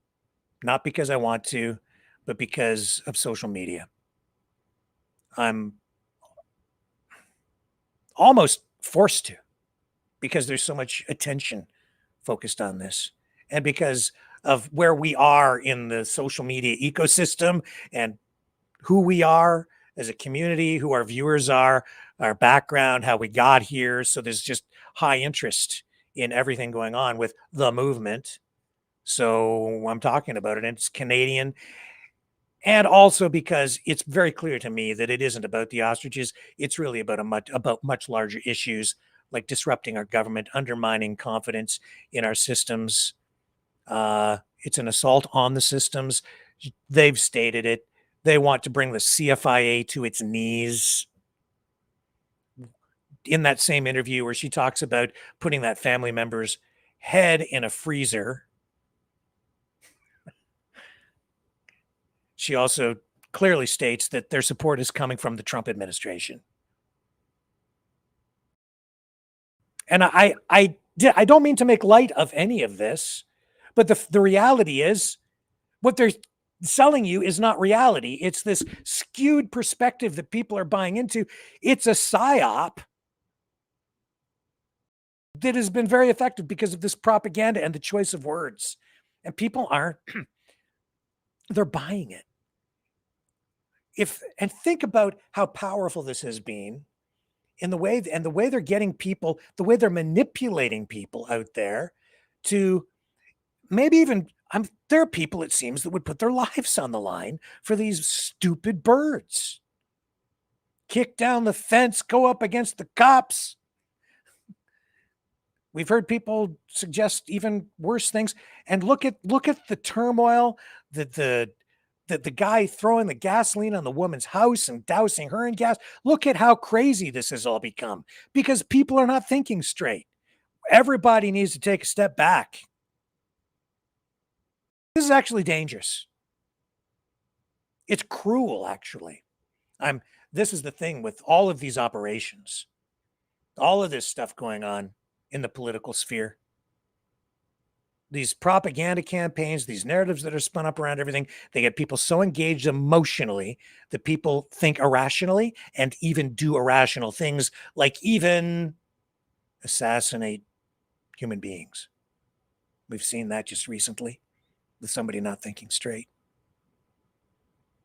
Not because I want to, but because of social media. I'm almost forced to, because there's so much attention focused on this, and because of where we are in the social media ecosystem and who we are as a community, who our viewers are, our background, how we got here. So there's just high interest in everything going on with the movement. So I'm talking about it, and it's Canadian. And also because it's very clear to me that it isn't about the ostriches. It's really about much larger issues, like disrupting our government, undermining confidence in our systems. It's an assault on the systems. They've stated it. They want to bring the CFIA to its knees. In that same interview where she talks about putting that family member's head in a freezer, she also clearly states that their support is coming from the Trump administration. And I don't mean to make light of any of this, but the reality is, what they're selling you is not reality. It's this skewed perspective that people are buying into. It's a psyop that has been very effective because of this propaganda and the choice of words. And people aren't, they're buying it. And think about how powerful this has been in the way they're getting people, the way they're manipulating people out there to maybe even, there are people, it seems, that would put their lives on the line for these stupid birds. Kick down the fence, go up against the cops. We've heard people suggest even worse things. And look at the turmoil, the the guy throwing the gasoline on the woman's house and dousing her in gas. Look at how crazy this has all become because people are not thinking straight. Everybody needs to take a step back. This is actually dangerous. It's cruel, actually. This is the thing with all of these operations, all of this stuff going on in the political sphere. These propaganda campaigns, these narratives that are spun up around everything, they get people so engaged emotionally that people think irrationally and even do irrational things, like even assassinate human beings. We've seen that just recently with somebody not thinking straight,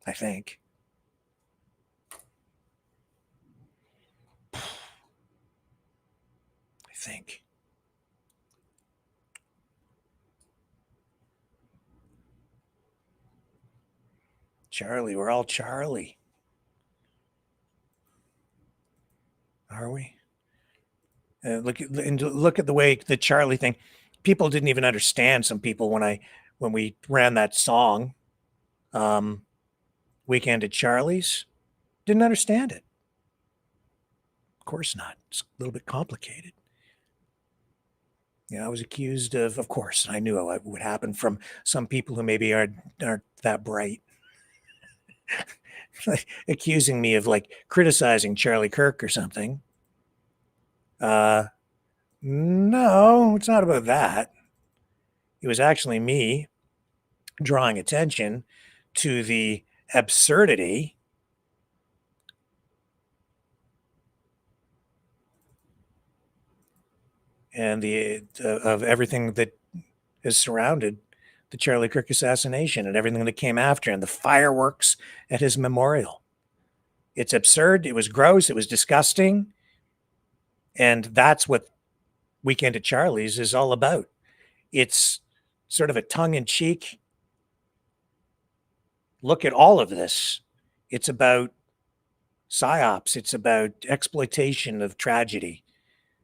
I think. Charlie, we're all Charlie. Are we? Look at the way the Charlie thing. People didn't even understand. Some people when we ran that song, "Weekend at Charlie's," didn't understand it. Of course not. It's a little bit complicated. I was accused of course, I knew it would happen from some people who maybe aren't that bright. Accusing me of criticizing Charlie Kirk or something. No, it's not about that. It was actually me drawing attention to the absurdity and of everything that has surrounded the Charlie Kirk assassination and everything that came after and the fireworks at his memorial. It's absurd. It was gross. It was disgusting. And that's what Weekend at Charlie's is all about. It's sort of a tongue-in-cheek look at all of this. It's about psyops. It's about exploitation of tragedy.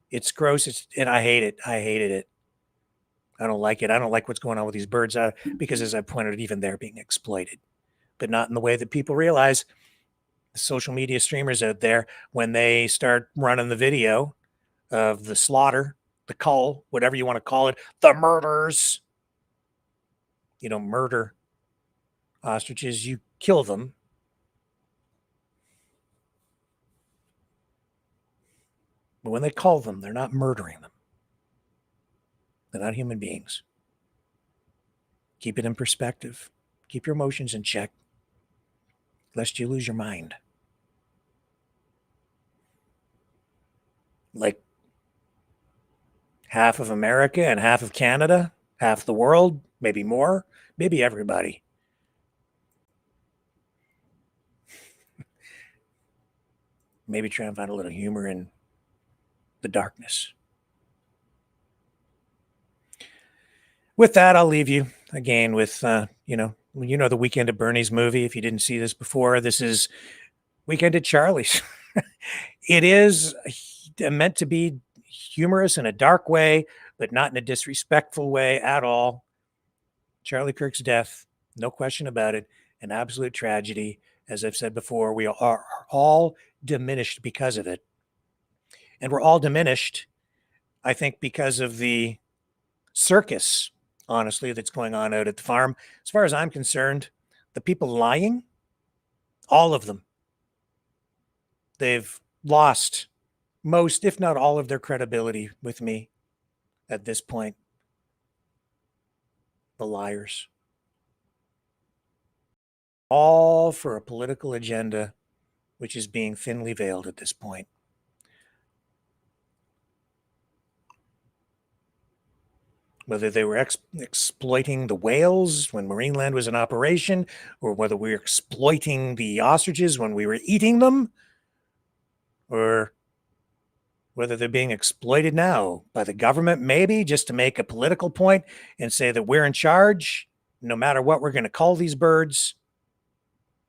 It's gross. And I hate it. I hated it. I don't like it. I don't like what's going on with these birds because, as I pointed out, even they're being exploited, but not in the way that people realize. The social media streamers out there, when they start running the video of the slaughter, the cull, whatever you want to call it, the murders. You don't murder ostriches, you kill them. But when they cull them, they're not murdering them. They're not human beings. Keep it in perspective. Keep your emotions in check, lest you lose your mind. Like half of America and half of Canada, half the world, maybe more, maybe everybody. Maybe try and find a little humor in the darkness. With that, I'll leave you again with, the Weekend at Bernie's movie. If you didn't see this before, this is Weekend at Charlie's. It is meant to be humorous in a dark way, but not in a disrespectful way at all. Charlie Kirk's death, no question about it, an absolute tragedy. As I've said before, we are all diminished because of it. And we're all diminished, I think, because of the circus, honestly, that's going on out at the farm. As far as I'm concerned, the people lying, all of them, they've lost most, if not all, of their credibility with me at this point. The liars. All for a political agenda, which is being thinly veiled at this point. Whether they were exploiting the whales when Marineland was in operation, or whether we were exploiting the ostriches when we were eating them, or whether they're being exploited now by the government, maybe just to make a political point and say that we're in charge, no matter what we're going to call these birds.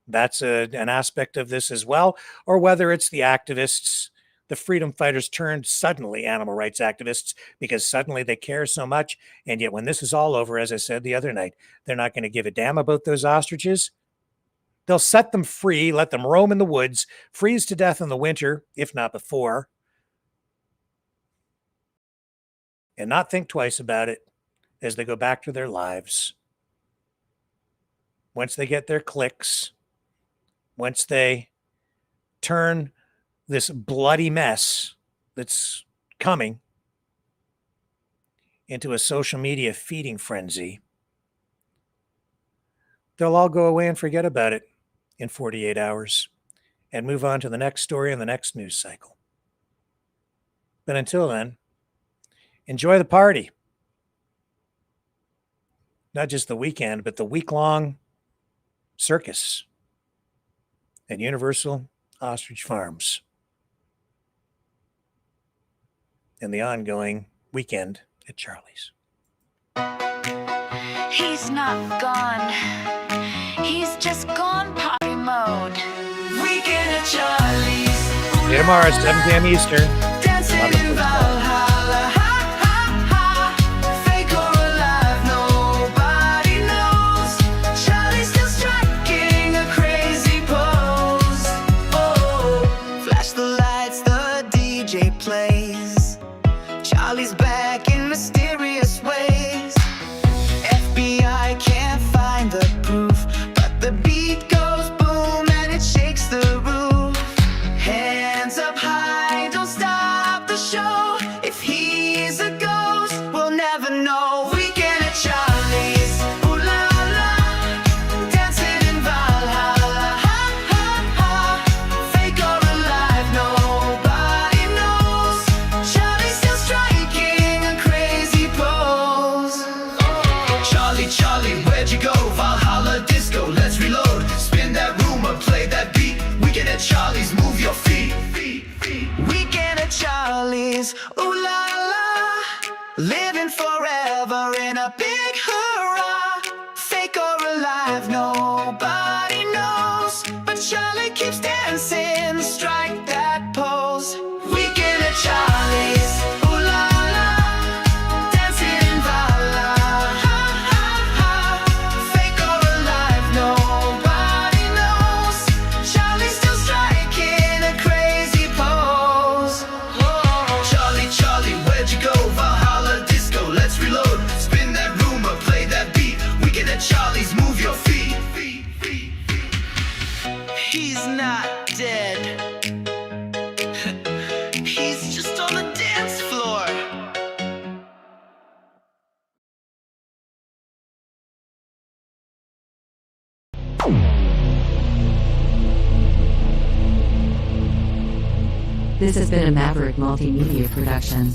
That's an aspect of this as well. Or whether it's the activists, the freedom fighters turned suddenly animal rights activists because suddenly they care so much. And yet when this is all over, as I said the other night, they're not going to give a damn about those ostriches. They'll set them free, let them roam in the woods, freeze to death in the winter, if not before, and not think twice about it as they go back to their lives. Once they get their clicks, once they turn this bloody mess that's coming into a social media feeding frenzy, they'll all go away and forget about it in 48 hours and move on to the next story and the next news cycle. But until then, enjoy the party. Not just the weekend, but the week-long circus at Universal Ostrich Farms and the ongoing weekend at Charlie's. He's not gone. He's just gone party mode. Weekend at Charlie's. See you tomorrow, 7 p.m. Eastern. Dancing in Valhalla. Fake or alive, nobody knows. Charlie's still striking a crazy pose. Oh, flash the lights, the DJ plays. Charlie's back in mysterious ways. FBI can't find the proof, but the beat goes boom and it shakes the roof. Hands up high, don't stop the show. If he's a ghost, we'll never know. Weekend at Charlie's, ooh la la, dancing in Valhalla. Fake or alive, nobody knows. Charlie's still striking a crazy pose. Charlie, Charlie, where'd you go? Valhalla disco, let's reload. Spin that rumor, play that beat. Weekend at Charlie's, move your feet. Weekend at Charlie's, ooh la la. Living forever in a big hurrah. Fake or alive, nobody knows. But Charlie keeps dancing, strike that pose. Weekend at Charlie's, ooh la la. Dancing in Valhalla. Fake or alive, nobody knows. Charlie's still striking a crazy pose. Charlie, Charlie, where'd you go? Valhalla disco, let's reload. Spin that rumor, play that beat. Weekend at Charlie's, move your feet. He's not dead. He's just on the dance floor. This has been a Maverick Multimedia production.